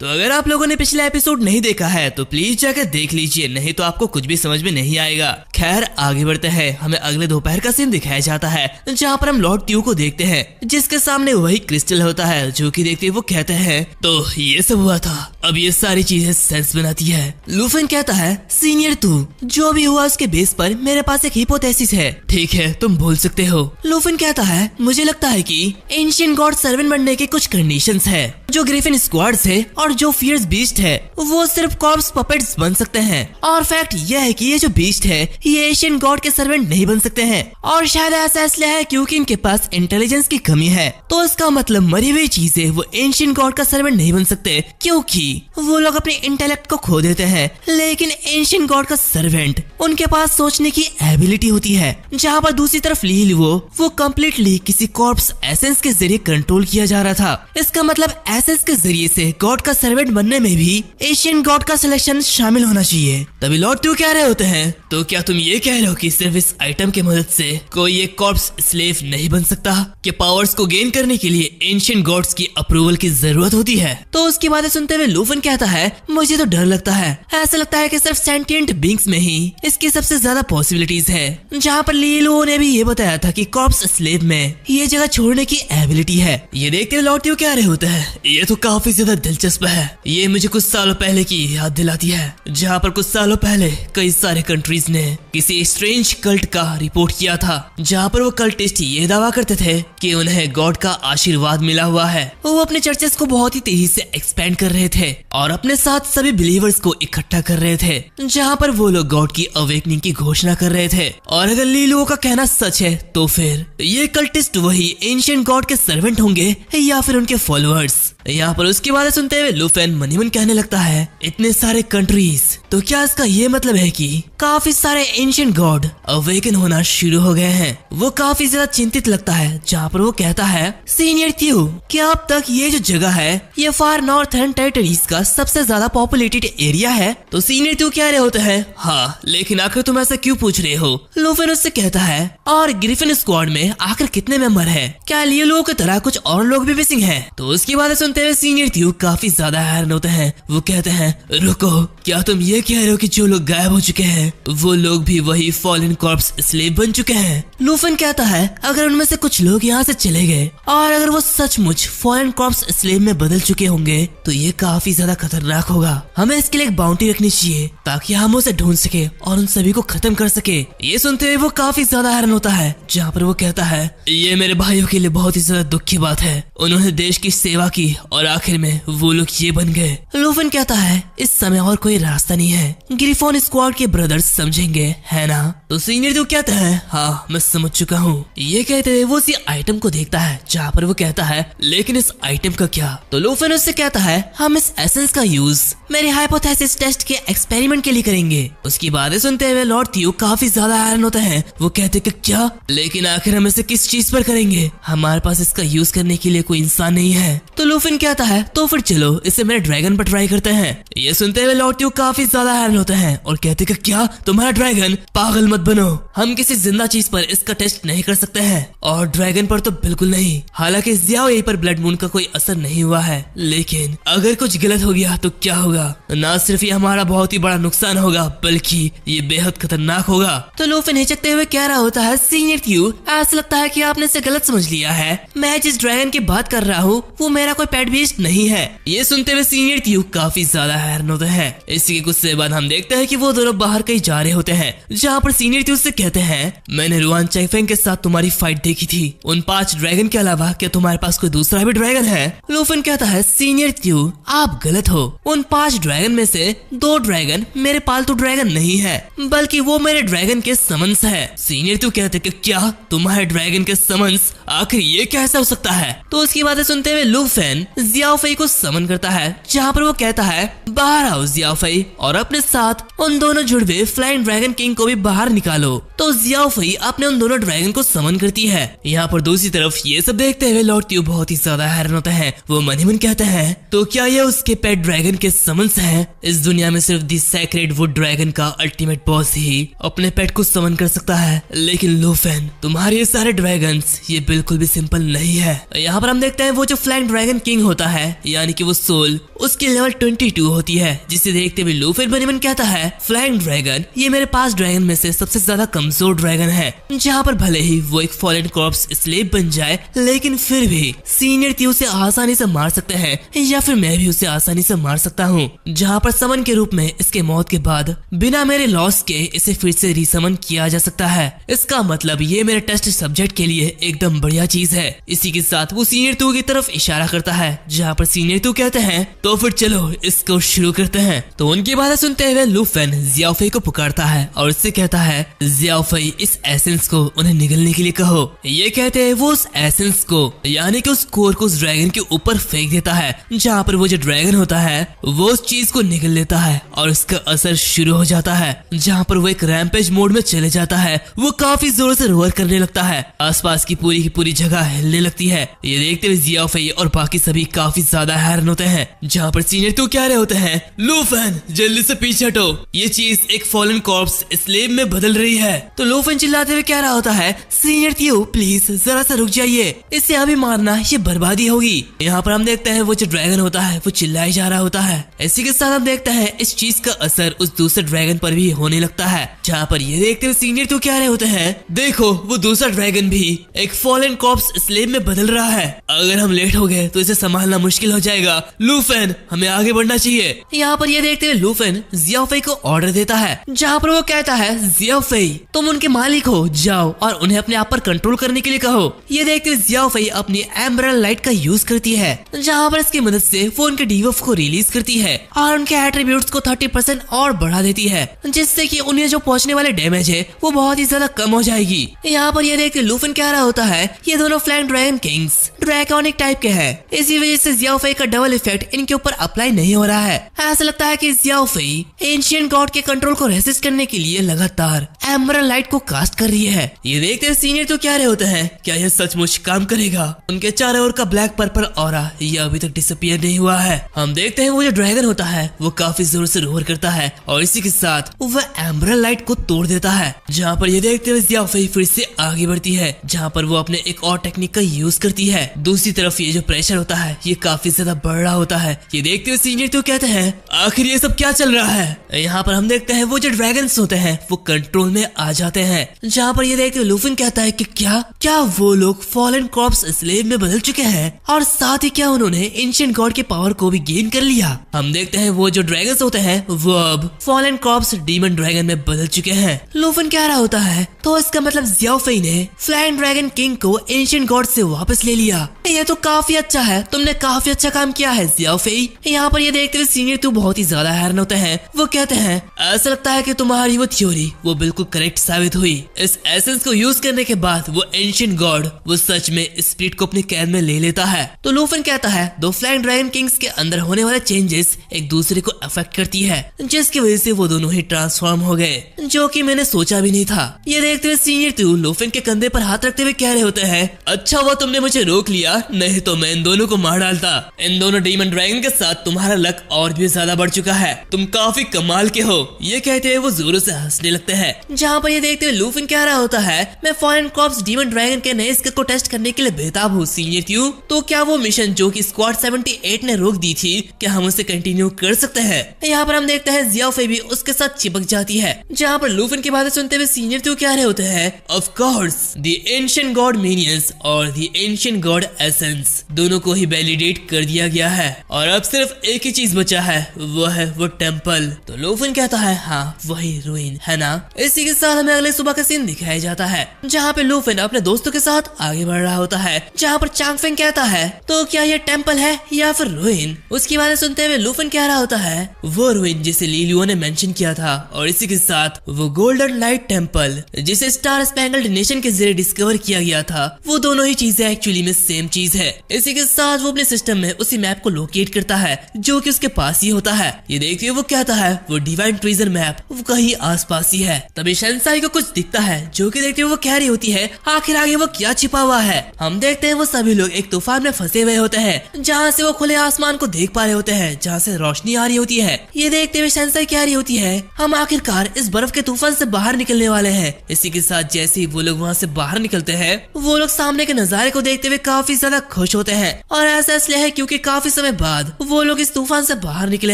तो अगर आप लोगों ने पिछला एपिसोड नहीं देखा है तो प्लीज जाकर देख लीजिए, नहीं तो आपको कुछ भी समझ में नहीं आएगा। खैर आगे बढ़ते हैं। हमें अगले दोपहर का सीन दिखाया जाता है जहाँ पर हम लॉर्ड त्यू को देखते हैं, जिसके सामने वही क्रिस्टल होता है, जो कि देखते वो कहते हैं तो ये सब हुआ था, अब ये सारी चीजें सेंस बनाती है। लूफन कहता है सीनियर तू जो भी हुआ उसके बेस पर मेरे पास एक हिपोथेसिस है, ठीक है तुम बोल सकते हो। लूफन कहता है मुझे लगता है कि एंशिएंट गॉड सर्वेंट बनने के कुछ कंडीशंस है। जो ग्रिफिन स्क्वाड्स है और जो फियर्स बीस्ट है वो सिर्फ कॉर्प्स पपेट्स बन सकते हैं, और फैक्ट यह है कि ये जो बीस्ट है ये एशियन गॉड के सर्वेंट नहीं बन सकते हैं, और शायद ऐसा इसलिए है क्योंकि इनके पास इंटेलिजेंस की कमी है। तो इसका मतलब मरी हुई चीजें वो एशियन गॉड का सर्वेंट नहीं बन सकते क्योंकि वो लोग अपने इंटेलेक्ट को खो देते हैं, लेकिन एशियन गॉड का सर्वेंट उनके पास सोचने की एबिलिटी होती है। जहाँ पर दूसरी तरफ ली वो कम्प्लीटली किसी कॉर्प्स एसेंस के जरिए कंट्रोल किया जा रहा था। इसका मतलब एसेंस के जरिए से गॉड का सर्वेंट बनने में भी एशियन गॉड का सिलेक्शन शामिल होना चाहिए। तभी लॉर्ड त्यू कह रहे होते हैं तो क्या तुम ये कह रहे हो कि सिर्फ इस आइटम की मदद से कोई एक कॉर्प्स स्लेव नहीं बन सकता, कि पावर्स को गेन करने के लिए एंशिएंट गॉड्स की अप्रूवल की जरूरत होती है। तो उसकी बातें सुनते हुए लूफन कहता है मुझे तो डर लगता है, ऐसा लगता है कि सिर्फ सेंटिएंट बीइंग्स में ही इसकी सबसे ज्यादा पॉसिबिलिटीज है। जहाँ पर लीलो ने भी ये बताया था कि कॉर्प्स स्लेव में ये जगह छोड़ने की एबिलिटी है। ये देखते हुए लॉर्ड त्यू कह रहे होते हैं ये तो काफी ज्यादा दिलचस्प है, ये मुझे कुछ सालों पहले की याद दिलाती है, जहाँ पर कुछ सालों पहले कई सारे कंट्रीज ने किसी स्ट्रेंज कल्ट का रिपोर्ट किया था, जहाँ पर वो कल्टिस्ट ये दावा करते थे कि उन्हें गॉड का आशीर्वाद मिला हुआ है। वो अपने चर्चेस को बहुत ही तेजी से एक्सपेंड कर रहे थे और अपने साथ सभी बिलीवर्स को इकट्ठा कर रहे थे, जहाँ पर वो लोग गॉड की अवेकनिंग की घोषणा कर रहे थे। और अगर लीलो का कहना सच है तो फिर ये कल्टिस्ट वही एंशिएंट गॉड के सर्वेंट होंगे या फिर उनके फॉलोअर्स। यहाँ पर उसकी बातें सुनते हुए लूफन मनी मन कहने लगता है इतने सारे कंट्रीज, तो क्या इसका ये मतलब है कि काफी सारे एंशिएंट गॉड अवेकन होना शुरू हो गए हैं। वो काफी ज्यादा चिंतित लगता है, जहाँ पर वो कहता है सीनियर त्यू क्या अब तक ये जो जगह है ये फार नॉर्थर्न टेरिटरीज का सबसे ज्यादा पॉपुलेटेड एरिया है। तो सीनियर त्यू कह रहे होते हैं हाँ, लेकिन आखिर तुम ऐसा क्यों पूछ रहे हो। लूफन उससे कहता है और ग्रिफिन स्क्वाड में आखिर कितने मेंबर है, क्या लिए लोगों की तरह कुछ और लोग भी मिसिंग है। तो उसकी बातें सुनते हुए सीनियर त्यू काफी ज्यादा हैरान होते हैं। वो कहते हैं रुको, क्या तुम ये कह रहे हो कि जो लोग गायब हो चुके हैं वो लोग भी वही फॉलन कॉर्प्स स्लेव बन चुके हैं। लूफन कहता है अगर उनमें से कुछ लोग यहाँ से चले गए और अगर वो सचमुच फॉलन कॉर्प्स स्लेव में बदल चुके होंगे तो ये काफी ज्यादा खतरनाक होगा। हमें इसके लिए एक बाउंटी रखनी चाहिए ताकि हम उसे ढूंढ सके और उन सभी को खत्म कर सके। ये सुनते हुए वो काफी ज्यादा हैरान होता है, जहाँ पर वो कहता है ये मेरे भाइयों के लिए बहुत ही ज्यादा दुख की बात है, उन्होंने देश की सेवा की और आखिर में वो लोग ये बन गए। लूफन कहता है इस समय और कोई रास्ता नहीं है, ग्रिफोन स्क्वाड के ब्रदर्स समझेंगे है ना। तो सीनियर जो कहता है हाँ मैं समझ चुका हूँ। ये कहते हुए वो उसी आइटम को देखता है, जहाँ पर वो कहता है लेकिन इस आइटम का क्या। तो लूफन उससे कहता है हम इस एसेंस का यूज मेरे हाइपोथेसिस टेस्ट के एक्सपेरिमेंट के लिए करेंगे। उसकी बातें सुनते हुए लॉर्ड त्यू काफी ज्यादा हैरान होते हैं। वो कहते कि क्या, लेकिन आखिर हम इसे किस चीज पर करेंगे, हमारे पास इसका यूज करने के लिए कोई इंसान नहीं है। तो लूफन कहता है तो फिर चलो इसे मेरे ड्रैगन पर ट्राई करते हैं। ये सुनते हुए लॉर्ड त्यू काफी ज्यादा हैरान होते हैं और कहते कि क्या तुम्हारा ड्रैगन, पागल मत बनो, हम किसी जिंदा चीज पर इसका टेस्ट नहीं कर सकते हैं और ड्रैगन पर तो बिल्कुल नहीं। हालांकि जियाओ यही पर ब्लड मून का कोई असर नहीं हुआ है, लेकिन अगर कुछ गलत हो गया तो क्या होगा, ना सिर्फ ये हमारा बहुत ही बड़ा नुकसान होगा बल्कि ये बेहद खतरनाक होगा। तो लूफन हिचकते हुए कह रहा होता है सीनियर त्यू ऐसा लगता है कि आपने इसे गलत समझ लिया है, मैं जिस ड्रैगन की बात कर रहा हूँ वो मेरा कोई पेट बीस्ट नहीं है। ये सुनते हुए सीनियर त्यू काफी ज्यादा हैरान होते हैं। इसी के कुछ से बाद हम देखते हैं कि वो दोनों बाहर कहीं जा रहे होते हैं, जहाँ पर सीनियर त्यू से कहते हैं मैंने रुआन चाइफेंग के साथ तुम्हारी फाइट देखी थी, उन 5 ड्रैगन के अलावा क्या तुम्हारे पास कोई दूसरा भी ड्रैगन है। लूफन कहता है सीनियर त्यू आप गलत हो, उन 5 ड्रैगन में से 2 ड्रैगन मेरे पालतू ड्रैगन नहीं है बल्कि वो मेरे ड्रैगन के समन्स है। सीनियर त्यू कहते कि क्या तुम्हारे ड्रैगन के समन्स, आखिर ये कैसा हो सकता है। तो उसकी बातें सुनते हुए लूफन जियाओ फई को समन करता है, जहाँ पर वो कहता है बाहर आओ जियाओ फई और अपने साथ उन दोनों जुड़वे फ्लाइंग ड्रैगन किंग को भी बाहर निकालो। तो जियाओ फई अपने उन दोनों ड्रैगन को समन करती है। यहाँ पर दूसरी तरफ ये सब देखते हुए लॉर्ड त्यू बहुत ही ज्यादा हैरान होते हैं। वो मन ही मन कहते हैं तो क्या ये उस उसके पेट ड्रैगन के समन्स हैं। इस दुनिया में सिर्फ दी सैक्रेड वुड ड्रैगन का अल्टीमेट बॉस ही अपने पेट को समन कर सकता है। लेकिन लूफेन, तुम्हारे ये सारे ड्रैगन्स ये बिल्कुल भी सिंपल नहीं है। यहाँ पर हम देखते हैं वो जो फ्लाइंग ड्रैगन किंग होता है, यानी कि वो सोल, उसकी लेवल 22 होती है, जिसे देखते हुए लूफेन बनीमन कहता है फ्लाइंग ड्रैगन ये मेरे पास ड्रैगन में से सबसे ज्यादा कमजोर ड्रैगन है। जहाँ पर भले ही वो एक फॉलन कॉर्प्स स्लेव बन जाए, लेकिन फिर भी सीनियर थी उसे आसानी से मार सकते हैं, या फिर मैं भी उसे आसानी से मार सकता हूँ। जहाँ पर समन के रूप में इसके मौत के बाद बिना मेरे लॉस के इसे फिर से रीसमन किया जा सकता है। इसका मतलब ये मेरे टेस्ट सब्जेक्ट के लिए एकदम बढ़िया चीज है। इसी के साथ वो सीनियर टू की तरफ इशारा करता है, जहाँ पर सीनियर टू कहते हैं तो फिर चलो इसको शुरू करते हैं। तो उनकी बातें सुनते हुए लूफेन जियाओफेई को पुकारता है और उससे कहता है जियाओफेई इस एसेंस को उन्हें निगलने के लिए कहो। ये कहते हैं वो उस एसेंस को यानी कि उस कोर को उस ड्रैगन के ऊपर फेंक देता है, जहाँ पर वो जो ड्रैगन होता है वो उस चीज को निगल लेता है और उसका असर शुरू हो जाता है। जहाँ पर वो एक रैम्पेज मोड में चले जाता है। वो काफी जोर से रोर करने लगता है, आसपास की पूरी जगह हिलने लगती है। ये देखते हुए जियाओफेई और बाकी सभी काफी ज्यादा हैरान होते हैं। जहाँ पर सीनियर तो कह रहे होते हैं लूफेन जल्दी से पीछे हटो, ये चीज एक फॉलन कॉर्प्स स्लेव में बदल रही है। तो लूफेन चिल्लाते हुए कह रहा होता है सीनियर थियो प्लीज जरा सा रुक जाइए, इसे अभी मारना ये बर्बादी होगी। यहाँ पर हम देखते हैं वो जो ड्रैगन होता है वो चिल्लाए जा रहा होता है। इसी के साथ हम देखते हैं इस चीज का असर उस दूसरे ड्रैगन पर भी होने लगता है। जहाँ पर ये देखते हुए सीनियर तो कह रहे होते हैं देखो वो दूसरा ड्रैगन भी एक फॉलन कॉर्प्स स्लेव में बदल रहा है, अगर हम लेट हो गए तो इसे संभालना मुश्किल हो जाएगा। लूफेन हमें आगे बढ़ना चाहिए। यहाँ पर ये देखते हुए लूफेन जियाओफेई को ऑर्डर देता है, जहाँ पर वो कहता है जियाओफेई तुम उनके मालिक हो, जाओ और उन्हें अपने आप पर कंट्रोल करने के लिए कहो। ये देखते हुए जियाओफेई अपनी एम्बरल लाइट का यूज करती है, जहाँ पर इसकी मदद से वो उनके डीवफ को रिलीज करती है और उनके एट्रीब्यूट्स को 30% और बढ़ा देती है, जिससे कि उन्हें जो पहुंचने वाले डैमेज है वो बहुत ही ज्यादा कम हो जाएगी। यहाँ पर ये देख के लूफेन कह रहा होता है ये दोनों फ्लाइंग ड्रैगन किंग्स ड्रैकोनिक टाइप के हैं, इसी वजह से जियाओफेई का डबल इफेक्ट इनके ऊपर अप्लाई नहीं हो रहा है। ऐसा लगता है कि जियाओफेई एंशिएंट गॉड के कंट्रोल को रेसिस्ट करने के लिए लगातार एमरल्ड लाइट को कास्ट कर रही है। ये देखते सीनियर तो कह रहे होते हैं क्या यह सचमुच काम करेगा। उनके चारों ओर का ब्लैक पर्पल ऑरा ये अभी तक डिसअपीयर नहीं हुआ है। हम देखते हैं वो जो ड्रैगन होता है वो काफी जोर से रोर करता है और इसी के साथ वह एमरल्ड लाइट को तोड़ देता है। जहाँ पर ये देखते हुए जियाओफेई फिर से आगे बढ़ती है, जहाँ पर वो अपने एक और टेक्निक का यूज करती है। दूसरी तरफ ये जो प्रेशर होता है ये काफी ज्यादा बढ़ रहा होता है। ये देखते हुए सीनियर तो कहते हैं आखिर ये सब क्या चल रहा है। यहाँ पर हम देखते हैं वो जो ड्रैगन्स होते हैं वो कंट्रोल में आ जाते हैं, जहाँ पर ये देखते हुए लूफेन कहता है कि क्या वो लोग फॉलन कॉर्प्स स्लेव में बदल चुके हैं और साथ ही क्या उन्होंने एंशिएंट गॉड के पावर को भी गेन कर लिया। हम देखते हैं वो जो ड्रैगन्स होते हैं वो अब फॉलन कॉर्प्स डीमन ड्रैगन में बदल चुके हैं। लूफेन कह रहा होता है तो इसका मतलब जियाओफेई ने फ्लाइंग ड्रैगन किंग को एंशिएंट गॉड से वापस ले लिया। ये तो काफी अच्छा है, तुमने काफी अच्छा काम किया है जियाओफेई। यहाँ पर ये देखते हुए सीनियर तो बहुत ही ज्यादा हैरान होते हैं। वो कहते हैं ऐसा लगता है कि तुम्हारी वो थ्योरी वो बिल्कुल करेक्ट साबित हुई। इस एसेंस को यूज करने के बाद वो एंशिएंट गॉड वो सच में स्पिरिट को अपने कैद में ले लेता है। तो लूफेन कहता है दो फ्लाइंग ड्रैगन किंग्स के अंदर होने वाले चेंजेस एक दूसरे को अफेक्ट करती है, जिसकी वजह से वो दोनों ही ट्रांसफॉर्म हो गए, जो कि मैंने सोचा भी नहीं था। ये देखते हुए सीनियर टू लूफेन के कंधे पर हाथ रखते हुए कह रहे होते हैं अच्छा हुआ तुमने मुझे रोक लिया, नहीं तो मैं इन दोनों को मार डालता। इन दोनों डीमन ड्रैगन के साथ तुम्हारा लक और भी ज्यादा बढ़ चुका है, तुम काफी कमाल के हो। ये कहते हुए वो जोरों से हंसने लगते हैं। जहाँ पर ये देखते हुए लूफेन कह रहा होता है मैं फॉलन कॉर्प्स डीमन ड्रैगन के नए स्किल को टेस्ट करने के लिए बेताब हूँ सीनियर टू। तो क्या वो मिशन जो कि स्क्वाड 78 ने रोक दी थी क्या हम उसे कंटिन्यू कर सकते हैं। यहाँ पर हम देखते हैं जियाओफेई भी उसके साथ चिपक जाती है। जहाँ पर लूफेन की बातें सुनते हुए सीनियर टू कह रहे होते हैं of course the ancient God minions और द एंशिएंट गॉड एसेंस दोनों को ही वैलिडेट कर दिया गया है और अब सिर्फ एक ही चीज बचा है वो है वो टेम्पल। तो लूफेन कहता है हाँ वही रूइन है ना। इसी के साथ हमें अगले सुबह का सीन दिखाया जाता है, जहाँ पे लूफेन अपने दोस्तों के साथ आगे बढ़ रहा होता है। जहाँ पर चांगफेंग कहता है तो क्या ये टेम्पल है या फिर रूइन। उसकी बातें सुनते हुए लूफेन कह रहा होता है वो रूइन जिसे ली लियो ने मेंशन किया था और इसी के साथ वो गोल्डन लाइट टेम्पल जिसे स्टार स्पैंगल्ड नेशन के जरिए डिस्कवर किया गया था, वो दोनों ही चीजें एक्चुअली में सेम चीज है। इसी के साथ वो अपने सिस्टम में उसी मैप को लोकेट करता है जो कि उसके पास ही होता है। ये देखते हुए वो कहता है वो डिवाइन ट्रेजर मैप वो कहीं आसपास ही है। तभी शेंसाई को कुछ दिखता है जो कि देखते हुए वो कह रही होती है आखिर आगे वो क्या छिपा हुआ है। हम देखते हैं वो सभी लोग एक तूफान में फंसे हुए होते हैं, जहाँ से वो खुले आसमान को देख पा रहे होते हैं जहाँ से रोशनी आ रही होती है। ये देखते हुए सेंसाई क्या रही होती है, हम आखिरकार इस बर्फ के तूफान से बाहर निकलने वाले हैं। इसी के साथ जैसे ही वो लोग वहाँ से बाहर निकलते हैं, वो लोग सामने के नजारे को देखते हुए काफी ज्यादा खुश होते हैं। और ऐसा इसलिए है क्योंकि काफी समय बाद वो लोग इस तूफान से बाहर निकले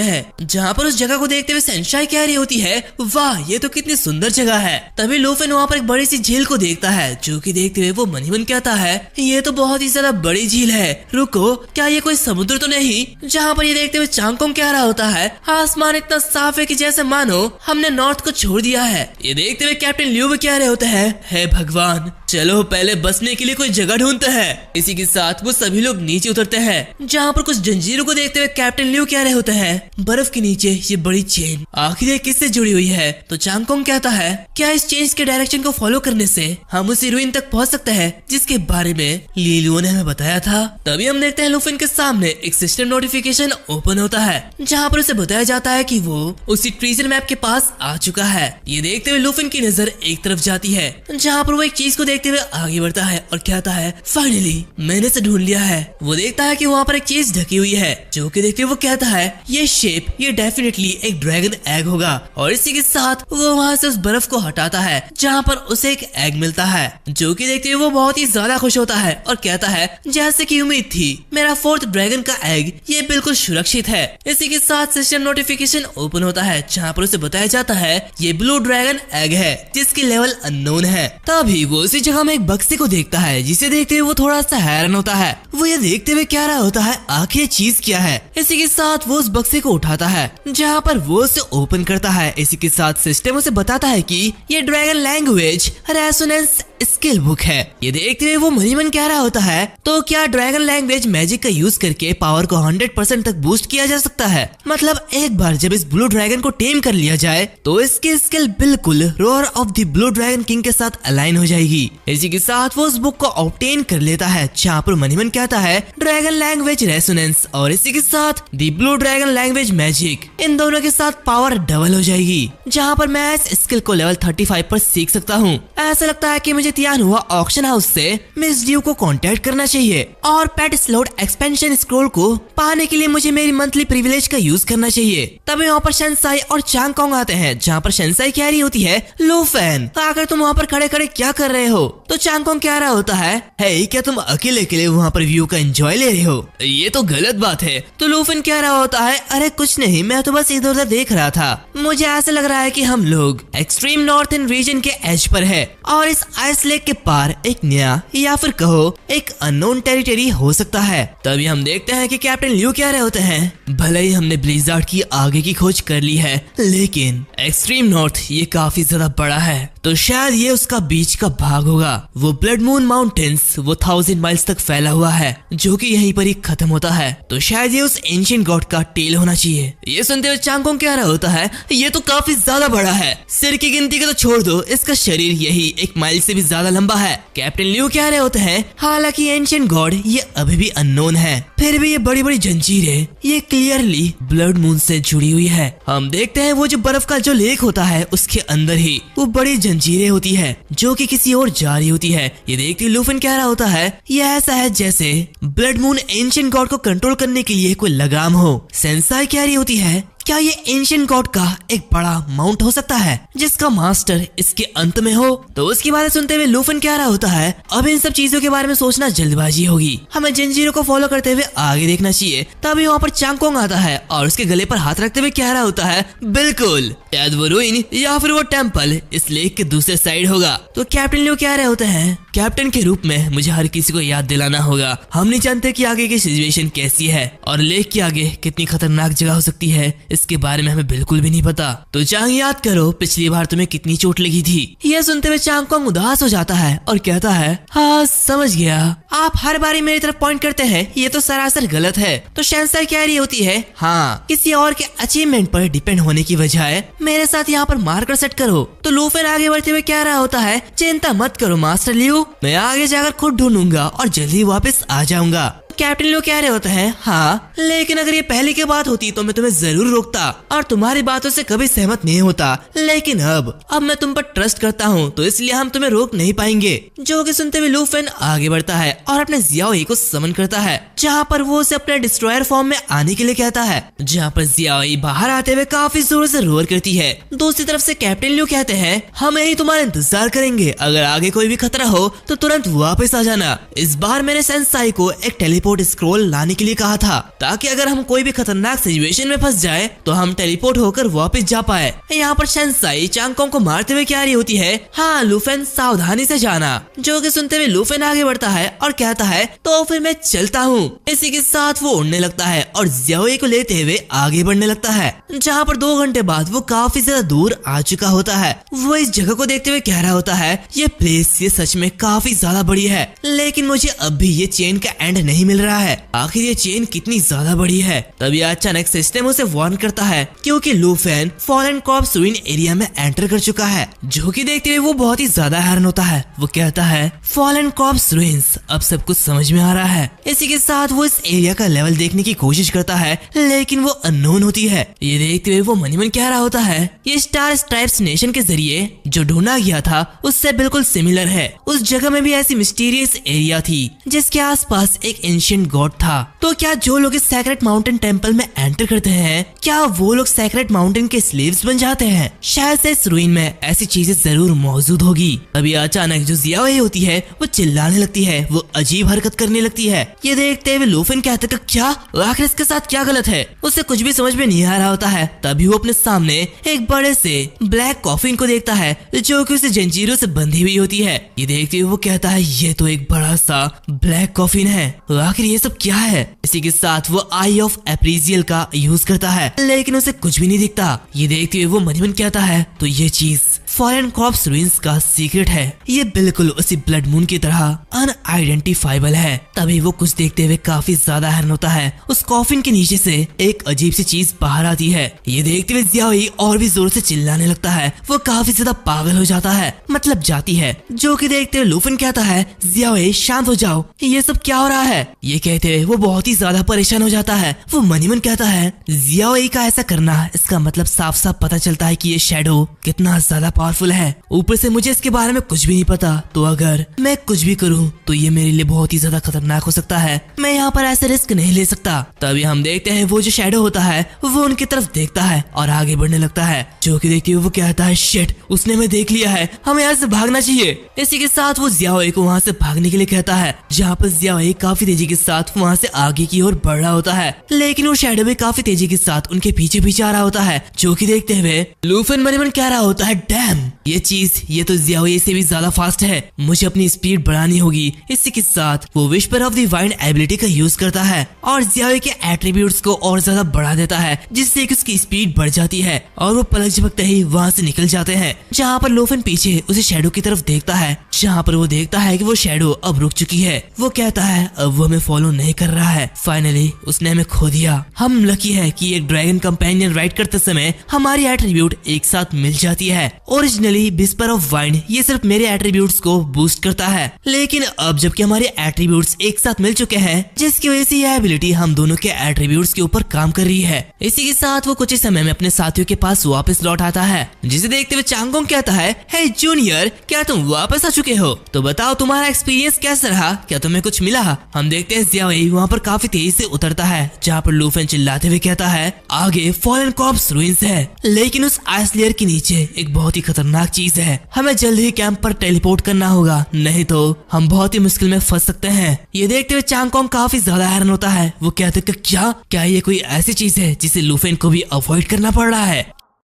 हैं। जहाँ पर उस जगह को देखते हुए सेंसाई कह रही होती है, वाह ये तो कितनी सुंदर जगह है। तभी लूफिन वहाँ पर एक बड़ी सी झील को देखता है, जो कि देखते हुए वो मन ही मन कहता है, ये तो बहुत ही ज्यादा बड़ी झील है। रुको, क्या ये कोई समुद्र तो नहीं? जहाँ पर ये देखते हुए चांगकोंग कह रहा होता है, आसमान इतना साफ है कि जैसे मानो हमने नॉर्थ को छोड़ दिया है। ये देखते हुए कैप्टन लियू भी कह रहे होते हैं, हे भगवान, चलो पहले बसने के लिए कोई जगह ढूंढते हैं। इसी के साथ वो सभी लोग नीचे उतरते हैं, जहाँ पर कुछ जंजीरों को देखते हुए कैप्टन लियू कह रहे होते हैं, बर्फ के नीचे ये बड़ी चेन आखिर ये किससे जुड़ी हुई है? तो चांगकोंग कहता है, क्या इस चेन के डायरेक्शन को फॉलो करने से हम उसी रुइन तक पहुँच सकते हैं जिसके बारे में ली लुओ ने हमें बताया था? तभी हम देखते हैं लूफिन के सामने एक सिस्टम नोटिफिकेशन ओपन होता है, जहाँ पर उसे बताया जाता है कि वो उसी ट्रीजर मैप के पास आ चुका है। ये देखते हुए लूफिन की नजर एक तरफ जाती है, जहाँ पर वो एक चीज को देखते हुए आगे बढ़ता है और कहता है, फाइनली मैंने इसे ढूंढ लिया है। वो देखता है कि वहाँ पर एक चीज ढकी हुई है, जो कि देखते हुए वो कहता है, ये शेप ये डेफिनेटली एक ड्रैगन एग होगा। और इसी के साथ वो वहाँ से उस बर्फ को हटाता है, जहाँ पर उसे एक एग मिलता है, जो कि देखते हुए वो बहुत ही ज्यादा खुश होता है और कहता है, जैसे कि उम्मीद थी, मेरा 4th ड्रैगन का एग ये बिल्कुल सुरक्षित है। इसी के साथ सिस्टम नोटिफिकेशन ओपन होता है, जहाँ पर उसे बताया जाता है, ये ब्लू ड्रैगन एग है जिसकी लेवल अननोन है। तभी वो उसी जगह में एक बक्से को देखता है, जिसे देखते हुए वो थोड़ा सा हैरान होता है। वो ये देखते हुए क्या रहा होता है, आखिर ये चीज क्या है? इसी के साथ वो उस बक्से को उठाता है, जहाँ पर वो उसे ओपन करता है। इसी के साथ सिस्टम उसे बताता है कि ये dragon language resonance skill book है। ये देखते हुए वो मनी मन कह रहा होता है, तो क्या ड्रैगन लैंग्वेज मैजिक का यूज करके पावर को 100% तक बूस्ट किया जा सकता है? मतलब एक बार जब इस ब्लू ड्रैगन को टेम कर लिया जाए तो इसकी स्किल बिल्कुल row or of the blue dragon king के साथ अलाइन हो जाएगी। इसी के साथ वो उस बुक को ऑब्टेन कर लेता है, जहाँ पर मनीमन कहता है, ड्रैगन लैंग्वेज रेसोनेंस और इसी के साथ the blue dragon language magic, इन दोनों के साथ पावर डबल हो जाएगी, जहाँ पर मैं इस स्किल को लेवल 35 पर सीख सकता हूँ। ऐसा लगता है कि मुझे तैयार हुआ ऑक्शन हाउस से मिस ड्यू को कांटेक्ट करना चाहिए और पेट स्लॉट एक्सपेंशन स्क्रोल को पाने के लिए मुझे मेरी मंथली प्रिविलेज का यूज करना चाहिए। तभी वहाँ पर शेंसाई और चांगकोंग आते हैं, जहाँ पर शेंसाई कह रही होती है, लूफेन आकर तुम वहाँ पर खड़े खड़े क्या कर रहे हो? तो चांगकोंग कह रहा होता है, हे क्या तुम अकेले अकेले वहाँ पर व्यू का एंजॉय ले रहे हो? ये तो गलत बात है। तो लूफेन कह रहा होता है, अरे कुछ नहीं, मैं तो बस इधर उधर देख रहा था। मुझे ऐसा लग रहा है कि हम लोग एक्सट्रीम नॉर्थर्न रीजन के एज पर है और इस आइस लेक के पार एक नया या फिर कहो एक अननोन टेरिटरी हो सकता है। तभी हम देखते हैं कि कैप्टन लियू कह रहे होते हैं, भले ही हमने ब्लिज़ार्ड की आगे की खोज कर ली है, लेकिन एक्सट्रीम नॉर्थ ये काफी ज्यादा बड़ा है, तो शायद ये उसका बीच का भाग होगा। वो ब्लड मून माउंटेन्स वो 1000 माइल्स तक फैला हुआ है, जो कि यहीं पर ही खत्म होता है, तो शायद ये उस एंशिएंट गॉड का टेल होना चाहिए। ये सुनते हुए चांगकोंग कह रहा होता है, ये तो काफी ज्यादा बड़ा है, सिर की गिनती का तो छोड़ दो, इसका शरीर यही 1 माइल से भी ज्यादा लंबा है। कैप्टन लियू कह रहे होते हैं, हालांकि एंशिएंट गॉड ये अभी भी अननोन है, फिर भी ये बड़ी बड़ी जंजीरें ये क्लियरली ब्लड मून से जुड़ी हुई है। हम देखते हैं वो जो बर्फ का जो लेक होता है उसके अंदर ही वो बड़ी जंजीरें होती है, जो कि किसी और जा रही होती है। ये देखते लूफिन कह रहा होता है, ये ऐसा है जैसे ब्लड मून एंशिएंट गॉड को कंट्रोल करने के लिए कोई लगाम हो। सेंसाई कह रही होती है, क्या ये एंशिएंट गॉड का एक बड़ा माउंट हो सकता है जिसका मास्टर इसके अंत में हो? तो उसकी बातें सुनते हुए लूफिन कह रहा होता है, अब इन सब चीजों के बारे में सोचना जल्दबाजी होगी, हमें जंजीरों को फॉलो करते हुए आगे देखना चाहिए। तभी वहाँ पर चांगकोंग आता है और उसके गले पर हाथ रखते हुए कह रहा होता है, बिल्कुल, शायद वो रुइन या फिर वो टेम्पल इस लेक के दूसरे साइड होगा। तो कैप्टन लियू कह रहे होते हैं, कैप्टन के रूप में मुझे हर किसी को याद दिलाना होगा, हम नहीं जानते कि आगे की सिचुएशन कैसी है और लेक के आगे कितनी खतरनाक जगह हो सकती है, इसके बारे में हमें बिल्कुल भी नहीं पता। तो चांग याद करो पिछली बार तुम्हें कितनी चोट लगी थी। यह सुनते हुए चांगकोंग उदास हो जाता है और कहता है, हाँ समझ गया, आप हर बारी मेरी तरफ पॉइंट करते हैं, ये तो सरासर गलत है। तो शेंसाई कह रही होती है, हाँ किसी और के अचीवमेंट पर डिपेंड होने की बजाय मेरे साथ यहाँ पर मार्कर सेट करो। तो लूफिन आगे बढ़ते हुए कह रहा होता है, चिंता मत करो मास्टर लियू, मैं आगे जाकर खुद ढूंढूंगा और जल्दी वापस आ जाऊंगा। कैप्टन लो कह रहे होते हैं हाँ, लेकिन अगर ये पहले की बात होती तो मैं तुम्हें जरूर रोकता और तुम्हारी बातों से कभी सहमत नहीं होता, लेकिन अब मैं तुम पर ट्रस्ट करता हूँ तो इसलिए हम तुम्हें रोक नहीं पाएंगे। जो कि सुनते हुए लू फेन आगे बढ़ता है और अपने जियाओ ई को समन करता है, जहाँ पर वो उसे अपने डिस्ट्रॉयर फॉर्म में आने के लिए कहता है, जहाँ पर जियाओ ई बाहर आते हुए काफी जोर से रोर करती है। दूसरी तरफ से कैप्टन ल्यू कहते हैं हम यही तुम्हारा इंतजार करेंगे, अगर आगे कोई भी खतरा हो तो तुरंत वापस आ जाना। इस बार मैंने सेंसाई को एक टेलीपोर्ट स्क्रोल लाने के लिए कहा था ताकि अगर हम कोई भी खतरनाक सिचुएशन में फंस जाए तो हम टेलीपोर्ट होकर वापस जा पाए। यहाँ पर सेंसाई चांगकोंग को मारते हुए कह रही होती है हाँ लू फेन सावधानी से जाना। जो कि सुनते हुए लू फेन आगे बढ़ता है और कहता है तो फिर मैं चलता हूँ। इसी के साथ वो उड़ने लगता है और जियाओ ई को लेते हुए आगे बढ़ने लगता है, जहाँ पर 2 घंटे बाद वो काफी ज्यादा दूर आ चुका होता है। वो इस जगह को देखते हुए कह रहा होता है ये प्लेस ये सच में काफी ज्यादा बड़ी है, लेकिन मुझे अब भी ये चेन का एंड नहीं मिल रहा है, आखिर ये चेन कितनी ज्यादा बड़ी है। तभी अचानक सिस्टम उसे वार्न करता है क्योंकि लू फेन फॉलन कॉर्प्स रूइन एरिया में एंटर कर चुका है। जो कि देखते हुए वो बहुत ही ज्यादा हैरान होता है। वो कहता है फॉलन कॉर्प्स रूइंस, अब सब कुछ समझ में आ रहा है। इसी के साथ वो इस एरिया का लेवल देखने की कोशिश करता है, लेकिन वो अननोन होती है। ये देखते हुए वो मनी मन कह रहा होता है ये स्टार स्ट्राइप्स नेशन के जरिए जो ढूंढा गया था उससे बिल्कुल सिमिलर है। उस जगह में भी ऐसी मिस्टीरियस एरिया थी जिसके आसपास एक एंशिएंट गॉड था। तो क्या जो लोग इस सैक्रेड माउंटेन टेम्पल में एंटर करते हैं क्या वो लोग सैक्रेड माउंटेन के स्लेव्स बन जाते हैं? शायद से इस रूइन में ऐसी चीजें जरूर मौजूद होगी। अभी अचानक जो जियाओ ई होती है वो चिल्लाने लगती है, वो अजीब हरकत करने लगती है। ये देखते हुए लू फेन कहते हैं क्या आखिर इसके साथ क्या गलत है? उसे कुछ भी समझ में नहीं आ रहा होता है। तभी वो अपने सामने एक बड़े से ब्लैक कॉफिन को देखता है जो कि उसे जंजीरों से बंधी हुई होती है। ये देखते हुए वो कहता है ये तो एक बड़ा सा ब्लैक कॉफिन है, आखिर ये सब क्या है? इसी के साथ वो आई ऑफ एप्रीजियल का यूज करता है, लेकिन उसे कुछ भी नहीं दिखता। ये देखते हुए वो मन ही मन कहता है तो ये चीज फॉरेन कॉर्प्स रूइंस का सीक्रेट है, ये बिल्कुल उसी ब्लड मून की तरह अनआइडेंटिफाइबल है। तभी वो कुछ देखते हुए काफी ज्यादा हैरान होता है। उस कॉफिन के नीचे से एक अजीब सी चीज बाहर आती है। ये देखते हुए जियाओ ई और भी जोर से चिल्लाने लगता है। वो काफी ज्यादा पागल हो जाता है, मतलब जाती है। जो कि देखते हुए लू फेन कहता है जियाओ ई शांत हो जाओ, ये सब क्या हो रहा है? ये कहते हुए वो बहुत ही ज्यादा परेशान हो जाता है। वो मन ही मन कहता है जियाओ ई का ऐसा करना, इसका मतलब साफ साफ पता चलता है कि ये शैडो कितना ज्यादा पावरफुल है। ऊपर से मुझे इसके बारे में कुछ भी नहीं पता, तो अगर मैं कुछ भी करूं तो ये मेरे लिए बहुत ही ज्यादा खतरनाक हो सकता है। मैं यहाँ पर ऐसे रिस्क नहीं ले सकता। तभी हम देखते हैं वो जो शैडो होता है वो उनकी तरफ देखता है और आगे बढ़ने लगता है। जो कि देखते हुए वो कहता है शिट, उसने हमें देख लिया है, हमें यहाँ से भागना चाहिए। इसी के साथ वो जियाओ ई को वहाँ से भागने के लिए कहता है, जहाँ पर जियाओ ई काफी तेजी के साथ वहाँ से आगे की ओर बढ़ रहा होता है, लेकिन वो शैडो भी काफी तेजी के साथ उनके पीछे पीछे आ रहा होता है। जो कि देखते हुए लू फेन मन ही मन कह रहा होता है डैम, ये चीज ये तो जियाओ ई से भी ज्यादा फास्ट है, मुझे अपनी स्पीड बढ़ानी होगी। इसी के साथ वो whisper of the wind ability का यूज करता है और जियाओ ई के एट्रीब्यूट्स को और ज्यादा बढ़ा देता है, जिससे कि उसकी स्पीड बढ़ जाती है और वो पलक झपकते ही वहाँ से निकल जाते हैं। जहाँ पर लू फेन पीछे उसे शैडो की तरफ देखता है, जहाँ पर वो देखता है कि वो शैडो अब रुक चुकी है। वो कहता है अब वो हमें फॉलो नहीं कर रहा है, फाइनली उसने हमें खो दिया। हम लकी है कि एक ड्रैगन कंपेनियन राइड करते समय हमारी एट्रीब्यूट एक साथ मिल जाती है। ओरिजिनली विस्पर ऑफ वाइंड ये सिर्फ मेरे एट्रीब्यूट्स को बूस्ट करता है, लेकिन अब जबकि हमारे एट्रीब्यूट्स एक साथ मिल चुके हैं, जिसकी वजह से यह एबिलिटी हम दोनों के एट्रीब्यूट्स के ऊपर काम कर रही है। इसी के साथ वो कुछ ही समय में अपने साथियों के पास वापस लौट आता है, जिसे देखते हुए चांगकोंग कहता है हे जूनियर, क्या तुम वापस आ चुके हो? तो बताओ तुम्हारा एक्सपीरियंस कैसा रहा, क्या तुम्हें कुछ मिला? हम देखते हैं जियाओ ई वहाँ पर काफी तेजी से उतरता है, जहाँ पर लू फेन चिल्लाते हुए कहता है आगे फॉलन कॉर्प्स रूइंस है, लेकिन उस आइस लेयर के नीचे एक बहुत ही खतरनाक चीज है, हमें जल्द ही कैंप पर टेलीपोर्ट करना होगा, नहीं तो हम बहुत ही मुश्किल में फंस सकते हैं। ये देखते हुए चांगकोंग काफी ज्यादा हैरान होता है। वो कहते हैं क्या ये कोई ऐसी चीज है जिसे लू फेन को भी अवॉइड करना पड़ रहा है?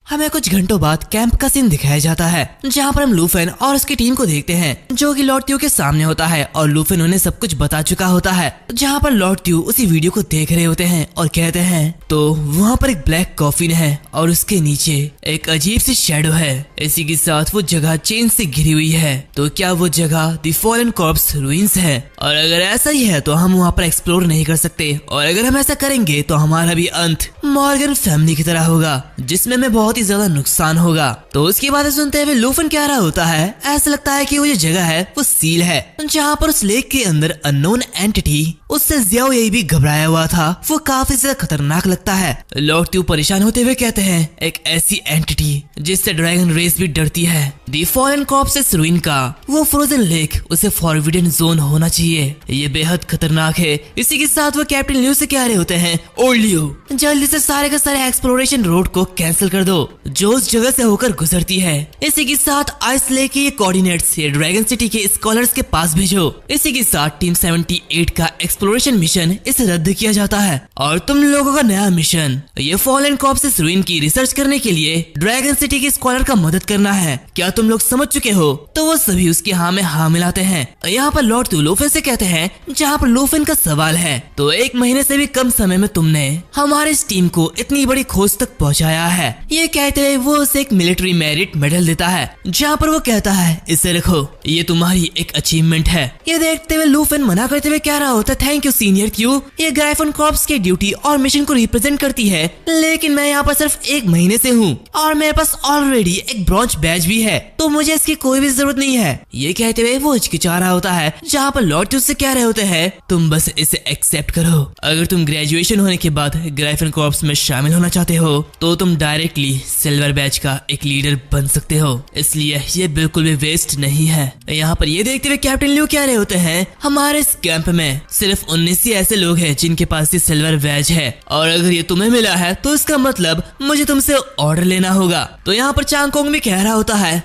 हमें कुछ घंटों बाद कैंप का सीन दिखाया जाता है, जहाँ पर हम लू फेन और उसकी टीम को देखते हैं, जो कि लॉर्ड त्यू के सामने होता है और लू फेन उन्हें सब कुछ बता चुका होता है। जहाँ पर लॉर्ड त्यू उसी वीडियो को देख रहे होते हैं और कहते हैं तो वहाँ पर एक ब्लैक कॉफिन है और उसके नीचे एक अजीब सी शैडो है। इसी के साथ वो जगह चेन से घिरी हुई है, तो क्या वो जगह द फॉलन कॉर्प्स रूइंस है? और अगर ऐसा ही है तो हम वहाँ पर एक्सप्लोर नहीं कर सकते, और अगर हम ऐसा करेंगे तो हमारा भी अंत मॉर्गन फैमिली की तरह होगा, जिसमें हमें बहुत ही ज्यादा नुकसान होगा। तो उसकी बातें सुनते हुए लूफन क्या रहा होता है, ऐसा लगता है कि वो जो जगह है वो सील है, जहाँ पर उस लेक के अंदर अननोन एंटिटी उससे ज़्याओ यही भी घबराया हुआ था। वो काफी ज्यादा खतरनाक लगता है। लॉर्ड ट्यू परेशान होते हुए कहते हैं, एक ऐसी एंटिटी जिससे ड्रैगन रेस भी डरती है। दी फॉलन कॉर्प्स रूइन का वो फ्रोजन लेक उसे फॉरबिडन जोन होना चाहिए। ये बेहद खतरनाक है। इसी के साथ वो कैप्टन ल्यू से कह रहे होते हैं, ओ ल्यू, जल्दी से सारे का सारे एक्सप्लोरेशन रोड को कैंसिल कर दो जो उस जगह से होकर गुजरती है। इसी के साथ आइस लेक के कोऑर्डिनेट्स ड्रैगन सिटी के स्कॉलर्स के पास भेजो। इसी के साथ टीम 78 का एक्सप्लोरेशन मिशन इसे रद्द किया जाता है और तुम लोगों का नया मिशन ये फॉलन कॉर्प्स रूइन की रिसर्च करने के लिए ड्रैगन सिटी के स्कॉलर का मदद करना है। क्या तुम लोग समझ चुके हो? तो वो सभी उसके हाँ में हाँ मिलाते हैं। यहाँ पर लॉर्ड ट्यू लूफन से कहते हैं, जहाँ पर लूफन का सवाल है, तो 1 महीने से भी कम समय में तुमने हमारे इस टीम को इतनी बड़ी खोज तक पहुँचाया है। ये कहते हुए वो उसे एक मिलिट्री मेरिट मेडल देता है, जहाँ पर वो कहता है, इसे रखो, ये तुम्हारी एक अचीवमेंट है। ये देखते हुए लूफन मना करते हुए कह रहा होता, थैंक यू सीनियर क्यू, ये ग्राइफन कॉर्प्स की ड्यूटी और मिशन को रिप्रेजेंट करती है, लेकिन मैं यहाँ पर सिर्फ 1 महीने से हूँ और मेरे पास ऑलरेडी एक ब्रॉन्ज बैज भी है, तो मुझे इसकी कोई भी जरूरत नहीं है। ये कहते हुए वो हिचकिचा रहा होता है, जहाँ पर लॉर्ड ट्यू से कह रहे होते हैं, तुम बस इसे एक्सेप्ट करो। अगर तुम ग्रेजुएशन होने के बाद ग्राइफन कॉर्प्स में शामिल होना चाहते हो तो तुम डायरेक्टली सिल्वर बैच का एक लीडर बन सकते हो, इसलिए ये बिल्कुल भी वेस्ट नहीं है। यहाँ पर ये देखते हुए कैप्टन ल्यू कह रहे होते हैं, हमारे इस कैंप में सिर्फ 19 ही ऐसे लोग हैं जिनके पास ये सिल्वर बैच है, और अगर ये तुम्हें मिला है तो इसका मतलब मुझे तुमसे ऑर्डर लेना होगा। तो यहाँ पर चांगकोंग भी कह रहा होता है,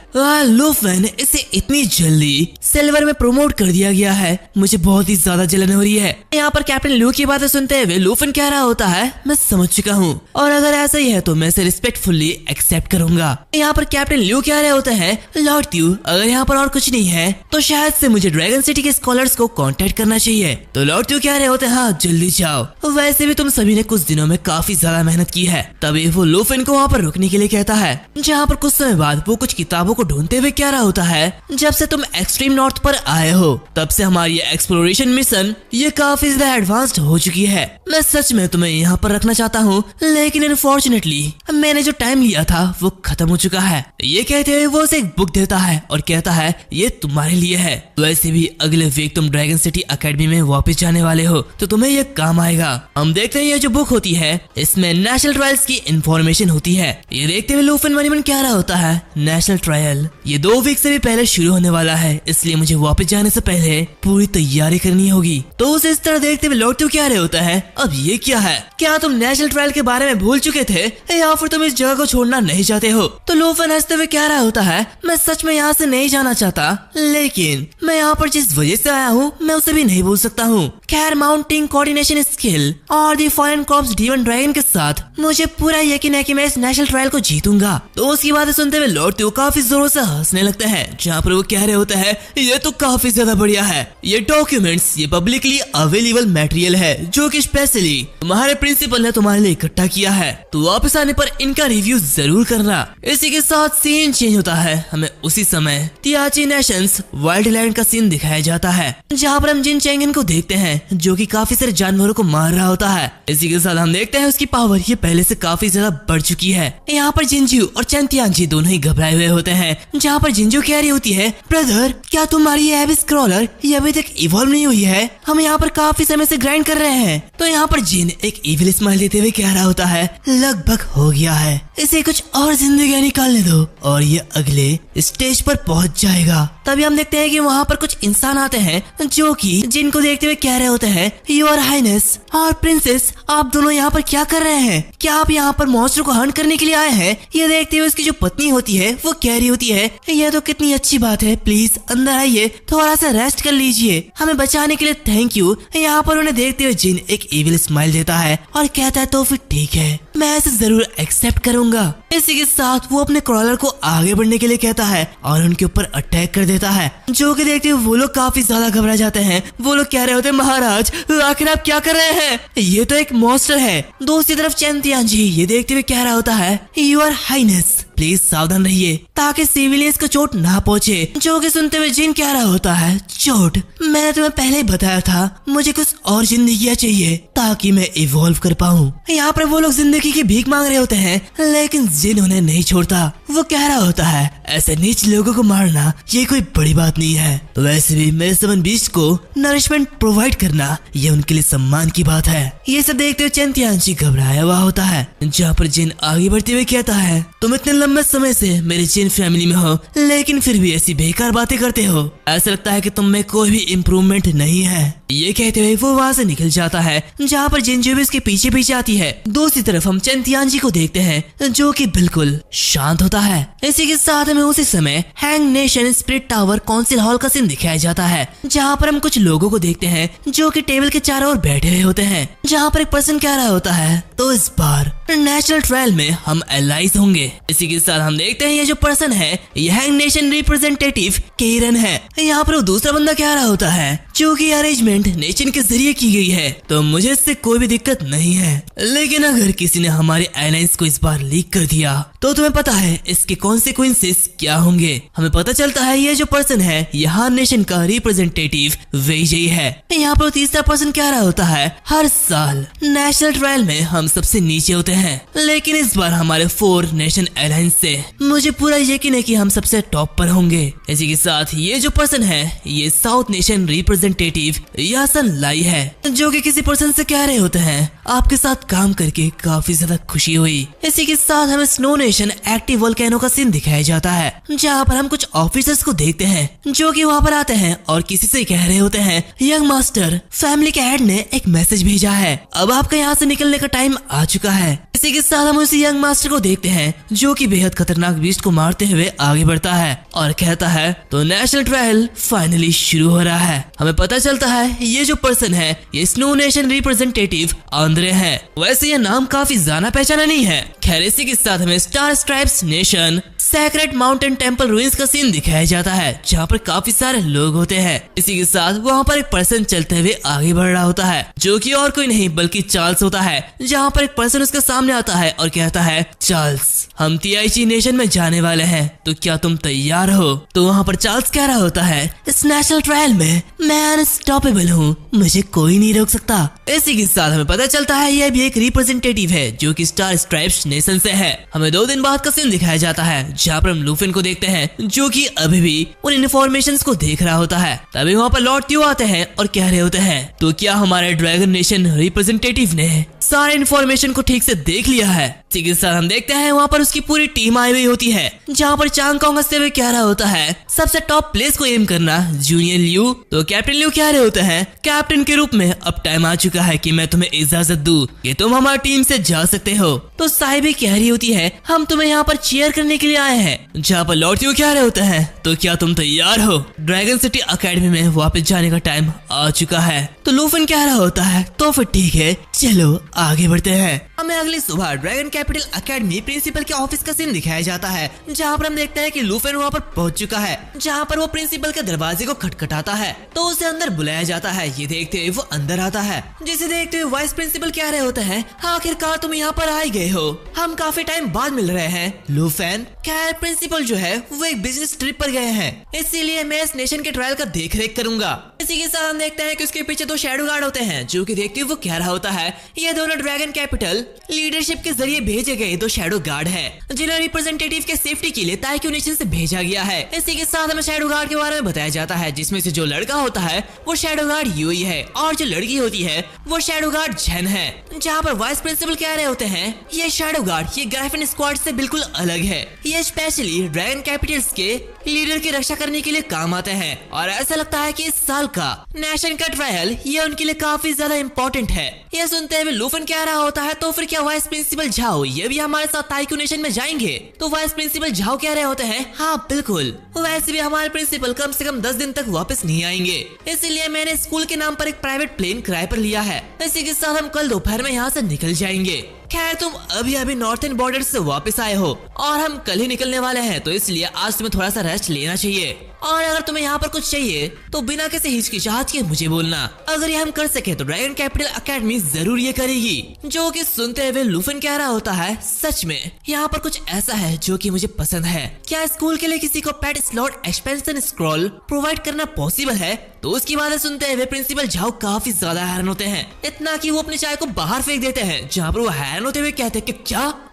लूफन, इसे इतनी जल्दी सिल्वर में प्रमोट कर दिया गया है, मुझे बहुत ही ज्यादा जलन हो रही है। यहाँ पर कैप्टन ल्यू की बातें सुनते हुए लूफन कह रहा होता है, मैं समझ चुका हूँ और अगर ऐसा ही है तो मैं इसे रिस्पेक्टफुली एक्सेप्ट करूंगा। यहाँ पर कैप्टन ल्यू कह रहे होते हैं, लॉर्ड ट्यू, अगर यहाँ पर और कुछ नहीं है तो शायद से मुझे ड्रैगन सिटी के स्कॉलर्स को कांटेक्ट करना चाहिए। तो लॉर्ड ट्यू कह रहे होते हैं, हाँ जल्दी जाओ, वैसे भी तुम सभी ने कुछ दिनों में काफी ज्यादा मेहनत की है। तभी वो लूफन को वहाँ पर रुकने के लिए कहता है, जहाँ पर कुछ समय बाद वो कुछ किताबों को ढूंढते हुए कह रहा होता है, जब से तुम एक्सट्रीम नॉर्थ पर आए हो तब से हमारी एक्सप्लोरेशन मिशन ये काफी ज्यादा एडवांस्ड हो चुकी है। मैं सच में तुम्हें यहाँ पर रखना चाहता हूँ, लेकिन अनफॉर्चुनेटली मैंने जो टाइम लिया था वो खत्म हो चुका है। ये कहते हुए वो उसे एक बुक देता है और कहता है, ये तुम्हारे लिए है, वैसे भी अगले वीक तुम ड्रैगन सिटी एकेडमी में वापस जाने वाले हो तो तुम्हें ये काम आएगा। हम देखते हैं ये जो बुक होती है इसमें नेशनल ट्रायल्स की इंफॉर्मेशन होती है। ये देखते हुए लूफन मन कह रहा होता है, नेशनल ट्रायल ये 2 वीक से भी पहले शुरू होने वाला है, इसलिए मुझे वापस जाने से पहले पूरी तैयारी करनी होगी। तो उसे इस तरह देखते हुए लौटते हुए कह रहे होता है, अब ये क्या है, क्या तुम नेशनल ट्रायल के बारे में भूल चुके थे या फिर तुम इस जगह को छोड़ना नहीं चाहते हो? तो लूफन हंसते हुए कह रहा होता है, मैं सच में यहाँ से नहीं जाना चाहता, लेकिन मैं यहाँ पर जिस वजह से आया हूँ मैं उसे भी नहीं भूल सकता हूँ। खैर, माउंटिंग कोऑर्डिनेशन स्किल और दी फॉलन कॉर्प्स डीमन ड्रैगन के साथ मुझे पूरा यकीन है कि मैं इस नेशनल ट्रायल को जीतूंगा। तो उसकी बातें सुनते हुए लॉर्ड ट्यू काफी जोरों से हंसने लगते हैं, जहाँ पर वो कह रहे होते हैं, ये तो काफी ज्यादा बढ़िया है, ये डॉक्यूमेंट्स ये पब्लिकली अवेलेबल मटेरियल है जो कि स्पेशली तुम्हारे प्रिंसिपल ने तुम्हारे लिए इकट्ठा किया है, तो वापस आने पर इनका रिव्यू जरूर करना। इसी के साथ सीन चेंज होता है, हमें उसी समय तियाची नेशंस वाइल्ड लैंड का सीन दिखाया जाता है, जहाँ पर हम जिन चेंगन को देखते हैं जो कि काफी सारे जानवरों को मार रहा होता है। इसी के साथ हम देखते हैं उसकी पावर ये पहले से काफी ज्यादा बढ़ चुकी है। यहाँ पर जिंजू और चैंतियांजी दोनों ही घबराए हुए होते हैं, जहाँ पर जिंजू कह रही होती है, ब्रदर क्या तुम्हारी एबिस क्रॉलर ये अभी तक इवॉल्व नहीं हुई है? हम यहाँ पर काफी समय से ग्राइंड कर रहे हैं। तो यहाँ पर जिन एक इविल स्माइल देते हुए कह रहा होता है, लगभग हो गया है, इसे कुछ और जिंदगी निकालने दो और ये अगले स्टेज पर पहुँच जाएगा। तभी हम देखते हैं कि वहाँ पर कुछ इंसान आते हैं जो कि जिनको देखते हुए कह रहे होते हैं, योर हाइनेस और प्रिंसेस आप दोनों यहाँ पर क्या कर रहे हैं? क्या आप यहाँ पर मॉन्स्टर को हंट करने के लिए आए हैं? ये देखते हुए उसकी जो पत्नी होती है वो कह रही होती है, यह तो कितनी अच्छी बात है, प्लीज अंदर आइए, थोड़ा सा रेस्ट कर लीजिए, हमें बचाने के लिए थैंक यू। यहाँ पर उन्हें देखते हुए जिन एक इविल स्माइल देता है और कहता है, तो फिर ठीक है, मैं इसे जरूर एक्सेप्ट करूंगा। इसी के साथ वो अपने क्रॉलर को आगे बढ़ने के लिए कहता है और उनके ऊपर अटैक कर देता है, जो कि देखते हुए वो लोग काफी ज्यादा घबरा जाते हैं। वो लोग कह रहे होते हैं, महाराज आखिर आप क्या कर रहे हैं? ये तो एक मॉन्स्टर है। दूसरी तरफ चैंतियांजी ये देखते हुए कह रहा होता है, योर हाइनेस प्लीज सावधान रहिए ताकि सिविलियंस को चोट ना पहुंचे। जो कि सुनते हुए जिन कह रहा होता है, चोट? मैंने तुम्हें पहले ही बताया था मुझे कुछ और जिंदगी चाहिए ताकि मैं इवॉल्व कर पाऊँ। यहाँ पर वो लोग जिंदगी की भीख मांग रहे होते हैं, लेकिन जिन उन्हें नहीं छोड़ता। वो कह रहा होता है ऐसे नीच लोगों को मारना ये कोई बड़ी बात नहीं है, तो वैसे भी मेरे समन बीस्ट को नरिशमेंट प्रोवाइड करना ये उनके लिए सम्मान की बात है। ये सब देखते हुए चेन तियानची घबराया हुआ होता है, जहाँ पर जिन आगे बढ़ते हुए कहता है तुम इतने लंबे समय से मेरी जिन फैमिली में हो, लेकिन फिर भी ऐसी बेकार बातें करते हो। ऐसा लगता है कि तुम में कोई भी इम्प्रूवमेंट नहीं है। ये कहते हुए वो वहाँ से निकल जाता है, जहाँ पर जिन जो भी उसके पीछे पीछे आती है। दूसरी तरफ हम चेन तियानची को देखते हैं जो कि बिल्कुल शांत होता है। इसी के साथ हमें उसी समय hang nation spirit tower council hall का सीन दिखाया जाता है, जहाँ पर हम कुछ लोगों को देखते हैं जो कि टेबल के चारों ओर बैठे हुए होते हैं। जहाँ पर एक पर्सन कह रहा होता है तो इस बार नेशनल ट्रायल में हम एलाइज होंगे। इसी के साथ हम देखते हैं ये जो पर्सन है ये हैंग नेशन रिप्रेजेंटेटिव केरन है। यहाँ पर वो दूसरा बंदा कह रहा होता है जो कि अरेंजमेंट नेशन के जरिए की गई है, तो मुझे इससे कोई भी दिक्कत नहीं है, लेकिन अगर किसी ने हमारी अलायंस को इस बार लीक कर दिया तो तुम्हें पता है इसके कॉन्सिक्वेंसेस क्या होंगे। हमें पता चलता है ये जो पर्सन है यहाँ नेशन का रिप्रेजेंटेटिव विजयी है। यहाँ पर तीसरा पर्सन कह रहा होता है हर साल नेशनल ट्रायल में हम सबसे नीचे होते हैं, लेकिन इस बार हमारे 4 नेशन अलायंस से मुझे पूरा यकीन है कि हम सबसे टॉप पर होंगे। इसी के साथ ये जो पर्सन है ये साउथ नेशन रिप्रेजेंटेटिव यासन लाई है, जो कि किसी पर्सन से कह रहे होते हैं आपके साथ काम करके काफी ज्यादा खुशी हुई। इसी के साथ हमें स्नो नेशन एक्टिव वोल्केनो का सीन दिखाया जाता है, जहाँ पर हम कुछ ऑफिसर्स को देखते हैं जो कि वहाँ पर आते हैं और किसी से कह रहे होते हैं यंग मास्टर फैमिली के हेड ने एक मैसेज भेजा है, अब आपका यहाँ से निकलने का टाइम आ चुका है। इसी के साथ हम उसी यंग मास्टर को देखते हैं जो कि बेहद खतरनाक बीस्ट को मारते हुए आगे बढ़ता है और कहता है तो नेशनल ट्रायल फाइनली शुरू हो रहा है। हमें पता चलता है ये जो पर्सन है ये स्नो नेशन रिप्रेजेंटेटिव आंद्रे है। वैसे ये नाम काफी जाना पहचाना नहीं है। खैर इसी के साथ हमें star stripes nation secret mountain temple ruins का सीन दिखाया जाता है, जहाँ पर काफी सारे लोग होते हैं। इसी के साथ वहाँ पर एक पर्सन चलते हुए आगे बढ़ रहा होता है जो कि और कोई नहीं बल्कि चार्ल्स होता है। जहाँ पर एक पर्सन उसके सामने आता है और कहता है चार्ल्स हम टीआईची नेशन में जाने वाले हैं, तो क्या तुम तैयार हो? तो वहाँ पर चार्ल्स कह रहा होता है इस नेशनल ट्रायल में मैं अनस्टॉपेबल हूँ, मुझे कोई नहीं रोक सकता। इसी के साथ हमें पता चलता है यह भी एक रिप्रेजेंटेटिव है जो कि स्टार स्ट्राइप्स नेशन से है। हमें 2 दिन बाद का सीन दिखाया जाता है जहाँ पर हम लूफिन को देखते हैं जो कि अभी भी उन इन्फॉर्मेशंस को देख रहा होता है। तभी वहाँ पर लॉर्ड त्यू आते हैं और कह रहे होते हैं तो क्या हमारे ड्रैगन नेशन रिप्रेजेंटेटिव ने सारे इन्फॉर्मेशन को ठीक से देख लिया है? ठीक है सर, हम देखते हैं वहाँ पर उसकी पूरी टीम आई हुई होती है, जहाँ पर चांग कांग हंसते हुए कह रहा होता है सबसे टॉप प्लेस को एम करना जूनियर लियू। तो कैप्टन लियू कह रहे होते हैं कैप्टन के रूप में अब टाइम आ चुका है कि मैं तुम्हें इजाजत दूं कि तुम हमारी टीम से जा सकते हो। तो साहिबी कह रही होती है हम तुम्हें यहाँ पर चीयर करने के लिए आए हैं, जहाँ पर लॉर्ड त्यू कह रहे होते हैं तो क्या तुम तैयार हो? ड्रैगन सिटी अकेडमी में वापस जाने का टाइम आ चुका है। तो लूफिन कह रहा होता है तो फिर ठीक है चलो आगे बढ़ते हैं। हमें अगली सुबह ड्रैगन कैपिटल अकेडमी प्रिंसिपल के ऑफिस का सीन दिखाया जाता है, जहाँ पर हम देखते हैं कि लूफिन वहाँ पर पहुंच चुका है, जहाँ पर वो प्रिंसिपल के दरवाजे को खटखटाता है तो उसे अंदर बुलाया जाता है। ये देखते हुए वो अंदर आता है, जिसे देखते हुए वाइस प्रिंसिपल कह रहे होते हैं आखिरकार तुम यहाँ पर आ गए हो, हम काफी टाइम बाद मिल रहे हैं। लूफिन खैर प्रिंसिपल जो है वो एक बिजनेस ट्रिप पर गए हैं, इसीलिए मैं इस नेशन के ट्रायल का देख रेख करूंगा। इसी के साथ हम देखते हैं कि उसके पीछे 2 शैडो गार्ड होते हैं, जो कि देखते हुए वो कह रहा होता है ये दोनों ड्रैगन कैपिटल लीडरशिप के जरिए भेजे गए 2 शैडो गार्ड है, जिन्हें रिप्रेजेंटेटिव के सेफ्टी के लिए ताइक्यू नेशन से भेजा गया है। इसी के साथ हमें शैडो गार्ड के बारे में बताया जाता है, जिसमें से जो लड़का होता है वो शैडो गार्ड यूई है और जो लड़की होती है वो शैडो गार्ड जेन है। जहाँ पर वाइस प्रिंसिपल कह रहे होते हैं ये शैडो गार्ड ये ग्राइफिन स्क्वाड से बिल्कुल अलग है, ये स्पेशली ड्रैगन कैपिटल्स के लीडर की रक्षा करने के लिए काम आते हैं और ऐसा लगता है कि इस साल का नेशन का ट्रायल ये उनके लिए काफी ज्यादा इम्पोर्टेंट है। ये सुनते हुए लूफिन कह रहा होता है तो फिर क्या वाइस प्रिंसिपल झाओ ये भी हमारे साथ ताइक्यू नेशन में जाएंगे? तो वाइस प्रिंसिपल झाओ कह रहे होते हैं हाँ बिल्कुल, वैसे भी हमारे प्रिंसिपल कम से कम 10 दिन तक वापस नहीं आएंगे, इसीलिए मैंने स्कूल के नाम पर एक प्राइवेट प्लेन किराए पर लिया है। इसी के साथ हम कल दोपहर में यहाँ से निकल जाएंगे। खैर तुम अभी अभी नॉर्थर्न बॉर्डर से वापस आए हो और हम कल ही निकलने वाले हैं, तो इसलिए आज तुम्हें थोड़ा सा रेस्ट लेना चाहिए। और अगर तुम्हें यहाँ पर कुछ चाहिए तो बिना किसी हिचकिचाहट के मुझे बोलना। अगर ये हम कर सके तो ड्रैगन कैपिटल एकेडमी जरूर ये करेगी। जो कि सुनते हुए लूफन कह रहा होता है, सच में यहाँ पर कुछ ऐसा है जो कि मुझे पसंद है। क्या स्कूल के लिए किसी को पेट स्लॉट एक्सपेंशन स्क्रॉल प्रोवाइड करना पॉसिबल है? तो उसकी बातें सुनते हुए प्रिंसिपल झाओ काफी ज्यादा हैरान होते हैं, इतना कि वो अपनी चाय को बाहर फेंक देते हैं। जहाँ पर वो हैरान होते हुए कहते हैं कि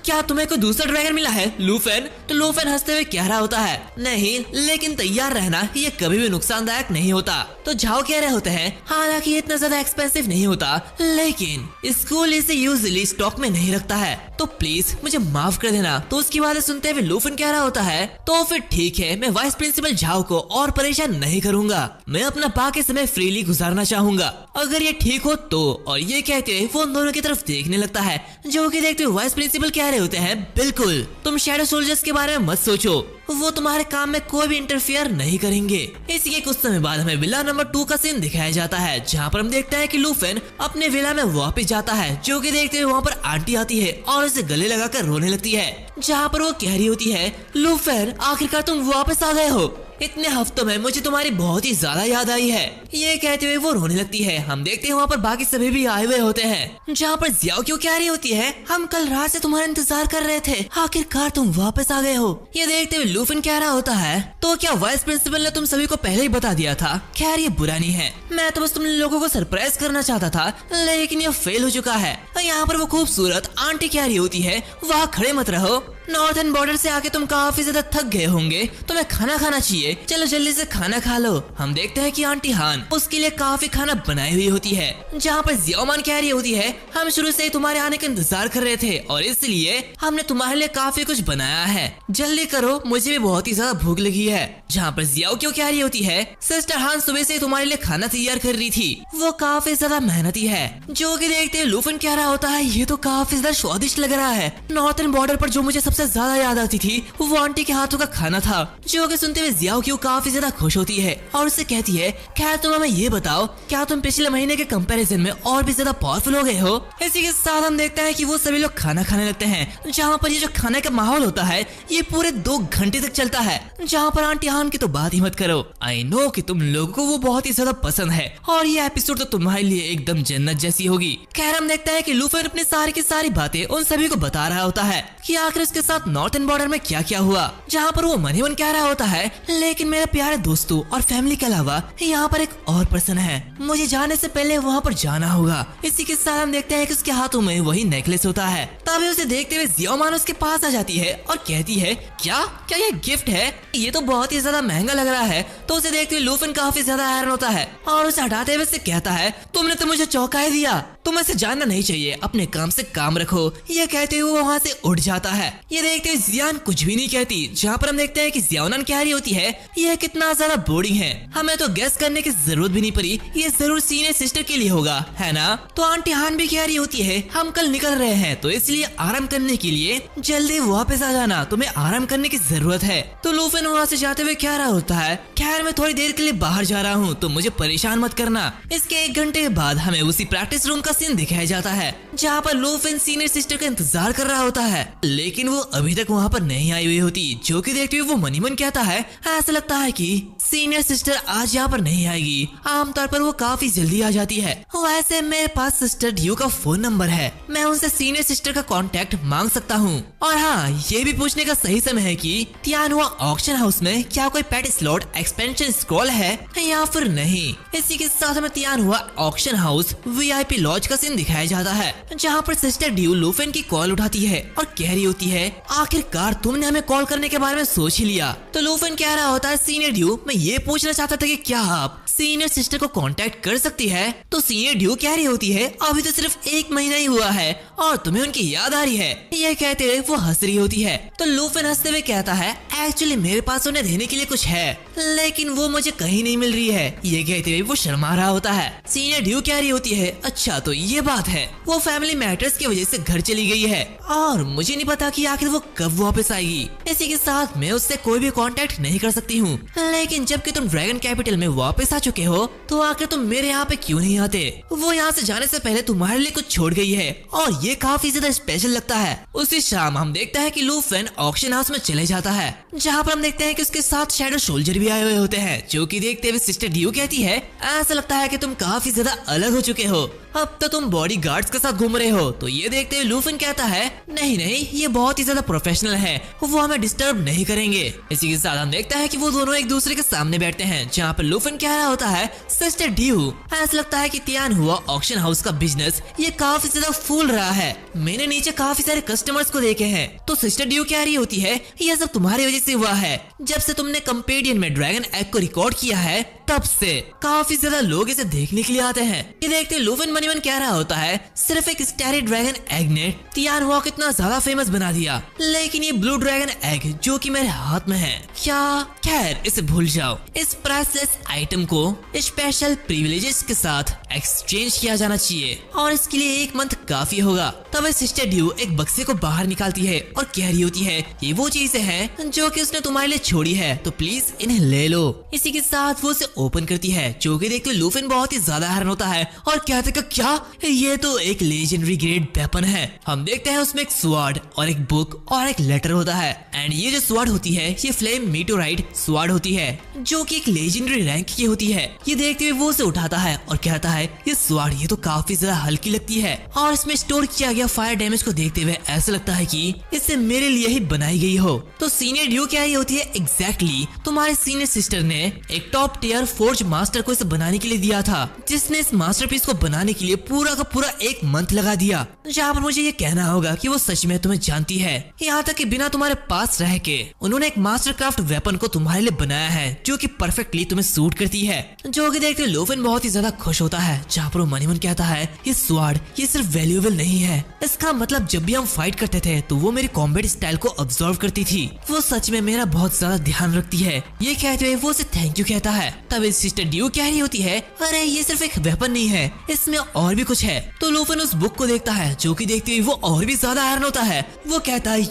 क्या तुम्हें कोई दूसरा ड्रैगन मिला है लूफन? तो लूफन हंसते हुए कह रहा होता है, नहीं, लेकिन तैयार रहना, ये कभी भी नुकसानदायक नहीं होता। तो झाओ कह रहे होते हैं, हालांकि इतना ज्यादा एक्सपेंसिव नहीं होता, लेकिन स्कूल इसे यूजुअली स्टॉक में नहीं रखता है, तो प्लीज मुझे माफ कर देना। तो उसकी बातें सुनते हुए लूफन कह रहा होता है, तो फिर ठीक है, मैं वाइस प्रिंसिपल झाओ को और परेशान नहीं करूंगा, मैं अपना बाकी समय फ्रीली गुजारना चाहूंगा, अगर ये ठीक हो तो। और ये कहते हुए वो उन दोनों की तरफ देखने लगता है, जो कि देखते हुए वाइस प्रिंसिपल कह रहे होते हैं, बिल्कुल तुम शैडो सोल्जर्स के बारे में मत सोचो, वो तुम्हारे काम में कोई भी इंटरफियर नहीं करेंगे। इसी के कुछ समय बाद हमें विला नंबर 2 का सीन दिखाया जाता है, जहाँ पर हम देखते हैं कि लूफन अपने विला में वापस जाता है, जो कि देखते हुए वहाँ पर आंटी आती है और उसे गले लगाकर रोने लगती है, जहाँ पर वो कह रही होती है, लूफन आखिरकार तुम वापस आ गए हो, इतने हफ्तों में मुझे तुम्हारी बहुत ही ज्यादा याद आई है। ये कहते हुए वो रोने लगती है। हम देखते हैं वहाँ पर बाकी सभी भी आए हुए होते हैं, जहाँ पर जियाओ क्यों कह रही होती है, हम कल रात से तुम्हारा इंतजार कर रहे थे, आखिरकार तुम वापस आ गए हो। ये देखते हुए लूफन कह रहा होता है, तो क्या वाइस प्रिंसिपल ने तुम सभी को पहले ही बता दिया था? खैर ये बुरा नहीं है, मैं तो बस तुम लोगों को सरप्राइज करना चाहता था, लेकिन ये फेल हो चुका है। यहाँ पर वो खूबसूरत आंटी कह रही होती है, वहाँ खड़े मत रहो, नॉर्थर्न बॉर्डर से आके तुम काफी ज्यादा थक गए होंगे, तुम्हें खाना खाना चाहिए, चलो जल्दी से खाना खा लो। हम देखते हैं कि आंटी हान उसके लिए काफी खाना बनाई हुई होती है, जहाँ पर जियाओमान कह रही होती है, हम शुरू से ही तुम्हारे आने का इंतजार कर रहे थे और इसलिए हमने तुम्हारे लिए काफी कुछ बनाया है, जल्दी करो, मुझे भी बहुत ही ज्यादा भूख लगी है। जहाँ पर जियाओ क्यों कह रही होती है, सिस्टर हान सुबह से तुम्हारे लिए खाना तैयार कर रही थी, वो काफी ज्यादा मेहनती है। जो कि देखते हुए लूफन कह रहा होता है, ये तो काफी ज्यादा स्वादिष्ट लग रहा है। नॉर्थर्न बॉर्डर पर जो मुझे सबसे ज्यादा याद आती थी वो आंटी के हाथों का खाना था। जो कि सुनते हुए जियाओ क्यों काफी ज्यादा खुश होती है और उससे कहती है, खैर तुम हमें ये बताओ, क्या तुम पिछले महीने के कंपैरिजन में और भी ज्यादा पावरफुल हो गए हो? इसी के साथ हम देखते हैं कि वो सभी लोग खाना खाने लगते हैं, जहाँ पर ये जो खाने का माहौल होता है ये पूरे 2 घंटे तक चलता है। जहाँ पर आंटी हान की तो बात ही मत करो, आई नो कि तुम लोगों को वो बहुत ही ज्यादा पसंद है और ये एपिसोड तो तुम्हारे लिए एकदम जन्नत जैसी होगी। खैर हम देखते हैं कि लूफन अपनी सारी की सारी बातें उन सभी को बता रहा होता है कि आखिर उसके साथ नॉर्थर्न बॉर्डर में क्या क्या हुआ, जहाँ पर वो मन ही मन कह रहा होता है, लेकिन मेरे प्यारे दोस्तों और फैमिली के अलावा यहाँ पर एक और पर्सन है, मुझे जाने से पहले वहाँ पर जाना होगा। इसी के साथ हम देखते हैं कि उसके हाथों में वही नेकलेस होता है। तभी उसे देखते हुए जियाओमान उसके पास आ जाती है और कहती है, क्या ये गिफ्ट है? ये तो बहुत ही ज्यादा महंगा लग रहा है। तो उसे देखते हुए लूफन काफी ज्यादा हैरान होता है और उसे हटाते हुए कहता है, तुमने तो मुझे चौंका ही दिया, तुम्हें से जानना नहीं चाहिए, अपने काम से काम रखो। ये कहते हुए वो वहाँ से उठ जाता है। ये देखते हुए जियान कुछ भी नहीं कहती, जहाँ पर हम देखते हैं कि जियाओनान कह रही होती है, ये कितना ज्यादा बोरिंग है, हमें तो गेस करने की जरूरत भी नहीं पड़ी, ये जरूर सीनियर सिस्टर के लिए होगा, है ना? तो आंटी हान भी कह रही होती है, हम कल निकल रहे हैं, तो इसलिए आराम करने के लिए जल्दी वापस आ जाना, तुम्हें आराम करने की जरूरत है। तो लूफन वहाँ से जाते हुए कह रहा होता है, खैर मैं थोड़ी देर के लिए बाहर जा रहा हूँ, तो मुझे परेशान मत करना। इसके 1 घंटे बाद हमें उसी प्रैक्टिस रूम का सीन दिखाया जाता है, जहाँ पर लूफन सीनियर सिस्टर का इंतजार कर रहा होता है, लेकिन वो अभी तक वहाँ पर नहीं आई हुई होती। जो कि देखते हुए वो मनी मन कहता है, ऐसा लगता है कि सीनियर सिस्टर आज यहाँ पर नहीं आएगी, आमतौर पर वो काफी जल्दी आ जाती है। वैसे मेरे पास सिस्टर ड्यू का फोन नंबर है, मैं उनसे सीनियर सिस्टर का कांटेक्ट मांग सकता हूँ। और हाँ, ये भी पूछने का सही समय है कि तियानुआ ऑक्शन हाउस में क्या कोई पेट स्लॉट एक्सपेंशन स्क्रॉल है या फिर नहीं। इसी के साथ हमें तियानुआ ऑक्शन हाउस VIP लॉज का सीन दिखाया जाता है, जहाँ पर सिस्टर ड्यू लूफन की कॉल उठाती है और कह रही होती है, आखिरकार तुमने हमें कॉल करने के बारे में सोच ही लिया। तो लूफन कह रहा होता है, सीनियर ड्यू मैं ये पूछना चाहता था कि क्या आप सीनियर सिस्टर को कांटेक्ट कर सकती है? तो सीनियर ड्यू कह रही होती है, अभी तो सिर्फ 1 महीना ही हुआ है और तुम्हें उनकी याद आ रही है। ये कहते हुए वो हंस रही होती है। तो लूफन हंसते हुए कहता है, एक्चुअली मेरे पास उन्हें देने के लिए कुछ है, लेकिन वो मुझे कहीं नहीं मिल रही है। ये कहते हुए वो शर्मा रहा होता है। सीनियर ड्यू कह रही होती है, अच्छा तो ये बात है, वो फैमिली मैटर्स की वजह से घर चली गई है और मुझे नहीं पता कि आखिर वो कब वापस आएगी। इसी के साथ मैं उससे कोई भी कांटेक्ट नहीं कर सकती हूँ, लेकिन जबकि तुम ड्रैगन कैपिटल में वापस आ चुके हो तो आखिर तुम मेरे यहाँ पे क्यों नहीं आते? वो यहाँ से जाने से पहले तुम्हारे लिए कुछ छोड़ गई है और ये ये काफी ज्यादा स्पेशल लगता है। उसी शाम हम देखते हैं कि लूफेन ऑक्शन हाउस में चले जाता है, जहाँ पर हम देखते हैं कि उसके साथ शैडो सोल्जर भी आए हुए होते हैं, जो कि देखते हुए सिस्टर ड्यू कहती है, ऐसा लगता है कि तुम काफी ज्यादा अलग हो चुके हो, अब तो तुम बॉडी गार्ड्स के साथ घूम रहे हो। तो ये देखते हुए लूफेन कहता है, नहीं नहीं, ये बहुत ही ज्यादा प्रोफेशनल है, वो हमें डिस्टर्ब नहीं करेंगे। इसी के साथ हम देखते हैं कि वो दोनों एक दूसरे के सामने बैठते हैं, जहाँ पर लूफेन कह रहा होता है, सिस्टर ड्यू, ऐसा लगता है कि तियान हुआ ऑक्शन हाउस का बिजनेस ये काफी ज्यादा फूल रहा है, मैंने नीचे काफी सारे कस्टमर्स को देखे हैं। तो सिस्टर ड्यू कह रही होती है, ये सब तुम्हारी वजह से हुआ है, जब से तुमने कंपेडियन में ड्रैगन एग को रिकॉर्ड किया है तब से काफी ज्यादा लोग इसे देखने के लिए आते हैं। ये देखते लूफेन मनीमन कह रहा होता है, सिर्फ एक स्टारी ड्रैगन एग ने तियान हुआ कितना ज्यादा फेमस बना दिया, लेकिन ये ब्लू ड्रैगन एग जो कि मेरे हाथ में है, क्या खैर इसे भूल जाओ। इस प्राइसलेस आइटम को स्पेशल प्रिविलेजेस के साथ एक्सचेंज किया जाना चाहिए और इसके लिए 1 मंथ काफी होगा। तब सिस्टर ड्यू एक बक्से को बाहर निकालती है और कह रही होती है, ये वो चीजें हैं जो कि उसने तुम्हारे लिए छोड़ी है, तो प्लीज इन्हें ले लो। इसी के साथ वो उसे ओपन करती है, जो कि देखते लूफेन बहुत ही ज्यादा हैरान होता है और कहते हैं, क्या ये तो एक लेजेंडरी ग्रेड वेपन है। हम देखते हैं उसमें एक स्वॉर्ड और एक बुक और एक लेटर होता है, एंड ये जो स्वॉर्ड होती है ये फ्लेम मीटोराइट स्वॉर्ड होती है, जो कि एक लेजेंडरी रैंक की होती है। ये देखते हुए वो उसे उठाता है और कहता है, ये स्वॉर्ड ये तो काफी ज्यादा हल्की लगती है, और इसमें स्टोर किया गया फायर डैमेज को देखते हुए ऐसा लगता है कि इससे मेरे लिए ही बनाई गई हो। तो सीनियर ड्यू क्या ही होती है, एग्जैक्टली तुम्हारे सीनियर सिस्टर ने एक टॉप टियर फोर्ज मास्टर को इसे बनाने के लिए दिया था, जिसने इस मास्टरपीस को बनाने के लिए पूरा का पूरा 1 मंथ लगा दिया। जहाँ पर मुझे ये कहना होगा कि वो सच में तुम्हें जानती है, यहाँ तक कि बिना तुम्हारे पास रह के उन्होंने एक मास्टर क्राफ्ट वेपन को तुम्हारे लिए बनाया है, जो कि परफेक्टली तुम्हें सूट करती है। जो कि देखते लूफेन बहुत ही ज्यादा खुश होता है, जहाँ पर वो मनीमन कहता है, ये स्वॉर्ड ये सिर्फ वैल्यूएबल नहीं है, इसका मतलब जब भी हम फाइट करते थे तो वो मेरी कॉम्बैट स्टाइल को ऑब्जर्व करती थी, वो सच में मेरा बहुत ज्यादा ध्यान रखती है। ये कहते हुए वो उसे थैंक यू कहता है। तब सिस्टर ड्यू कह रही होती है, अरे ये सिर्फ एक वेपन नहीं है, इसमें और भी कुछ है। तो लूफेन उस बुक को देखता है, जो कि देखते हुए वो और भी ज्यादा हैरान होता है। वो कहता है,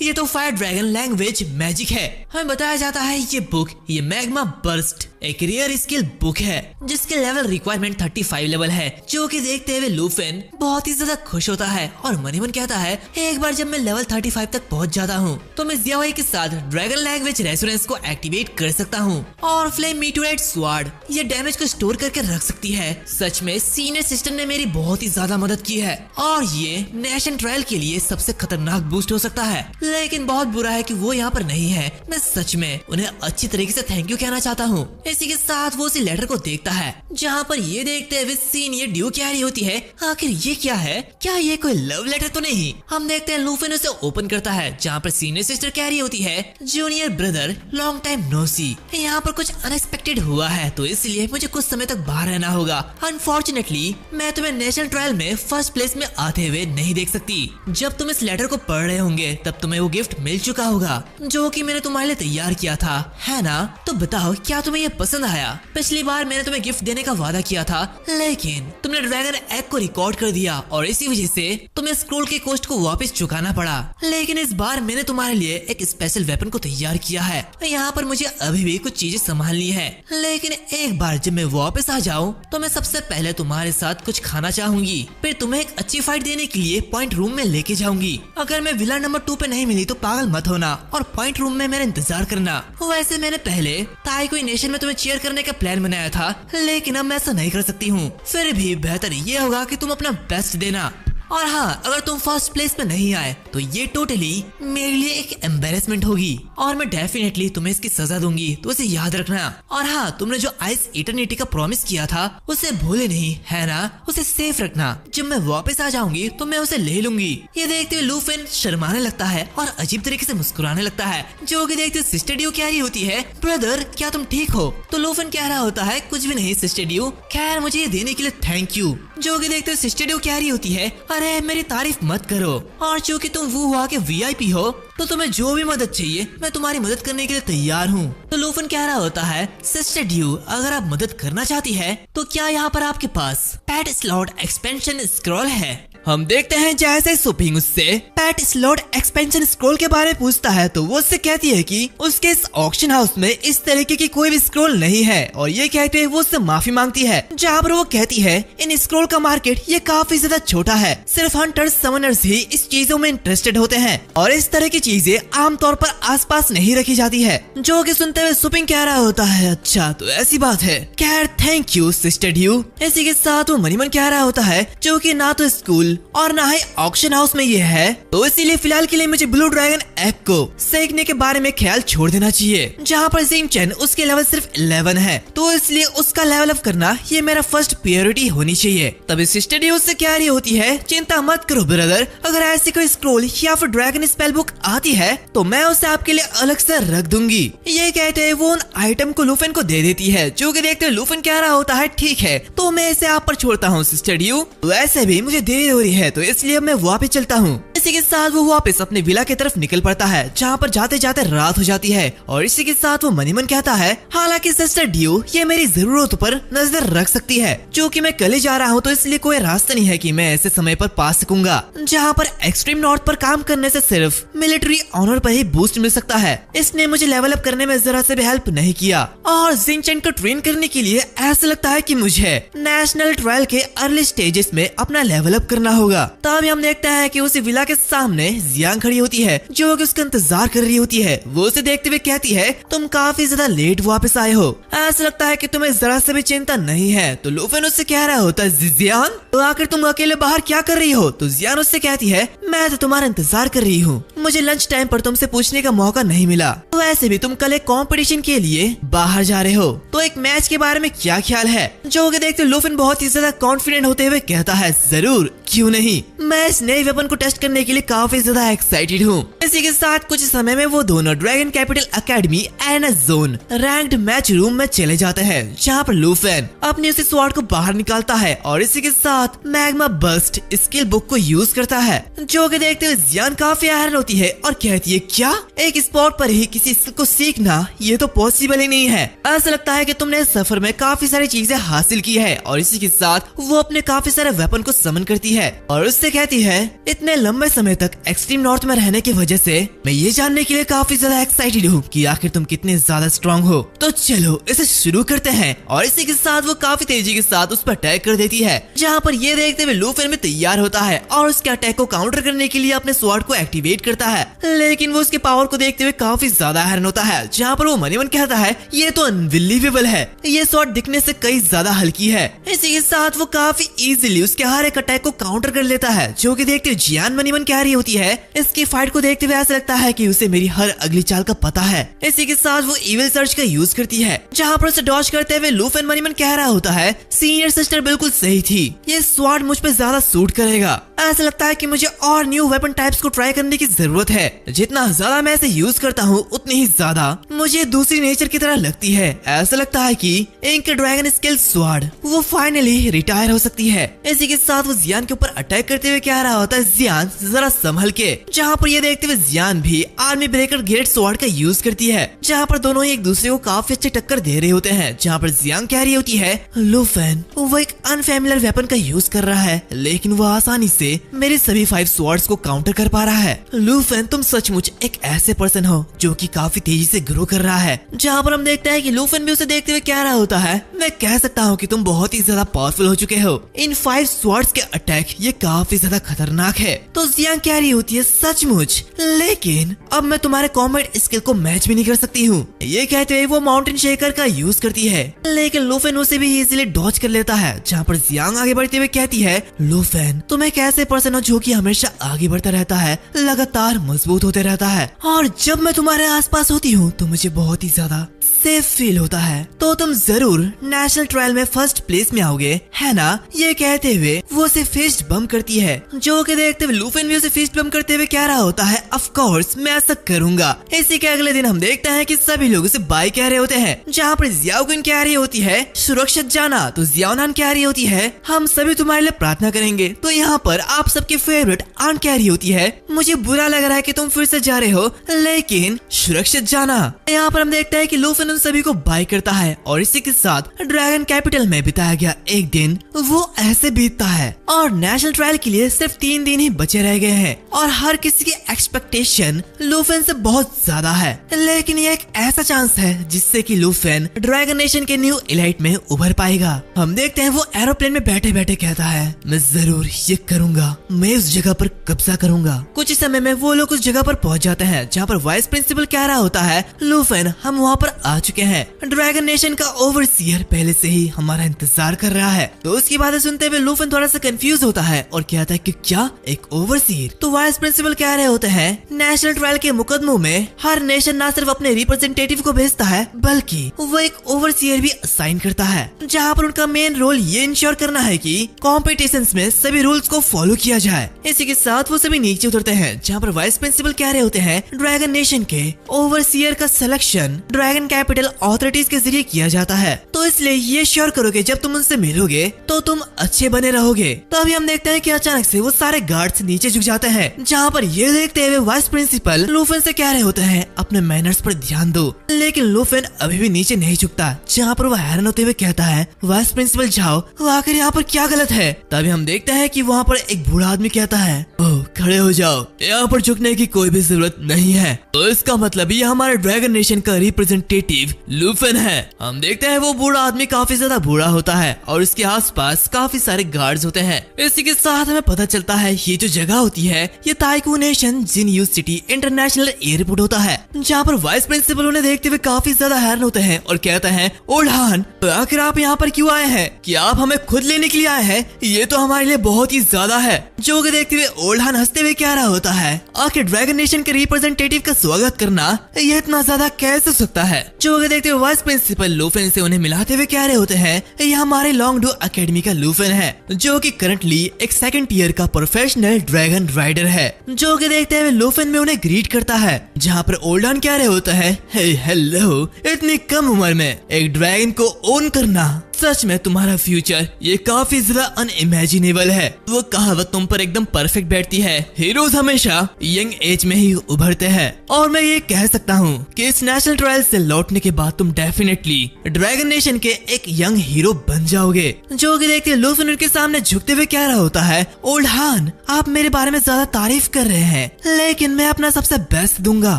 ये तो फायर ड्रैगन लैंग्वेज मैजिक है। हमें बताया जाता है ये बुक ये मैग्मा बर्स्ट एक रेयर स्किल बुक है, जिसके लेवल रिक्वायरमेंट 35 लेवल है। जो कि देखते हुए लूफेन बहुत ही ज्यादा खुश होता है और मनीमन कहता है, एक बार जब मैं लेवल 35 तक पहुंच जाता हूँ तो मैं जियावाई के साथ ड्रैगन लैंग्वेज रेसोनेंस को एक्टिवेट कर सकता हूँ और फ्लेम मीटोराइट स्वॉर्ड ये डैमेज को स्टोर करके रख सकती है। सच में सीनियर सिस्टर ने मेरी बहुत ही ज्यादा मदद की है और ये नेशन ट्रायल के लिए सबसे खतरनाक बूस्ट हो सकता है, लेकिन बहुत बुरा है कि वो यहाँ पर नहीं है। मैं सच में उन्हें अच्छी तरीके से थैंक यू कहना चाहता हूँ। इसी के साथ वो उसी लेटर को देखता है, जहाँ पर ये देखते हुए सीनियर ड्यू कह रही होती है, आखिर ये क्या है, क्या ये कोई लव लेटर तो नहीं। हम देखते हैं लूफेन उसे ओपन करता है, जहाँ पर सीनियर सिस्टर कह रही होती है, junior brother long time no see, यहाँ पर कुछ अनएक्सपेक्टेड हुआ है तो इसलिए मुझे कुछ समय तक बाहर रहना होगा। अनफॉर्चुनेटली मैं तुम्हें नेशनल ट्रायल में फर्स्ट प्लेस में आते हुए नहीं देख सकती। जब तुम इस लेटर को पढ़ रहे होंगे तब तुम्हें वो गिफ्ट मिल चुका होगा, जो कि मैंने तुम्हारे लिए तैयार किया था, है ना? तो बताओ क्या तुम्हें ये पसंद आया? पिछली बार मैंने तुम्हें गिफ्ट देने का वादा किया था, लेकिन तुमने ड्रैगन एग को रिकॉर्ड कर दिया और इसी वजह से तुम्हें स्क्रोल के कॉस्ट को वापस चुकाना पड़ा। लेकिन इस बार मैंने तुम्हारे लिए एक स्पेशल वेपन को तैयार किया है। यहाँ पर मुझे अभी भी कुछ चीजें संभालनी है, लेकिन एक बार जब मैं वापस आ जाऊँ तो मैं सबसे पहले तुम्हारे साथ कुछ खाना चाहूंगी, फिर तुम्हें एक अच्छी फाइट देने के लिए पॉइंट रूम में लेके जाऊंगी। अगर मैं विला नंबर 2 पे नहीं मिली तो पागल मत होना और पॉइंट रूम में मेरा इंतजार करना। वैसे मैंने पहले ताइक्वांडो नेशन में तुम्हें चीयर करने का प्लान बनाया था, लेकिन अब मैं ऐसा नहीं कर सकती हूँ। फिर भी बेहतर ये होगा कि तुम अपना बेस्ट देना। और हाँ, अगर तुम फर्स्ट प्लेस में नहीं आए तो ये टोटली मेरे लिए एक एम्बेरसमेंट होगी और मैं डेफिनेटली तुम्हें इसकी सजा दूंगी, तो उसे याद रखना। और हाँ, तुमने जो आइस इटर्निटी का प्रॉमिस किया था उसे भूले नहीं, है ना? उसे सेफ रखना। जब मैं वापस आ जाऊंगी तो मैं उसे ले लूंगी। ये देखते हुए लूफेन शर्माने लगता है और अजीब तरीके से मुस्कुराने लगता है, जो कि देखते सिस्टर ड्यू कह रही होती है, ब्रदर क्या तुम ठीक हो? तो लूफेन कह रहा होता है, कुछ भी नहीं सिस्टर ड्यू, खैर मुझे ये देने के लिए थैंक यू। जो कि देखते सिस्टर ड्यू कह रही होती है, अरे मेरी तारीफ मत करो, और चूंकि तुम वो हुआ के VIP हो तो तुम्हें जो भी मदद चाहिए मैं तुम्हारी मदद करने के लिए तैयार हूँ। तो लूफेन कह रहा होता है, सिस्टर ड्यू अगर आप मदद करना चाहती है तो क्या यहाँ पर आपके पास पैट स्लॉट एक्सपेंशन स्क्रॉल है? हम देखते हैं जैसे सुपिंग उससे पेट स्लॉट एक्सपेंशन स्क्रॉल के बारे में पूछता है तो वो उससे कहती है कि उसके इस ऑक्शन हाउस में इस तरीके की कोई भी स्क्रॉल नहीं है और ये कहते हुए वो उससे माफी मांगती है, जहाँ पर वो कहती है इन स्क्रॉल का मार्केट ये काफी ज्यादा छोटा है, सिर्फ हंटर्स समनर्स ही इस चीजों में इंटरेस्टेड होते हैं और इस तरह की चीजें आमतौर पर आसपास नहीं रखी जाती है। जो कि सुनते हुए सुपिंग कह रहा होता है अच्छा तो ऐसी बात है, खैर थैंक यू सिस्टर ड्यू। इसी के साथ वो मनीमन कह रहा होता है जो कि ना तो स्कूल और ना ही ऑक्शन हाउस में ये है, तो इसीलिए फिलहाल के लिए मुझे ब्लू ड्रैगन एग को सेकने के बारे में ख्याल छोड़ देना चाहिए। जहाँ पर जिंगचन उसके लेवल सिर्फ 11 है तो इसलिए उसका लेवल अप करना ये मेरा फर्स्ट प्रायोरिटी होनी चाहिए। तभी सिस्टर ड्यू उससे कह रही होती है चिंता मत करो ब्रदर, अगर ऐसी कोई स्क्रॉल या फिर ड्रैगन स्पेल बुक आती है तो मैं उसे आपके लिए अलग से रख दूंगी। ये कहते हैं वो उन आइटम को लूफन को दे देती है, जो कि देखते हुए लूफन कह रहा होता है ठीक है तो मैं इसे आप पर छोड़ता हूँ सिस्टर ड्यू, वैसे भी मुझे देरी हो रही है तो इसलिए मैं वापस चलता हूँ। इसी के साथ वो वापस अपने विला की तरफ निकल पड़ता है, जहाँ पर जाते जाते रात हो जाती है और इसी के साथ वो मनीमन कहता है हालांकि सिस्टर ड्यू ये मेरी जरूरतों पर नजर रख सकती है, जो कि मैं कल ही जा रहा हूँ तो इसलिए कोई रास्ता नहीं है कि मैं ऐसे समय पर पा सकूंगा, जहाँ पर एक्सट्रीम नॉर्थ पर काम करने से सिर्फ मिलिट्री ऑनर पर ही बूस्ट मिल सकता है। इसने मुझे लेवल अप करने में जरा से भी हेल्प नहीं किया और जिंगचन को ट्रेन करने के लिए ऐसा लगता है कि मुझे नेशनल ट्रायल के अर्ली स्टेजेस में अपना लेवल अप करना होगा। तभी हम देखते हैं कि उसी विला के सामने जियांग खड़ी होती है, जो कि उसका इंतजार कर रही होती है। वो उसे देखते हुए कहती है तुम काफी ज्यादा लेट वापस आए हो, ऐसा लगता है कि तुम्हें जरा से भी चिंता नहीं है। तो लूफन उससे कह रहा होता है जियान तो आखिर तुम अकेले बाहर क्या कर रही हो? तो जियान उससे कहती है मैं तो तुम्हारा इंतजार कर रही हूँ, मुझे लंच टाइम पर तुमसे पूछने का मौका नहीं मिला, वैसे भी तुम कल एक कंपटीशन के लिए बाहर जा रहे हो तो एक मैच के बारे में क्या ख्याल है? जो कि देखते लूफन बहुत ही ज्यादा कॉन्फिडेंट होते हुए कहता है जरूर क्यों नहीं, मैं इस नए वेपन को टेस्ट करने के लिए काफी ज्यादा एक्साइटेड हूँ। इसी के साथ कुछ समय में वो दोनों dragon capital academy and zone ranked match room में चले जाते हैं, जहाँ पर लूफन अपने उसी स्वॉर्ड को बाहर निकालता है और इसी के साथ मैग्मा बस्ट स्किल बुक को यूज करता है। जो कि देखते हुए जियान काफी हैरान होती है और कहती है क्या एक स्पॉट पर ही किसी स्किल को सीखना ये तो पॉसिबल ही नहीं है, ऐसा लगता है कि तुमने सफर में काफी सारी चीजें हासिल की है। और इसी के साथ वो अपने काफी सारे वेपन को समन करती है और उससे कहती है इतने लंबे समय तक एक्सट्रीम नॉर्थ में रहने की वजह से मैं ये जानने के लिए काफी ज्यादा एक्साइटेड हूँ कि आखिर तुम कितने ज्यादा स्ट्रॉन्ग हो, तो चलो इसे शुरू करते हैं। और इसी के साथ वो काफी तेजी के साथ उस पर अटैक कर देती है, जहाँ पर ये देखते हुए लूफन भी तैयार होता है और उसके अटैक को काउंटर करने के लिए अपने स्वॉर्ड को एक्टिवेट करता है, लेकिन वो उसके पावर को देखते हुए काफी ज्यादा हैरान होता है। जहाँ पर वो मनीमन कहता है ये तो अनबिलीवेबल है, ये स्वॉर्ड दिखने से कई ज्यादा हल्की है। इसी के साथ वो काफी इजीली उसके हर एक अटैक को काउंटर कर लेता है, जो कि देखते हुए जियान मनीमन कह रही होती है इसकी फाइट को देखते हुए ऐसा लगता है कि उसे मेरी हर अगली चाल का पता है। इसी के साथ वो इविल सर्च का यूज करती है, जहाँ पर उसे डॉज करते हुए लूफन मनीमन कह रहा होता है सीनियर सिस्टर बिल्कुल सही थी, ये स्वॉर्ड मुझ पे ज्यादा सूट करेगा, ऐसा लगता है कि मुझे और न्यू वेपन टाइप्स को ट्राई करने की जरूरत है, जितना ज्यादा मैं इसे यूज करता हूँ उतनी ही ज्यादा मुझे दूसरी नेचर की तरह लगती है। ऐसा लगता है कि इंक ड्रैगन स्किल स्वॉर्ड वो फाइनली रिटायर हो सकती है। इसी के साथ वो जियान के ऊपर अटैक करते हुए कह रहा होता है जियान जरा संभल के, जहाँ पर ये देखते हुए जियान भी आर्मी ब्रेकर ग्रेट स्वॉर्ड का यूज करती है, जहाँ पर दोनों ही एक दूसरे को काफी अच्छे टक्कर दे रहे होते हैं। जहाँ पर जियान कह रही होती है लूफन वो एक अनफेमिलियर वेपन का यूज कर रहा है, लेकिन वो आसानी से मेरे सभी 5 स्वॉर्ड्स को काउंटर कर पा रहा है। लूफन तुम सचमुच एक ऐसे पर्सन हो जो कि काफी तेजी से ग्रो कर रहा है। जहाँ पर हम देखते हैं कि लूफन भी उसे देखते हुए कह रहा होता है मैं कह सकता हूँ कि तुम बहुत ही ज्यादा पावरफुल हो चुके हो, इन 5 स्वॉर्ड्स के अटैक ये काफी ज्यादा खतरनाक है। तो जियान कह रही होती है सचमुच, लेकिन अब मैं तुम्हारे कॉम्बैट स्किल को मैच भी नहीं कर सकती हूँ। ये कहते हुए वो माउंटेन शेकर का यूज करती है, लेकिन लूफन उसे भी इजीली डॉज कर लेता है। जहाँ पर जियांग आगे बढ़ते हुए कहती है लूफन तुम एक ऐसे पर्सन हो जो कि हमेशा आगे बढ़ता रहता है, लगातार मजबूत होते रहता है, और जब मैं तुम्हारे आसपास होती हूँ तो मुझे बहुत ही ज्यादा सेफ फील होता है, तो तुम जरूर नेशनल ट्रायल में फर्स्ट प्लेस में आओगे है ना। ये कहते हुए वो उसे फिस्ट बम करती है, जो कि देखते हुए लूफन भी उसे फिस्ट बम करते हुए कह रहा होता है ऑफ कोर्स मैं ऐसा करूंगा। इसी के अगले दिन हम देखते हैं कि सभी लोग उसे बाय कह रहे होते हैं, जहाँ पर जियाओगुन कह रही होती है सुरक्षित जाना, तो जियाओनान कह रही होती है हम सभी तुम्हारे लिए प्रार्थना करेंगे। तो यहाँ पर आप सबके फेवरेट आन कह रही होती है मुझे बुरा लग रहा है कि तुम फिर से जा रहे हो, लेकिन सुरक्षित जाना। यहाँ पर हम देखते हैं कि लूफन उन सभी को बाय करता है और इसी के साथ ड्रैगन कैपिटल में बिताया गया एक दिन वो ऐसे बीतता है और नेशनल ट्रायल के लिए सिर्फ 3 दिन ही बचे रह गए हैं और हर किसी की एक्सपेक्टेशन लूफेन से बहुत ज्यादा है। लेकिन ये एक ऐसा चांस है जिससे कि लूफेन ड्रैगन नेशन के न्यू एलाइट में उभर पाएगा। हम देखते हैं वो एरोप्लेन में बैठे बैठे कहता है, मैं जरूर ये करूंगा, मैं उस जगह पर कब्जा करूंगा। कुछ ही समय में वो लोग उस जगह पर पहुंच जाते हैं जहाँ पर वाइस प्रिंसिपल कह रहा होता है, लूफेन हम वहाँ पर आ चुके हैं, ड्रैगन नेशन का ओवरसीयर पहले से ही हमारा इंतजार कर रहा है। तो उसकी बातें सुनते हुए लूफेन थोड़ा सा कंफ्यूज होता है और कहता है कि क्या एक ओवरसीयर? तो वाइस प्रिंसिपल कह रहे होते हैं, नेशनल ट्रायल के मुकदमों में हर नेशन न सिर्फ अपने रिप्रेजेंटेटिव को भेजता है बल्कि वो एक ओवरसीयर भी असाइन करता है, जहाँ पर उनका मेन रोल ये इंश्योर करना है कि कॉम्पिटिशन्स में सभी रूल्स को फॉलो किया जाए। इसी के साथ वो सभी नीचे उतरते हैं जहाँ पर वाइस प्रिंसिपल कह रहे होते हैं, ड्रैगन नेशन के ओवरसीयर का सिलेक्शन ड्रैगन कैपिटल अथॉरिटीज के जरिए किया जाता है, तो इसलिए ये श्योर करोगे जब तुम उनसे मिलोगे तो तुम अच्छे बने रहोगे। तो अभी हम देखते हैं कि अचानक से वो सारे गार्ड्स नीचे झुक जाते हैं, जहाँ पर ये देखते हुए वाइस प्रिंसिपल लूफेन से कह रहे होते हैं, अपने मैनर्स पर ध्यान दो। लेकिन लूफेन अभी भी नीचे नहीं झुकता, जहाँ पर वो हैरान होते हुए कहता है, वाइस प्रिंसिपल जाओ, आखिर यहाँ पर क्या गलत है? तभी हम देखते हैं कि वहाँ पर एक बूढ़ा आदमी कहता है, ओह खड़े हो जाओ, यहाँ पर झुकने की कोई भी जरूरत नहीं है। तो इसका मतलब ये हमारे ड्रैगन नेशन का रिप्रेजेंटेटिव लूफेन है। हम देखते हैं वो बूढ़ा आदमी काफी ज्यादा बूढ़ा होता है और इसके आसपास काफी सारे गार्ड्स होते हैं। इसी के साथ हमें पता चलता है ये जो जगह होती है ये ताइकू नेशन जिनयू सिटी इंटरनेशनल एयरपोर्ट होता है, जहाँ पर वाइस प्रिंसिपल उन्हें देखते हुए काफी ज्यादा हैरान होते हैं और कहते हैं, ओल्हान आखिर आप यहाँ पर क्यों आए हैं? क्या आप हमें खुद लेने के लिए आए हैं? ये तो हमारे लिए बहुत ही ज्यादा है। जो कि देखते हुए ओल्हान हंसते हुए कह रहा होता है, आखिर ड्रैगन नेशन के रिप्रेजेंटेटिव का स्वागत करना ये इतना ज्यादा कैसे हो सकता है? जो कि देखते हुए वाइस प्रिंसिपल लूफेन से उन्हें मिलाते हुए कह रहे होते हैं, ये हमारे लॉन्ग डू अकेडमी का लूफेन है, जो कि करंटली एक 2nd ईयर का प्रोफेशनल ड्रैगन राइडर है। जो कि देखते हुए लूफेन में उन्हें ग्रीट करता है, जहाँ पर ओल्डान कह रहे होता है, हेलो, इतनी कम उम्र में एक ड्रैगन को ओन करना, सच में तुम्हारा फ्यूचर ये काफी ज्यादा अनइमेजिनेबल है। वो कहावत तुम पर एकदम परफेक्ट बैठती है, हीरोज हमेशा यंग एज में ही उभरते हैं। और मैं ये कह सकता हूँ कि इस नेशनल ट्रायल से लौटने के बाद तुम डेफिनेटली ड्रैगन नेशन के एक यंग हीरो बन जाओगे। जो कि देखते लूफेन उनके सामने झुकते हुए कह रहा होता है, ओल्हान आप मेरे बारे में ज्यादा तारीफ कर रहे हैं, लेकिन मैं अपना सबसे बेस्ट दूंगा।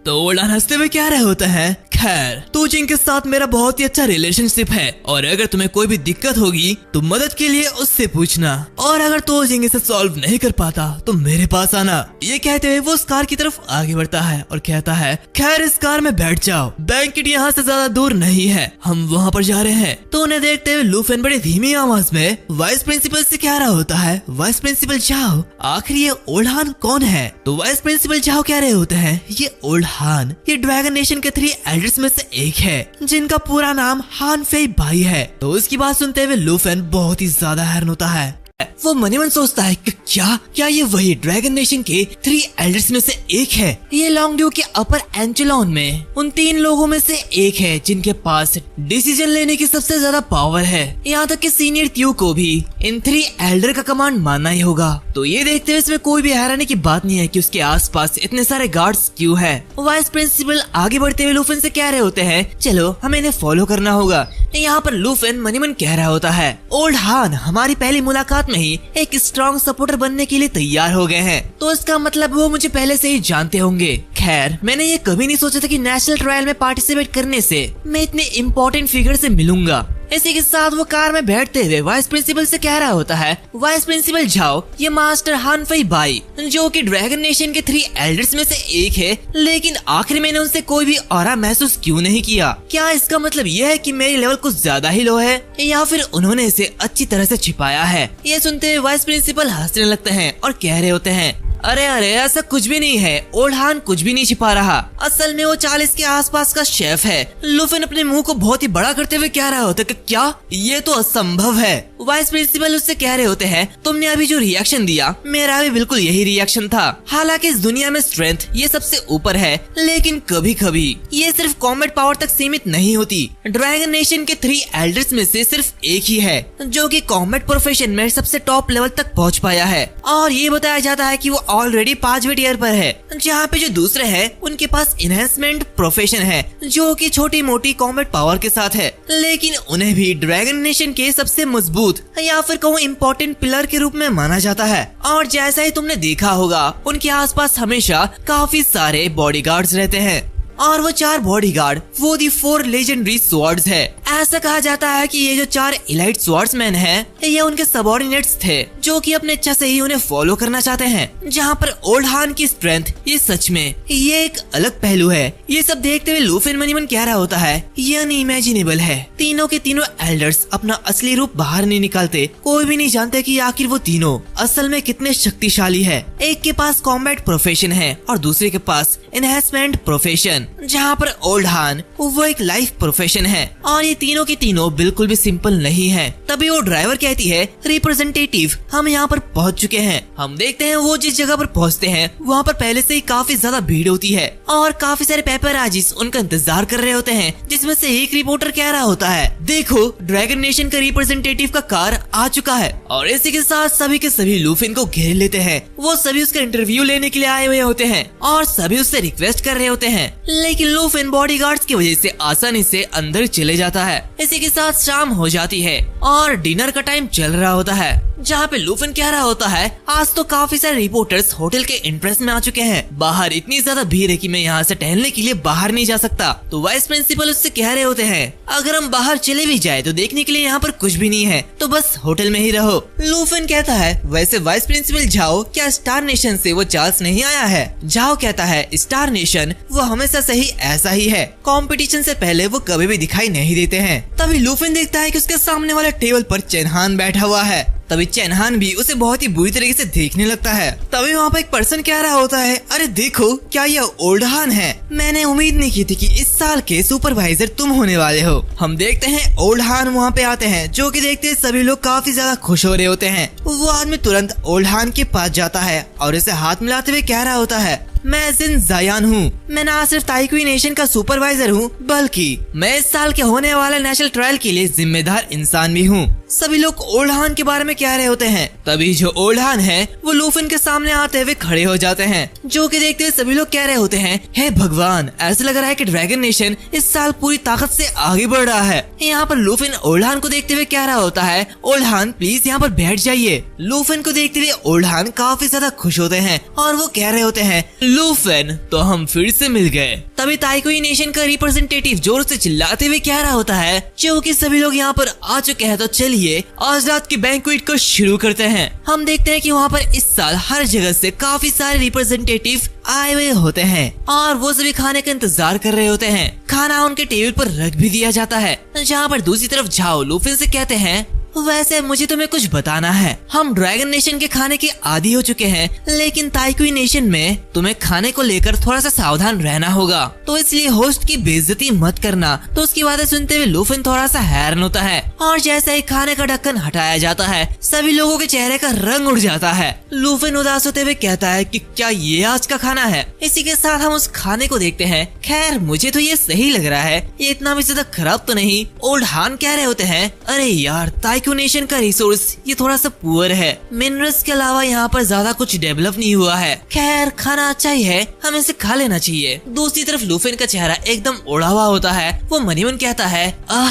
तो ओल्हान हंसते हुए कह रहे होते हैं, खैर तूजिंग के साथ मेरा बहुत ही अच्छा रिलेशनशिप है और अगर तुम्हें कोई भी दिक्कत होगी तो मदद के लिए उससे पूछना, और अगर तूजिंग इसे सॉल्व नहीं कर पाता तो मेरे पास आना। ये कहते हुए वो उस कार की तरफ आगे बढ़ता है और कहता है, खैर इस कार में बैठ जाओ, बैंकेट यहाँ से ज्यादा दूर नहीं है, हम वहाँ पर जा रहे हैं। तो उन्हें देखते हुए लूफेन बड़ी धीमी आवाज में वाइस प्रिंसिपल से कह रहा होता है, वाइस प्रिंसिपल जाओ, आखिर ये ओल्हान कौन है? तो वाइस प्रिंसिपल जाओ कह रहे होते हैं, ये ओल्हान ये ड्रैगन नेशन के 3 एल्डर्स में से एक है, जिनका पूरा नाम हान फेई भाई है। तो उसकी बात सुनते हुए लूफेन बहुत ही ज्यादा हैरान होता है। वो मनी मन सोचता है कि क्या ये वही ड्रैगन नेशन के 3 एल्डर्स में से एक है? ये लॉन्ग ड्यू के अपर एंचेलॉन में उन 3 लोगों में से एक है जिनके पास डिसीजन लेने की सबसे ज्यादा पावर है। यहाँ तक कि सीनियर त्यू को भी इन 3 एल्डर का कमांड मानना ही होगा। तो ये देखते हुए इसमें कोई भी हैरानी की बात नहीं है कि उसके आसपास इतने सारे गार्ड्स क्यों है। वाइस प्रिंसिपल आगे बढ़ते हुए लूफेन से कह रहे होते हैं, चलो हमें इन्हें फॉलो करना होगा। यहाँ पर लूफेन मनी मन कह रहा होता है, ओल्हान हमारी पहली मुलाकात में ही एक स्ट्रॉन्ग सपोर्टर बनने के लिए तैयार हो गए हैं, तो इसका मतलब वो मुझे पहले से ही जानते होंगे। खैर मैंने ये कभी नहीं सोचा था कि नेशनल ट्रायल में पार्टिसिपेट करने से मैं इतने इम्पोर्टेंट फिगर से मिलूंगा। इसी के साथ वो कार में बैठते हुए वाइस प्रिंसिपल से कह रहा होता है, वाइस प्रिंसिपल जाओ, ये मास्टर हान फेई भाई जो कि ड्रैगन नेशन के 3 एल्डर्स में से एक है, लेकिन आखिर मैंने उनसे कोई भी ऑरा महसूस क्यों नहीं किया? क्या इसका मतलब ये है कि मेरी लेवल कुछ ज्यादा ही लो है या फिर उन्होंने इसे अच्छी तरह से छिपाया है? ये सुनते हुए वाइस प्रिंसिपल हंसने लगते हैं और कह रहे होते हैं, अरे ऐसा कुछ भी नहीं है, ओल्हान कुछ भी नहीं छिपा रहा, असल में वो 40 के आसपास का शेफ है। लूफेन अपने मुंह को बहुत ही बड़ा करते हुए कह रहा होता है कि क्या ये तो असंभव है। वाइस प्रिंसिपल उससे कह रहे होते हैं, तुमने अभी जो रिएक्शन दिया मेरा भी बिल्कुल यही रिएक्शन था। हालांकि इस दुनिया में स्ट्रेंथ ये सबसे ऊपर है, लेकिन कभी कभी ये सिर्फ कॉम्बैट पावर तक सीमित नहीं होती। ड्रैगन नेशन के 3 एल्डर्स में से सिर्फ एक ही है जो कि कॉम्बैट प्रोफेशन में सबसे टॉप लेवल तक पहुँच पाया है, और ये बताया जाता है कि वो ऑलरेडी 5वें ईयर पर है, जहाँ पे जो दूसरे हैं उनके पास इनहेंसमेंट प्रोफेशन है जो कि छोटी मोटी कॉम्बैट पावर के साथ है, लेकिन उन्हें भी ड्रैगन नेशन के सबसे मजबूत मजबूत या फिर कहूँ इम्पोर्टेंट पिलर के रूप में माना जाता है। और जैसा ही तुमने देखा होगा, उनके आसपास हमेशा काफी सारे बॉडीगार्ड्स रहते हैं और वो 4 बॉडीगार्ड वो दी 4 लेजेंडरी स्वॉर्ड्स है। ऐसा कहा जाता है कि ये जो 4 इलाइट स्वॉर्ड्समैन हैं, ये उनके सबऑर्डिनेट्स थे जो कि अपने इच्छा से ही उन्हें फॉलो करना चाहते हैं। जहाँ पर ओल्ड हान की स्ट्रेंथ ये सच में ये एक अलग पहलू है। ये सब देखते हुए लूफिन मनी मन कह रहा होता है ये अनइमेजिनेबल है। तीनों के तीनों एल्डर्स अपना असली रूप बाहर नहीं निकालते। कोई भी नहीं जानते कि आखिर वो तीनों असल में कितने शक्तिशाली है। एक के पास कॉम्बैट प्रोफेशन है और दूसरे के पास एनहांसमेंट प्रोफेशन, जहाँ पर ओल्ड हान वो एक लाइफ प्रोफेशन है। और ये तीनों के तीनों बिल्कुल भी सिंपल नहीं है। तभी वो ड्राइवर कहती है रिप्रेजेंटेटिव हम यहाँ पर पहुँच चुके हैं। हम देखते हैं वो जिस जगह पर पहुँचते हैं वहाँ पर पहले से ही काफी ज्यादा भीड़ होती है और काफी सारे पेपराजीज उनका इंतजार कर रहे होते हैं, जिसमें से एक रिपोर्टर कह रहा होता है देखो ड्रैगन नेशन का रिप्रेजेंटेटिव का कार आ चुका है। और इसी के साथ सभी के सभी लूफिन को घेर लेते हैं। वो सभी उसका इंटरव्यू लेने के लिए आए हुए होते हैं और सभी उससे रिक्वेस्ट कर रहे होते हैं, लेकिन लूफिन बॉडीगार्ड्स की वजह से आसानी से अंदर चले जाता है। इसी के साथ शाम हो जाती है और डिनर का टाइम चल रहा होता है, जहाँ पे लूफिन कह रहा होता है आज तो काफी सारे रिपोर्टर्स होटल के एंट्रेंस में आ चुके हैं। बाहर इतनी ज्यादा भीड़ है कि मैं यहाँ से टहलने के लिए बाहर नहीं जा सकता। तो वाइस प्रिंसिपल उससे कह रहे होते हैं अगर हम बाहर चले भी जाए तो देखने के लिए यहाँ पर कुछ भी नहीं है, तो बस होटल में ही रहो। लूफिन कहता है वैसे वाइस प्रिंसिपल जाओ क्या स्टार नेशन से वो चार्ल्स नहीं आया है? जाओ कहता है स्टार नेशन वो हमेशा से ही ऐसा ही है, कंपटीशन से पहले वो कभी भी दिखाई नहीं देते हैं। तभी लूफिन देखता है कि उसके सामने वाले टेबल पर चेनहान बैठा हुआ है। तभी चेनहान भी उसे बहुत ही बुरी तरीके से देखने लगता है। तभी वहाँ पर एक पर्सन कह रहा होता है अरे देखो क्या ये ओल्ड हान है? मैंने उम्मीद नहीं की थी कि इस साल के सुपरवाइजर तुम होने वाले हो। हम देखते हैं ओल्ड हान वहाँ पे आते हैं, जो कि देखते हैं सभी लोग काफी ज्यादा खुश हो रहे होते हैं। वो आदमी तुरंत ओल्ड हान के पास जाता है और इसे हाथ मिलाते हुए कह रहा होता है मैं जिन जायान हूँ। मैं ना सिर्फ ताइक्वी नेशन का सुपरवाइजर हूँ बल्कि मैं इस साल के होने वाले नेशनल ट्रायल के लिए जिम्मेदार इंसान भी हूँ। सभी लोग ओल्ड हान के बारे में कह रहे होते हैं। तभी जो ओल्ड हान है वो लूफिन के सामने आते हुए खड़े हो जाते हैं, जो कि देखते हुए सभी लोग कह रहे होते हैं हे भगवान ऐसा लग रहा है कि ड्रैगन नेशन इस साल पूरी ताकत से आगे बढ़ रहा है। यहाँ पर लूफिन ओल्ड हान को देखते हुए कह रहा होता है ओल्ड हान प्लीज यहाँ पर बैठ जाइए। लूफिन को देखते हुए ओल्ड हान काफी ज्यादा खुश होते हैं और वो कह रहे होते हैं लूफिन तो हम फिर से मिल गए। तभी ताइक्वी नेशन का रिप्रेजेंटेटिव जोर से चिल्लाते हुए कह रहा होता है क्योंकि सभी लोग यहाँ पर आ चुके हैं तो चलिए आज रात की बैंक्वेट को शुरू करते हैं। हम देखते हैं कि वहाँ पर इस साल हर जगह से काफी सारे रिप्रेजेंटेटिव आए हुए होते हैं और वो सभी खाने का इंतजार कर रहे होते हैं। खाना उनके टेबल पर रख भी दिया जाता है। जहाँ पर दूसरी तरफ झाओ लूफिन से कहते हैं वैसे मुझे तुम्हें कुछ बताना है। हम ड्रैगन नेशन के खाने के आदी हो चुके हैं, लेकिन ताइक्वी नेशन में तुम्हें खाने को लेकर थोड़ा सा सावधान रहना होगा, तो इसलिए होस्ट की बेइज्जती मत करना। तो उसकी बातें सुनते हुए लूफिन थोड़ा सा हैरान होता है और जैसे ही खाने का ढक्कन हटाया जाता है सभी लोगों के चेहरे का रंग उड़ जाता है। लूफिन उदास होते हुए कहता है कि क्या ये आज का खाना है? इसी के साथ हम उस खाने को देखते हैं। खैर मुझे तो ये सही लग रहा है, ये इतना भी ज्यादा खराब तो नहीं। ओल्ड हान कह रहे होते हैं अरे यार ताइक्वी नेशन का रिसोर्स ये थोड़ा सा पुअर है, मिनरल्स के अलावा यहाँ पर ज्यादा कुछ डेवलप नहीं हुआ है। खैर खाना अच्छा ही है, हमें इसे खा लेना चाहिए। दूसरी तरफ लूफिन का चेहरा एकदम उड़ा हुआ होता है। वो मनी मन कहता है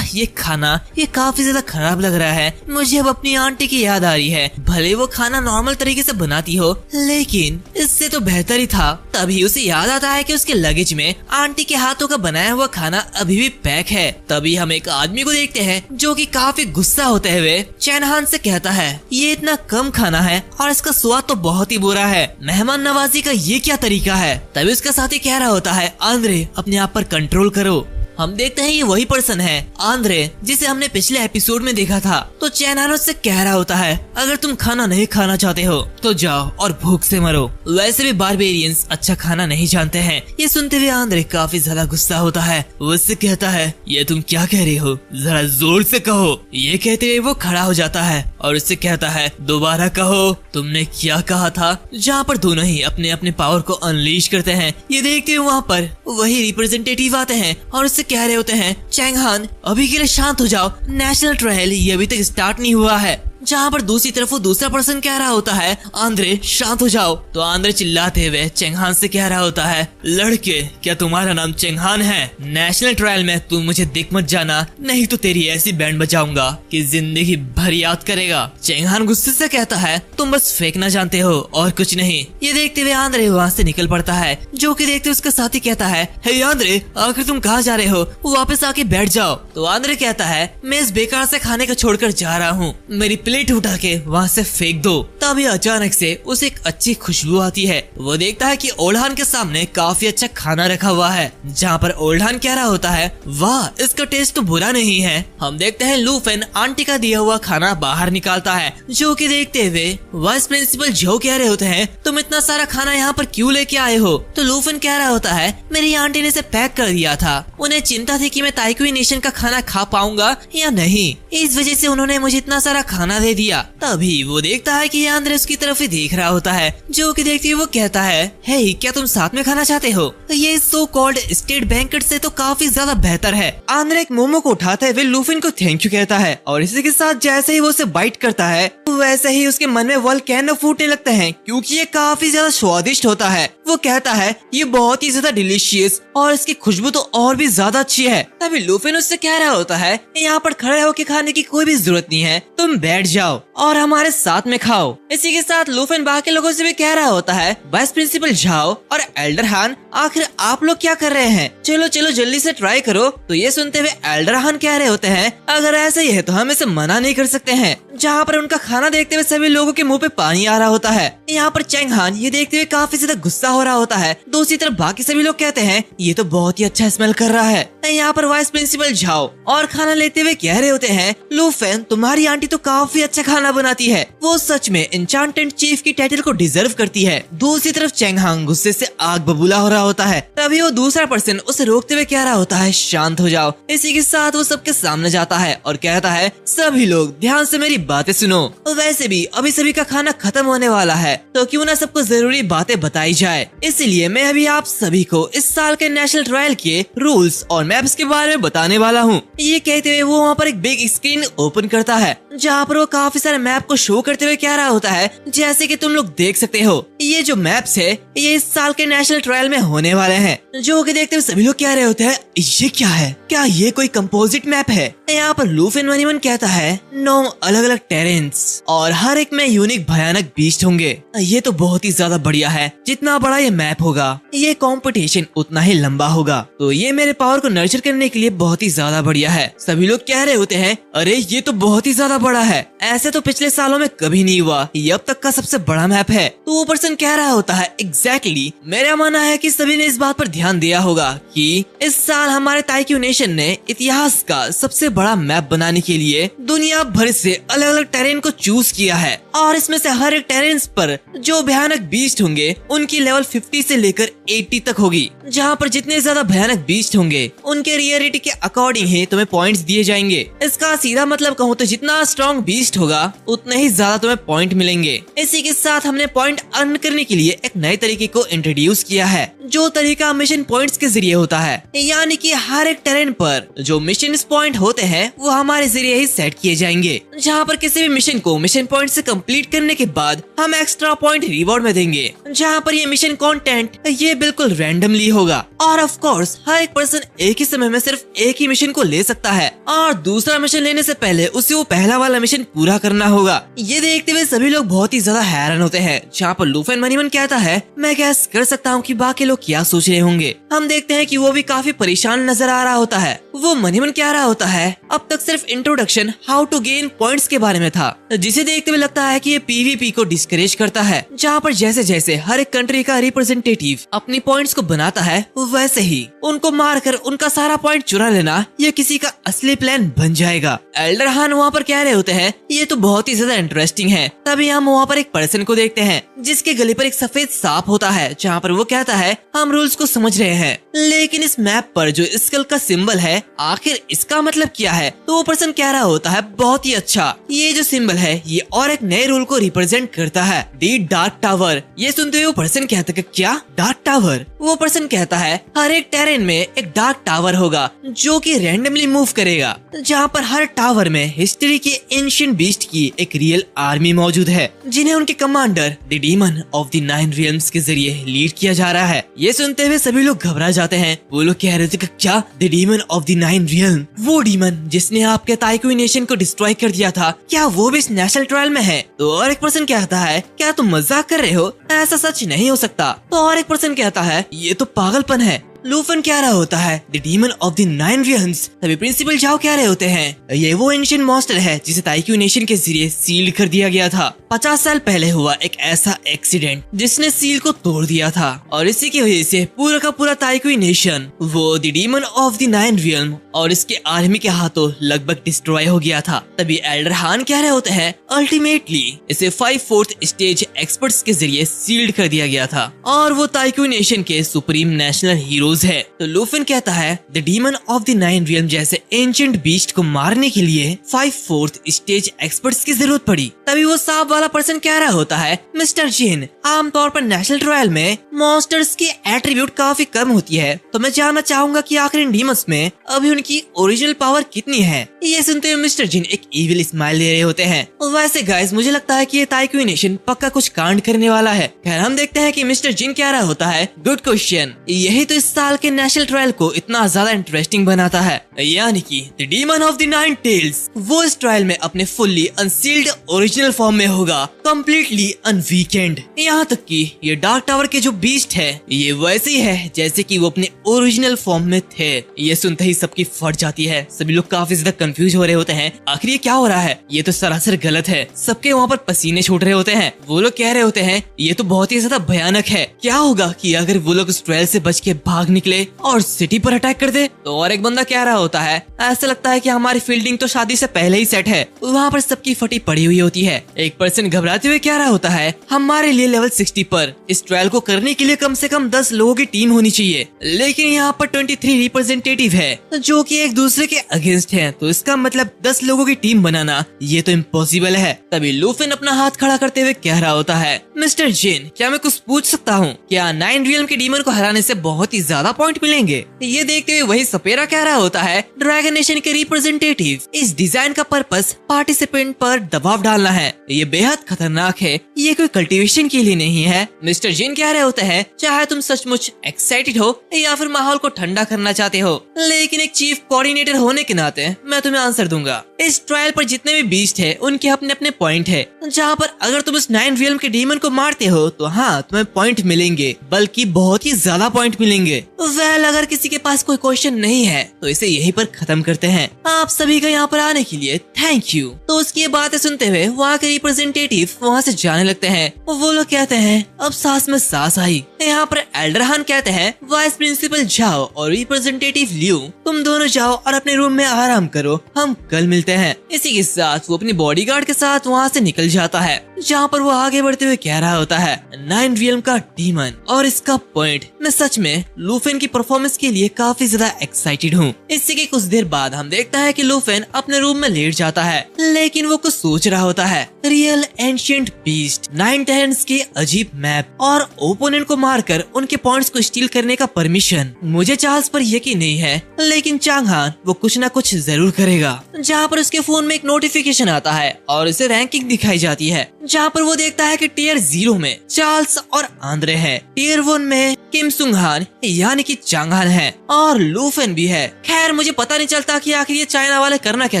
ये खाना ये काफी ज्यादा खराब लग रहा है। मुझे अब अपनी आंटी की याद आ रही है। भले वो खाना नॉर्मल तरीके से बनाती हो लेकिन इससे तो बेहतर ही था। तभी उसे याद आता है कि उसके लगेज में आंटी के हाथों का बनाया हुआ खाना अभी भी पैक है। तभी हम एक आदमी को देखते हैं जो कि काफी गुस्सा होते हुए चेनहान से कहता है ये इतना कम खाना है और इसका स्वाद तो बहुत ही बुरा है। मेहमान नवाजी का ये क्या तरीका है? तभी उसका साथी कह रहा होता है आंद्रे अपने आप पर कंट्रोल करो। हम देखते हैं ये वही पर्सन है आंद्रे जिसे हमने पिछले एपिसोड में देखा था। तो चेनहान उससे कह रहा होता है अगर तुम खाना नहीं खाना चाहते हो तो जाओ और भूख से मरो। वैसे भी बारबेरियंस अच्छा खाना नहीं जानते हैं। ये सुनते हुए आंद्रे काफी ज्यादा गुस्सा होता है। वो उससे कहता है ये तुम क्या कह रही हो, जरा जोर से कहो। ये कहते हुए वो खड़ा हो जाता है और उससे कहता है दोबारा कहो तुमने क्या कहा था। जहाँ पर दोनों ही अपने अपने पावर को अनलीश करते हैं। ये देखते हुए वहाँ पर वही रिप्रेजेंटेटिव आते हैं और उससे कह रहे होते हैं चेनहान अभी के लिए शांत हो जाओ, नेशनल ट्रायल ये अभी तक स्टार्ट नहीं हुआ है। जहाँ पर दूसरी तरफ वो दूसरा पर्सन कह रहा होता है आंद्रे शांत हो जाओ। तो आंद्रे चिल्लाते हुए चेंगहान से कह रहा होता है लड़के क्या तुम्हारा नाम चेंगहान है? नेशनल ट्रायल में तुम मुझे दिख मत जाना, नहीं तो तेरी ऐसी बैंड बजाऊंगा कि जिंदगी भर याद करेगा। चेंगहान गुस्से से कहता है तुम बस फेंकना जानते हो और कुछ नहीं। ये देखते हुए आंद्रे वहाँ से निकल पड़ता है, जो कि देखते उसका साथी कहता है हे आंद्रे आखिर तुम कहाँ जा रहे हो? वापस आके बैठ जाओ। तो आंद्रे कहता है मैं इस बेकार से खाने का छोड़कर जा रहा हूँ, मेरी प्लेट उठा के वहाँ से फेंक दो। तभी अचानक से उसे एक अच्छी खुशबू आती है। वो देखता है कि ओल्हान के सामने काफी अच्छा खाना रखा हुआ है, जहाँ पर ओल्हान कह रहा होता है वाह इसका टेस्ट तो बुरा नहीं है। हम देखते हैं लूफेन आंटी का दिया हुआ खाना बाहर निकालता है, जो कि देखते हुए वाइस प्रिंसिपल जो कह रहे होते हैं तुम इतना सारा खाना यहाँ पर क्यों लेके आए हो? तो लूफेन कह रहा होता है मेरी आंटी ने इसे पैक कर दिया था, उन्हें चिंता थी कि मैं ताइक्वी नेशन का खाना खा पाऊंगा या नहीं, इस वजह से उन्होंने मुझे इतना सारा खाना दे दिया। तभी वो देखता है कि आंद्रे उसकी तरफ ही देख रहा होता है, जो कि देखते हुए वो कहता है हे क्या तुम साथ में खाना चाहते हो? ये सो कॉल्ड स्टेट बैंकेट से तो काफी ज्यादा बेहतर है। आंद्रे एक मोमो को उठाते हुए लूफिन को थैंक यू कहता है और इसी के साथ जैसे ही वो उसे बाइट करता है वैसे ही उसके मन में वोल्केनो फूटने लगते हैं, क्योंकि ये काफी ज्यादा स्वादिष्ट होता है। वो कहता है ये बहुत ही ज्यादा डिलीशियस और इसकी खुशबू तो और भी ज्यादा अच्छी है। तभी लूफिन उससे कह रहा होता है यहाँ पर खड़े होकर खाने की कोई भी जरूरत नहीं है, तुम बैठ जाओ और हमारे साथ में खाओ। इसी के साथ लूफिन बाकी लोगों से भी कह रहा होता है वाइस प्रिंसिपल झाओ और एल्डर हान आखिर आप लोग क्या कर रहे हैं? चलो चलो जल्दी से ट्राई करो। तो ये सुनते हुए एल्डर हान कह रहे होते हैं अगर ऐसा ही है तो हम इसे मना नहीं कर सकते हैं। जहाँ पर उनका खाना देखते हुए सभी लोगों के मुंह पे पानी आ रहा होता है। यहाँ पर चेंगहान ये देखते हुए काफी ज्यादा गुस्सा हो रहा होता है। दूसरी तरफ बाकी सभी लोग कहते हैं ये तो बहुत ही अच्छा स्मेल कर रहा है। यहाँ पर वाइस प्रिंसिपल झाओ और खाना लेते हुए कह रहे होते हैं लूफेन तुम्हारी आंटी तो काफी अच्छा खाना बनाती है, वो सच में एन्चांटेड चीफ की टाइटल को डिजर्व करती है। दूसरी तरफ चेंगहान गुस्से से आग बबूला हो रहा होता है। तभी वो दूसरा पर्सन उसे रोकते हुए कह रहा होता है शांत हो जाओ। इसी के साथ वो सबके सामने जाता है और कहता है सभी लोग ध्यान से मेरी बातें सुनो। वैसे भी अभी सभी का खाना खत्म होने वाला है, तो क्यों ना सबको जरूरी बातें बताई जाए। इसलिए मैं अभी आप सभी को इस साल के नेशनल ट्रायल के रूल्स और मैप्स के बारे में बताने वाला हूँ। ये कहते हुए वो वहाँ पर एक बिग स्क्रीन ओपन करता है, जहाँ पर वो काफी सारे मैप को शो करते हुए कह रहा होता है जैसे कि तुम लोग देख सकते हो ये जो मैप्स है ये इस साल के नेशनल ट्रायल में होने वाले हैं। जो कि देखते हुए सभी लोग कह रहे होते हैं ये क्या है, क्या ये कोई कंपोजिट मैप है? यहाँ पर लूफिन वनीमन कहता है 9 अलग अलग टेरेंस और हर एक में यूनिक भयानक बीस्ट होंगे। ये तो बहुत ही ज्यादा बढ़िया है, जितना बड़ा ये मैप होगा ये कंपटीशन उतना ही लंबा होगा, तो ये मेरे पावर को नर्चर करने के लिए बहुत ही ज्यादा बढ़िया है। सभी लोग कह रहे होते हैं अरे ये तो बहुत ही ज्यादा बड़ा है, ऐसे तो पिछले सालों में कभी नहीं हुआ, ये अब तक का सबसे बड़ा मैप है। तो वो पर्सन कह रहा होता है एग्जैक्टली मेरा मानना है कि सभी ने इस बात पर ध्यान दिया होगा कि इस साल हमारे ताइक्यू नेशन ने इतिहास का सबसे बड़ा मैप बनाने के लिए दुनिया भर से अलग अलग टेरेन को चूज किया है और इसमें से हर एक टेरेन्स पर जो भयानक बीस्ट होंगे उनकी लेवल 50 से लेकर 80 तक होगी। जहाँ पर जितने ज्यादा भयानक बीस्ट होंगे उनके रियलिटी के अकॉर्डिंग ही तुम्हें पॉइंट्स दिए जाएंगे। इसका सीधा मतलब कहूँ तो जितना स्ट्रॉन्ग बीस्ट होगा उतने ही ज्यादा तुम्हें पॉइंट मिलेंगे। इसी के साथ हमने पॉइंट अर्न करने के लिए एक नए तरीके को इंट्रोड्यूस किया है, जो तरीका मिशन पॉइंट्स के जरिए होता है। यानी कि हर एक टेरेन पर जो मिशन पॉइंट होते हैं वो हमारे जरिए ही सेट किए जाएंगे, जहाँ पर किसी भी मिशन को मिशन पॉइंट से कंप्लीट करने के बाद हम एक्स्ट्रा पॉइंट रिवॉर्ड में देंगे। जहाँ पर ये मिशन कंटेंट ये बिल्कुल रैंडमली होगा और ऑफ कोर्स हर एक पर्सन एक ही समय में सिर्फ एक ही मिशन को ले सकता है और दूसरा मिशन लेने से पहले उसे वो पहला वाला मिशन पूरा करना होगा। ये देखते हुए सभी लोग बहुत ही ज्यादा हैरान होते हैं, जहाँ पर लूफिन वनीमन कहता है मैं गैस कर सकता हूँ कि बाकी लोग क्या सोच रहे होंगे। हम देखते हैं कि वो भी काफी परेशान नजर आ रहा होता है। वो वनीमन कह रहा होता है अब तक सिर्फ introduction how to gain points के बारे में था, जिसे देखते हुए लगता है कि ये पीवीपी को डिस्करेज करता है, जहाँ पर जैसे जैसे हर एक कंट्री का रिप्रेजेंटेटिव अपनी पॉइंट्स को बनाता है वैसे ही उनको मारकर उनका सारा पॉइंट चुरा लेना ये किसी का असली प्लान बन जाएगा। एल्डर हान वहाँ पर कह रहे होते हैं ये तो बहुत ही ज्यादा इंटरेस्टिंग है। तभी हम वहाँ पर एक पर्सन को देखते हैं जिसके गले पर एक सफेद सांप होता है, जहाँ पर वो कहता है हम रूल्स को समझ रहे हैं, लेकिन इस मैप पर जो स्कल का सिंबल है आखिर इसका मतलब क्या है। तो वो पर्सन कह रहा होता है बहुत ही अच्छा, ये जो सिंबल है ये और एक नए रूल को रिप्रेजेंट करता है, दी डार्क टावर। ये सुनते हुए वो पर्सन कहता है क्या डार्क टावर। वो पर्सन कहता है हर एक टेरेन में एक डार्क टावर होगा जो कि रैंडमली मूव करेगा, जहाँ पर हर टावर में हिस्ट्री के एंशिएंट बीस्ट की एक रियल आर्मी मौजूद है, जिन्हें उनके commander the demon of the 9 रियल्म्स के जरिए लीड किया जा रहा है। ये सुनते हुए सभी लोग घबरा जाते हैं। वो लोग कह रहे थे कि क्या the demon of the 9 realm, वो डीमन जिसने आपके ताइक्वी नेशन को डिस्ट्रॉय कर दिया था, क्या वो भी इस नेशनल ट्रायल में है। तो और एक पर्सन कहता है क्या तुम मजाक कर रहे हो, ऐसा सच नहीं हो सकता। तो और एक पर्सन कहता है ये तो पागलपन है। लूफन कह रहा होता है द डीमन ऑफ द 9 रियल्म्स। तभी प्रिंसिपल जाओ कह रहे होते हैं ये वो एंशिएंट मॉन्स्टर है जिसे ताइक्वी नेशन के जरिए सील कर दिया गया था। 50 साल पहले हुआ एक ऐसा एक्सीडेंट जिसने सील को तोड़ दिया था, और इसी की वजह से पूरा का पूरा ताइक्वी नेशन वो the demon of the 9 realm और इसके आर्मी के हाथों लगभग डिस्ट्रॉय हो गया था। तभी एल्डर हान कह रहे होते हैं अल्टीमेटली इसे 5/4 स्टेज एक्सपर्ट्स के जरिए सील्ड कर दिया गया था, और वो ताइक्वी नेशन के सुप्रीम नेशनल हीरोज है। तो लूफन कहता है the demon of the 9 realm जैसे एंशिएंट बीस्ट को मारने के लिए 5/4 स्टेज एक्सपर्ट्स की जरूरत पड़ी। तभी वो सांप वाला पर्सन कह रहा होता है मिस्टर जिन, आमतौर पर नेशनल ट्रायल में मॉन्स्टर्स की एट्रीब्यूट काफी कम होती है, तो मैं जानना चाहूंगा कि आखिर इन डीमंस में अभी उनकी ओरिजिनल पावर कितनी है। ये सुनते हुए मिस्टर जिन एक इविल स्माइल दे रहे होते हैं। वैसे गाइस मुझे लगता है कि ये ताइक्वी नेशन पक्का कुछ कांड करने वाला है। खैर हम देखते हैं कि मिस्टर जिन कह रहा होता है गुड क्वेश्चन, यही तो इस साल के नेशनल ट्रायल को इतना ज्यादा इंटरेस्टिंग बनाता है, यानी कि the demon of the 9 tails वो इस ट्रायल में अपने फुल्ली अनसील्ड ओरिजिनल फॉर्म में होगा, कम्प्लीटली अनवीकेंड। यहाँ तक कि ये डार्क टावर के जो बीस्ट है ये वैसे ही है जैसे कि वो अपने ओरिजिनल फॉर्म में थे। ये सुनते ही सबकी फट जाती है, सभी लोग काफी ज्यादा कंफ्यूज हो रहे होते हैं, आखिर ये क्या हो रहा है, ये तो सरासर गलत है। सबके वहाँ पर पसीने छूट रहे होते हैं। वो लोग कह रहे होते हैं ये तो बहुत ही ज्यादा भयानक है, क्या होगा कि अगर वो लोग उस ट्रायल से बच के भाग निकले और सिटी पर अटैक कर दे। तो और एक बंदा कह रहा होता है ऐसा लगता है कि हमारी फील्डिंग तो शादी से पहले ही सेट है, वहाँ पर सबकी फटी पड़ी हुई होती है। एक पर्सन घबराते हुए कह रहा होता है हमारे लिए लेवल 60 पर इस ट्रायल को करने के लिए कम से कम 10 लोगों की टीम होनी चाहिए, लेकिन यहाँ पर 23 रिप्रेजेंटेटिव है जो कि एक दूसरे के अगेंस्ट हैं, तो इसका मतलब 10 लोगों की टीम बनाना ये तो इम्पॉसिबल है। तभी लूफिन अपना हाथ खड़ा करते हुए कह रहा होता है मिस्टर जिन, क्या मैं कुछ पूछ सकता हूँ, क्या 9 रियल्म के डीमन को हराने से बहुत ही ज्यादा पॉइंट मिलेंगे। ये देखते हुए वही सपेरा कह रहा होता है ड्रैगन नेशन के रिप्रेजेंटेटिव, इस डिजाइन का पर्पस पार्टिसिपेंट पर दबाव डालना है, ये बेहद खतरनाक है, ये कोई कल्टीवेशन के लिए नहीं है। मिस्टर जिन कह रहे होते हैं चाहे तुम सचमुच एक्साइटेड हो या फिर माहौल को ठंडा करना चाहते हो, लेकिन एक चीफ कोऑर्डिनेटर होने के नाते मैं तुम्हें आंसर दूंगा। इस ट्रायल पर जितने भी बीस्ट है उनके अपने अपने पॉइंट है, जहाँ पर अगर तुम इस 9 रियल्म के डीमन को मारते हो तो हाँ तुम्हें पॉइंट मिलेंगे, बल्कि बहुत ही ज्यादा पॉइंट मिलेंगे। वेल अगर किसी के पास कोई क्वेश्चन नहीं है तो इसे यहीं पर खत्म करते हैं। आप सभी का यहाँ पर आने के लिए थैंक यू। तो उसकी ये बातें सुनते हुए वहाँ के रिप्रेजेंटेटिव वहाँ से जाने लगते हैं। वो लोग कहते हैं अब सांस में सांस आई। यहाँ पर एल्डर हान कहते हैं वाइस प्रिंसिपल जाओ और रिप्रेजेंटेटिव लियो तुम दोनों जाओ और अपने रूम में आराम करो, हम कल मिलते हैं। इसी के साथ वो अपनी बॉडीगार्ड के साथ वहाँ से निकल जाता है, जहाँ पर वो आगे बढ़ते हुए कह रहा होता है 9 रियल्म का डीमन और इसका पॉइंट। मैं सच में लूफिन की परफॉर्मेंस के लिए काफी ज्यादा एक्साइटेड हूँ। इसी के कुछ देर बाद हम देखता है कि लूफिन अपने रूम में लेट जाता है, लेकिन वो कुछ सोच रहा होता है। रियल एंशिएंट बीस्ट 9 टेरेन्स के अजीब मैप और ओपोनेंट को मारकर उनके पॉइंट्स को स्टील करने का परमिशन। मुझे चार्ल्स पर यकीन नहीं है, लेकिन चांग हान वो कुछ न कुछ जरूर करेगा। जहाँ पर उसके फोन में एक नोटिफिकेशन आता है और उसे रैंकिंग दिखाई जाती है, जहाँ पर वो देखता है कि टियर 0 में चार्ल्स और आंद्रे हैं, टियर 1 में किम सुंग हान यानी कि चांग हान है और लूफिन भी है। खैर मुझे पता नहीं चलता कि आखिर ये चाइना वाले करना क्या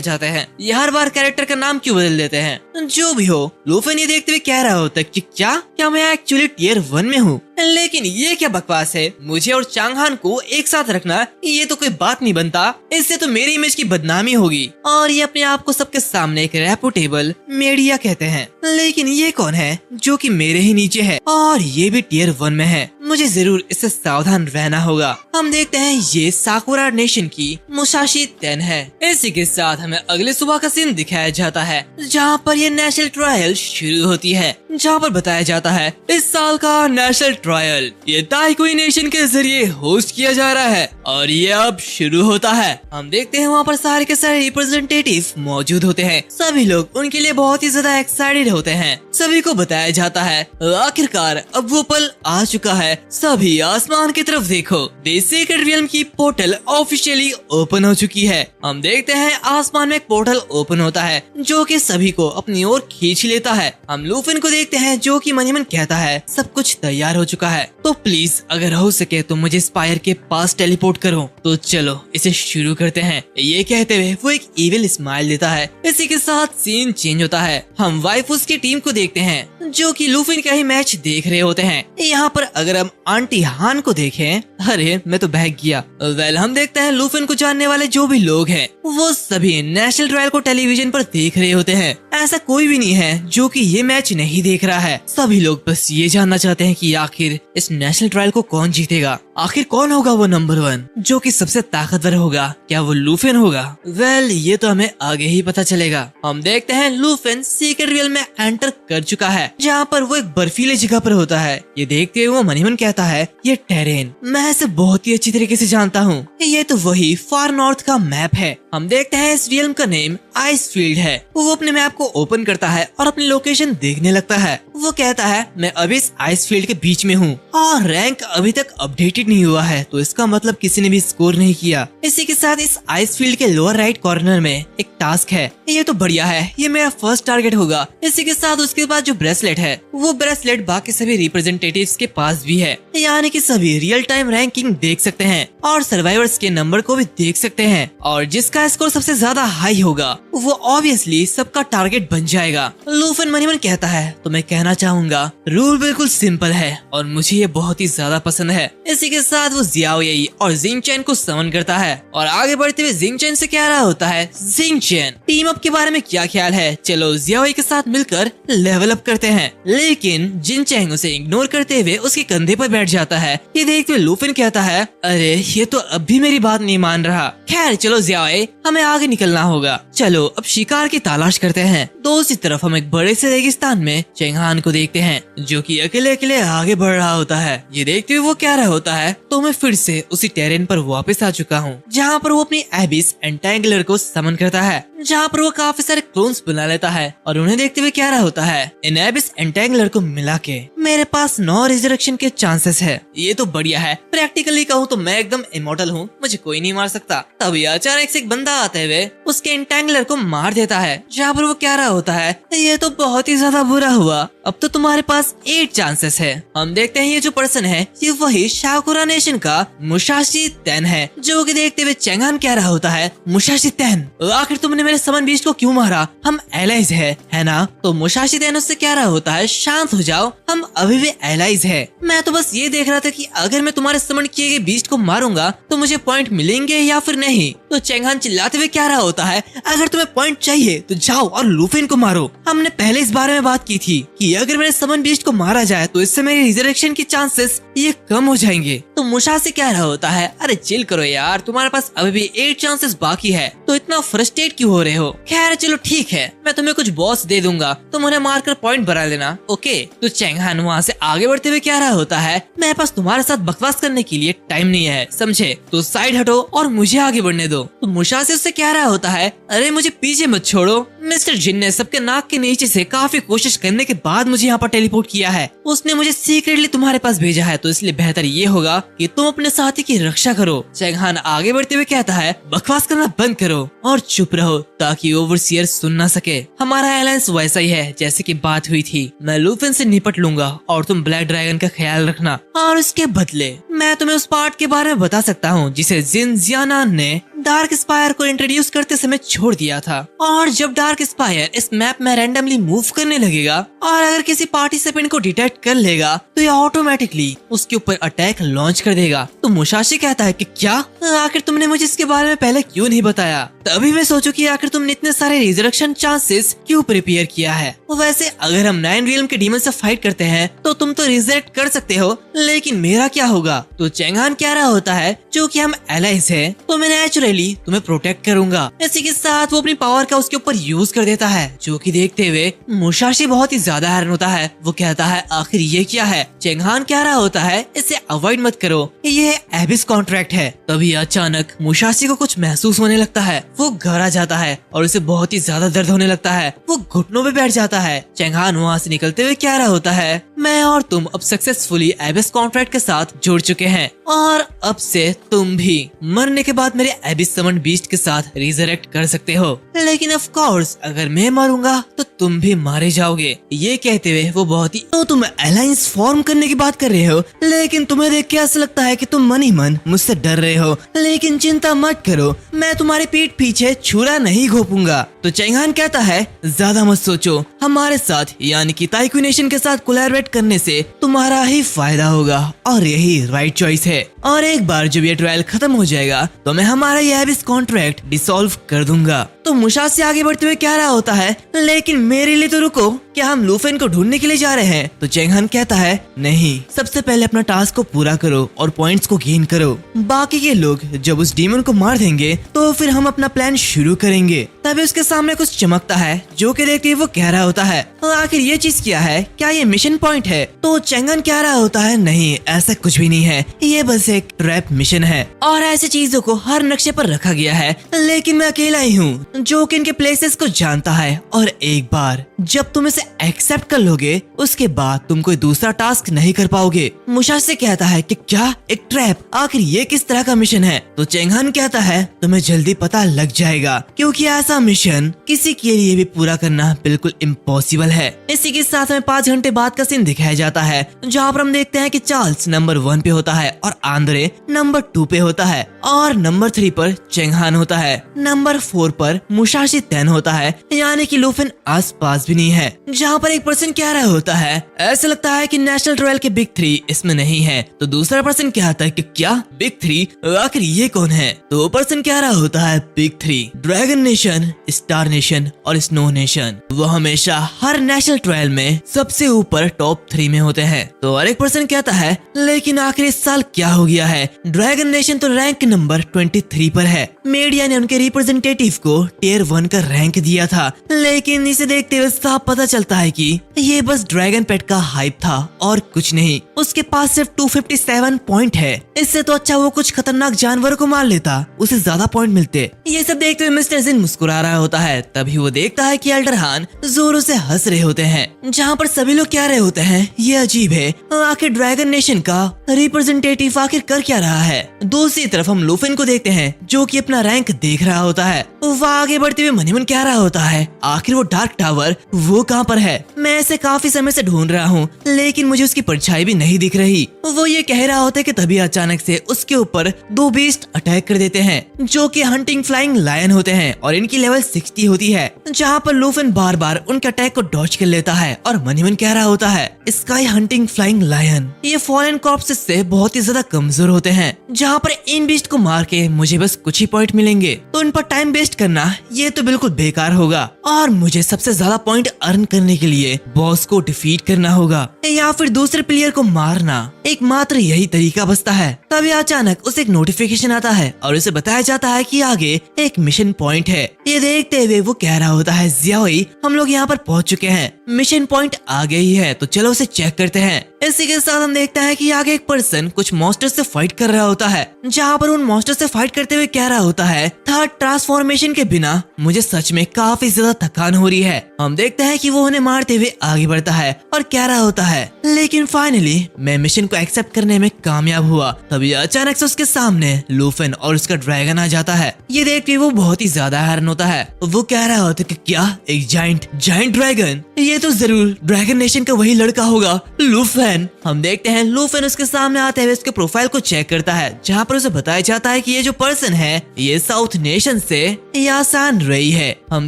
चाहते हैं, ये हर बार कैरेक्टर का नाम क्यों बदल देते हैं। जो भी हो लूफिन ये देखते हुए कह रहा होता है कि क्या मैं एक्चुअली टियर 1 में हूँ, लेकिन ये क्या बकवास है, मुझे और चांग हान को एक साथ रखना ये तो कोई बात नहीं बनता, इससे तो मेरी इमेज की बदनामी होगी। और ये अपने आप को सबके सामने एक रेपुटेबल मीडिया कहते हैं, लेकिन ये कौन है जो कि मेरे ही नीचे है और ये भी टियर 1 में है। मुझे जरूर इससे सावधान रहना होगा। हम देखते हैं ये साकुरा नेशन की मुसाशी तेन है। इसी के साथ हमें अगले सुबह का सीन दिखाया जाता है जहाँ पर ये नेशनल ट्रायल शुरू होती है, जहाँ पर बताया जाता है इस साल का नेशनल ट्रायल ये ताइकुई नेशन के जरिए होस्ट किया जा रहा है और ये अब शुरू होता है। हम देखते हैं वहाँ पर सारे के सारे रिप्रेजेंटेटिव मौजूद होते हैं। सभी लोग उनके लिए बहुत ही ज्यादा एक्साइटेड होते हैं। सभी को बताया जाता है आखिरकार अब वो पल आ चुका है, सभी आसमान की तरफ देखो, द सीक्रेट रियल्म की पोर्टल ऑफिशियली ओपन हो चुकी है। हम देखते हैं आसमान में एक पोर्टल ओपन होता है जो कि सभी को अपनी ओर खींच लेता है। हम लूफिन को देखते हैं जो कि मन ही मन कहता है सब कुछ तैयार हो चुका है, तो प्लीज अगर हो सके तो मुझे स्पायर के पास टेलीपोर्ट करो। तो चलो इसे शुरू करते हैं। ये कहते हुए वो एक इविल स्माइल देता है। इसी के साथ सीन चेंज होता है। हम वाइफुस की टीम को देखते हैं जो कि लूफिन का ही मैच देख रहे होते हैं। यहाँ पर अगर हम आंटी हान को देखें, अरे मैं तो बहक गया। वेल हम देखते हैं लूफिन को जानने वाले जो भी लोग हैं वो सभी नेशनल ट्रायल को टेलीविजन पर देख रहे होते हैं। ऐसा कोई भी नहीं है जो कि ये मैच नहीं देख रहा है। सभी लोग बस ये जानना चाहते हैं कि आखिर इस नेशनल ट्रायल को कौन जीतेगा, आखिर कौन होगा वो नंबर 1 जो कि सबसे ताकतवर होगा, क्या वो लूफिन होगा? वेल ये तो हमें आगे ही पता चलेगा। हम देखते हैं लूफिन सीक्रेट रियल में एंटर कर चुका है जहाँ पर वो एक बर्फीले जगह पर होता है। ये देखते हुए वो मन ही मन कहता है ये टेरेन मैं इसे बहुत ही अच्छी तरीके से जानता हूँ, ये तो वही फार नॉर्थ का मैप है। हम देखते हैं इस रियल्म का नेम आइस फील्ड है। वो अपने मैप को ओपन करता है और अपनी लोकेशन देखने लगता है। वो कहता है मैं अभी इस आइस फील्ड के बीच में हूँ और रैंक अभी तक अपडेटेड नहीं हुआ है, तो इसका मतलब किसी ने भी स्कोर नहीं किया। इसी के साथ इस आइस फील्ड के लोअर राइट कॉर्नर में एक टास्क है। ये तो बढ़िया है, ये मेरा फर्स्ट टारगेट होगा। इसी के साथ उसके बाद जो ब्रेसलेट है वो ब्रेसलेट बाकी सभी रिप्रेजेंटेटिव्स के पास भी है, यानी कि सभी रियल टाइम रैंकिंग देख सकते हैं और सर्वाइवर्स के नंबर को भी देख सकते हैं और जिसका स्कोर सबसे ज्यादा हाई होगा वो ऑब्वियसली सबका टारगेट बन जाएगा। लूफिन मन ही मन कहता है तो मैं कहना चाहूंगा रूल बिल्कुल सिंपल है और मुझे ये बहुत ही ज्यादा पसंद है। इसी के साथ वो जियाओ येई और जिंग चैन को समन करता है और आगे बढ़ते हुए जिंग चैन से कह रहा होता है जिंग चैन टीम अप के बारे में क्या ख्याल है, चलो जियाओ येई के साथ मिलकर लेवल अप करते हैं। लेकिन जिंग चैन उसे इग्नोर करते हुए उसके कंधे पर बैठ जाता है। ये देखते हुए लूफिन कहता है अरे ये तो अब भी मेरी बात नहीं मान रहा। खैर चलो जियाओ येई हमें आगे निकलना होगा, चलो अब शिकार की तलाश करते हैं। दूसरी तरफ हम एक बड़े से रेगिस्तान में चेंगहान को देखते हैं जो कि अकेले अकेले आगे बढ़ रहा होता है। ये देखते हुए वो कह रहा होता है तो मैं फिर से उसी टेरेन पर वापस आ चुका हूँ जहाँ पर वो अपनी एबिस एंटेंगलर को समन करता है, जहाँ पर वो काफी सारे क्लोन्स बना लेता है और उन्हें देखते हुए कह रहा होता है इन एबिस एंटेंगलर को मिला के मेरे पास 9 रिजरेक्शन के चांसेस है। ये तो बढ़िया है, प्रैक्टिकली कहूँ तो मैं एकदम इमॉर्टल हूँ, मुझे कोई नहीं मार सकता। तभी अचानक से एक बंदा आते हुए उसके एंटेंगलर को मार देता है, जहाँ पर वो कह रहा होता है ये तो बहुत ही ज्यादा बुरा हुआ, अब तो तुम्हारे पास 8 चांसेस है। हम देखते हैं ये जो पर्सन है ये वही साकुरा नेशन का मुसाशी तेन है, जो कि देखते हुए चेंगहान कह रहा होता है मुसाशी तेन आखिर तुमने मेरे समन बीस्ट को क्यों मारा, हम एलाइज है ना? तो मुसाशी तेन उससे कह रहा होता है शांत हो जाओ, हम अभी भी एलाइज है। मैं तो बस ये देख रहा था कि अगर मैं तुम्हारे समन किए गए बीस्ट को मारूंगा तो मुझे पॉइंट मिलेंगे या फिर नहीं। तो चेंगहान चिल्लाते हुए कह रहा होता है अगर तुम्हें पॉइंट चाहिए तो जाओ और लूफिन को मारो। हमने पहले इस बारे में बात की थी कि अगर मेरे समन बीस्ट को मारा जाए तो इससे मेरी रिजरेक्शन के चांसेस ये कम हो जाएंगे। तो मुसाशी कह रहा होता है अरे चिल करो यार, तुम्हारे पास अभी भी 8 चांसेस बाकी है, तो इतना फ्रस्ट्रेट क्यों हो रहे हो? खैर चलो ठीक है, मैं तुम्हें कुछ बॉस दे दूंगा, तुम उन्हें मारकर पॉइंट बढ़ा लेना, ओके? तो चेंगहान वहाँ से आगे बढ़ते हुए कह रहा होता है मेरे पास तुम्हारे साथ बकवास करने के लिए टाइम नहीं है, समझे? तो साइड हटो और मुझे आगे बढ़ने दो। तो मुसाशी उससे कह रहा होता है अरे मुझे पीछे मत छोड़ो, मिस्टर जिन ने सबके नाक के नीचे से काफी कोशिश करने के बाद मुझे यहाँ पर टेलीपोर्ट किया है, उसने मुझे सीक्रेटली तुम्हारे पास भेजा है, तो इसलिए बेहतर ये होगा कि तुम अपने साथी की रक्षा करो। चेंगहान आगे बढ़ते हुए कहता है बकवास करना बंद करो और चुप रहो ताकि ओवरसीयर सुन ना सके। हमारा अलायंस वैसा ही है जैसे कि बात हुई थी, मैं लूफिन से निपट लूंगा और तुम ब्लैक ड्रैगन का ख्याल रखना, और इसके बदले मैं तुम्हें उस पार्ट के बारे में बता सकता हूँ जिसे जिन जियानान ने डार्क स्पायर को इंट्रोड्यूस करते समय छोड़ दिया था। और जब डार्क स्पायर इस मैप में रैंडमली मूव करने लगेगा और अगर किसी पार्टिसिपेंट को डिटेक्ट कर लेगा तो ये ऑटोमेटिकली उसके ऊपर अटैक लॉन्च कर देगा। तो मुसाशी कहता है कि क्या आखिर तुमने मुझे इसके बारे में पहले क्यों नहीं बताया। तभी मैं सोचू कि आखिर तुमने इतने सारे रिजरेक्शन चांसेस क्यों प्रिपेयर किया है। वैसे अगर हम 9 रियल्म के डीमन से फाइट करते हैं तो तुम तो रिजेक्ट कर सकते हो, लेकिन मेरा क्या होगा। तो चेंग हान कह रहा होता है जो कि हम एलाइज है तो मैं नेचुरली तुम्हें प्रोटेक्ट करूंगा। इसी के साथ वो अपनी पावर का उसके ऊपर यूज कर देता है, जो कि देखते हुए मुसाशी बहुत ही ज्यादा हैरान होता है। वो कहता है आखिर ये क्या है। चेंग हान कह रहा होता है इसे अवॉइड मत करो, ये एबिस कॉन्ट्रैक्ट है। तभी अचानक मुसाशी को कुछ महसूस होने लगता है। वो घर आ जाता है और उसे बहुत ही ज्यादा दर्द होने लगता है। वो घुटनों पे बैठ जाता है। चेंग हान वहाँ से निकलते हुए कह रहा होता है मैं और तुम अब सक्सेसफुली एबिस कॉन्ट्रैक्ट के साथ जुड़ चुके हैं और अब से तुम भी मरने के बाद मेरे एबिस समन बीस्ट के साथ रिजरेक्ट कर सकते हो, लेकिन ऑफ कोर्स अगर मैं मरूंगा तो तुम भी मारे जाओगे। ये कहते हुए वो बहुत ही तो तुम अलायंस फॉर्म करने की बात कर रहे हो, लेकिन तुम्हें देख के ऐसा लगता है कि तुम मन ही मन मुझसे डर रहे हो, लेकिन चिंता मत करो मैं तुम्हारी पीठ पीछे छुरा नहीं घोपूंगा। तो चेंग हान कहता है ज्यादा मत सोचो, हमारे साथ यानी कि ताइक्यू नेशन के साथ कोलैबोरेट करने से तुम्हारा ही फायदा होगा और यही राइट चॉइस है। और एक बार जब ये ट्रायल खत्म हो जाएगा तो मैं हमारा ये एबिस कॉन्ट्रैक्ट डिसॉल्व कर दूंगा। तो मुसाशी आगे बढ़ते हुए कह रहा होता है लेकिन मेरे लिए तो रुको, क्या हम लूफेन को ढूंढने के लिए जा रहे हैं। तो चेंग हान कहता है नहीं, सबसे पहले अपना टास्क को पूरा करो और पॉइंट्स को गेन करो। बाकी के लोग जब उस डीमन को मार देंगे तो फिर हम अपना प्लान शुरू करेंगे। तभी उसके सामने कुछ चमकता है, जो कि देखते ही वो कह रहा होता है आखिर ये चीज क्या है, क्या ये मिशन पॉइंट है। तो चेंग हान कह रहा होता है नहीं, ऐसा कुछ भी नहीं है, ये बस एक ट्रैप मिशन है और ऐसी चीजों को हर नक्शे पर रखा गया है, लेकिन मैं अकेला ही हूँ जो कि इनके प्लेसेस को जानता है। और एक बार जब तुम इसे एक्सेप्ट कर लोगे उसके बाद तुम कोई दूसरा टास्क नहीं कर पाओगे। मुसाशी कहता है कि क्या एक ट्रैप, आखिर ये किस तरह का मिशन है। तो चेंग हान कहता है तुम्हें जल्दी पता लग जाएगा, क्योंकि ऐसा मिशन किसी के लिए भी पूरा करना बिल्कुल इम्पॉसिबल है। इसी के साथ में 5 घंटे बाद का सीन दिखाया जाता है, जहाँ पर हम देखते हैं कि चार्ल्स नंबर 1 पे होता है और आंद्रे नंबर 2 पे होता है और नंबर 3 पर चेंग हान होता है। नंबर 4 पर मुसाशी 10 होता है, यानी कि लूफेन आस पास भी नहीं है। जहाँ पर एक पर्सन कह रहा होता है ऐसा लगता है कि नेशनल ट्रायल के बिग 3 इसमें नहीं है। तो दूसरा पर्सन कहता है कि क्या बिग 3, आखिर ये कौन है। तो वो पर्सन कह रहा होता है big 3 dragon nation, star nation और स्नो नेशन। वो हमेशा हर नेशनल ट्रायल में सबसे ऊपर टॉप 3 में होते हैं। तो और एक पर्सन कहता है लेकिन आखिर इस साल क्या हो गया है, ड्रैगन नेशन तो रैंक नंबर 23 पर है। मीडिया ने उनके रिप्रेजेंटेटिव को टियर 1 का रैंक दिया था, लेकिन इसे देखते हुए साफ पता चलता है कि ये बस ड्रैगन पेट का हाइप था और कुछ नहीं। उसके पास सिर्फ 257 पॉइंट है, इससे तो अच्छा वो कुछ खतरनाक जानवरों को मार लेता, उसे ज्यादा पॉइंट मिलते। ये सब देखते हुए मिस्टर जिन मुस्कुरा रहा होता है। तभी वो देखता है कि एल्डर हान जोरों से हंस रहे होते हैं, जहाँ पर सभी लोग कह रहे होते हैं ये अजीब है, आखिर ड्रैगन नेशन का रिप्रेजेंटेटिव आखिर कर क्या रहा है। दूसरी तरफ हम लूफेन को देखते हैं जो कि अपना रैंक देख रहा होता है। वो आगे बढ़ते हुए मन ही मन कह रहा होता है आखिर वो डार्क टावर वो कहाँ पर है, मैं इसे काफी समय से ढूंढ रहा हूँ लेकिन मुझे उसकी परछाई भी नहीं दिख रही। वो ये कह रहा होता है कि तभी अचानक से उसके ऊपर 2 बीस्ट अटैक कर देते हैं, जो कि हंटिंग फ्लाइंग लायन होते हैं और इनकी लेवल 60 होती है। जहाँ पर लूफेन बार बार उनके अटैक को डॉज कर लेता है और मन ही मन कह रहा होता है स्काई हंटिंग फ्लाइंग लायन, ये फॉरेन कॉर्प्सेस से बहुत ही ज्यादा कमजोर होते हैं। जहाँ पर इन बीस्ट को मार के मुझे बस कुछ ही पॉइंट मिलेंगे, तो इन पर टाइम वेस्ट करना ये तो बिल्कुल बेकार होगा और मुझे सबसे ज्यादा पॉइंट अर्न करने के लिए बॉस को डिफीट करना होगा या फिर दूसरे प्लेयर को मारना, एकमात्र यही तरीका बचता है। तभी अचानक उसे एक नोटिफिकेशन आता है और उसे बताया जाता है कि आगे एक मिशन पॉइंट है। ये देखते हुए वो कह रहा होता है जियाओई हम लोग यहाँ पर पहुँच चुके हैं, मिशन पॉइंट आगे ही है, तो चलो उसे चेक करते हैं। इसी के साथ हम देखते हैं कि आगे एक पर्सन कुछ मॉन्स्टर से फाइट कर रहा होता है, जहाँ पर उन मॉन्स्टर से फाइट करते हुए कह रहा होता है थर्ड ट्रांसफॉर्मेशन के बिना मुझे सच में काफी ज्यादा थकान हो रही है। हम देखते हैं कि वो उन्हें मारते हुए आगे बढ़ता है और कह रहा होता है, लेकिन फाइनली मैं मिशन को एक्सेप्ट करने में कामयाब हुआ। तभी अचानक से उसके सामने लूफन और उसका ड्रैगन आ जाता है। ये देख के वो बहुत ही ज्यादा हैरान होता है। वो कह रहा होता है कि क्या एक जाइंट ड्रैगन, ये तो जरूर ड्रैगन नेशन का वही लड़का होगा, लूफन। हम देखते हैं लूफन उसके सामने आते हुए उसके प्रोफाइल को चेक करता है, जहाँ पर उसे बताया जाता है कि ये जो पर्सन है ये साउथ नेशन से यासान रही है। हम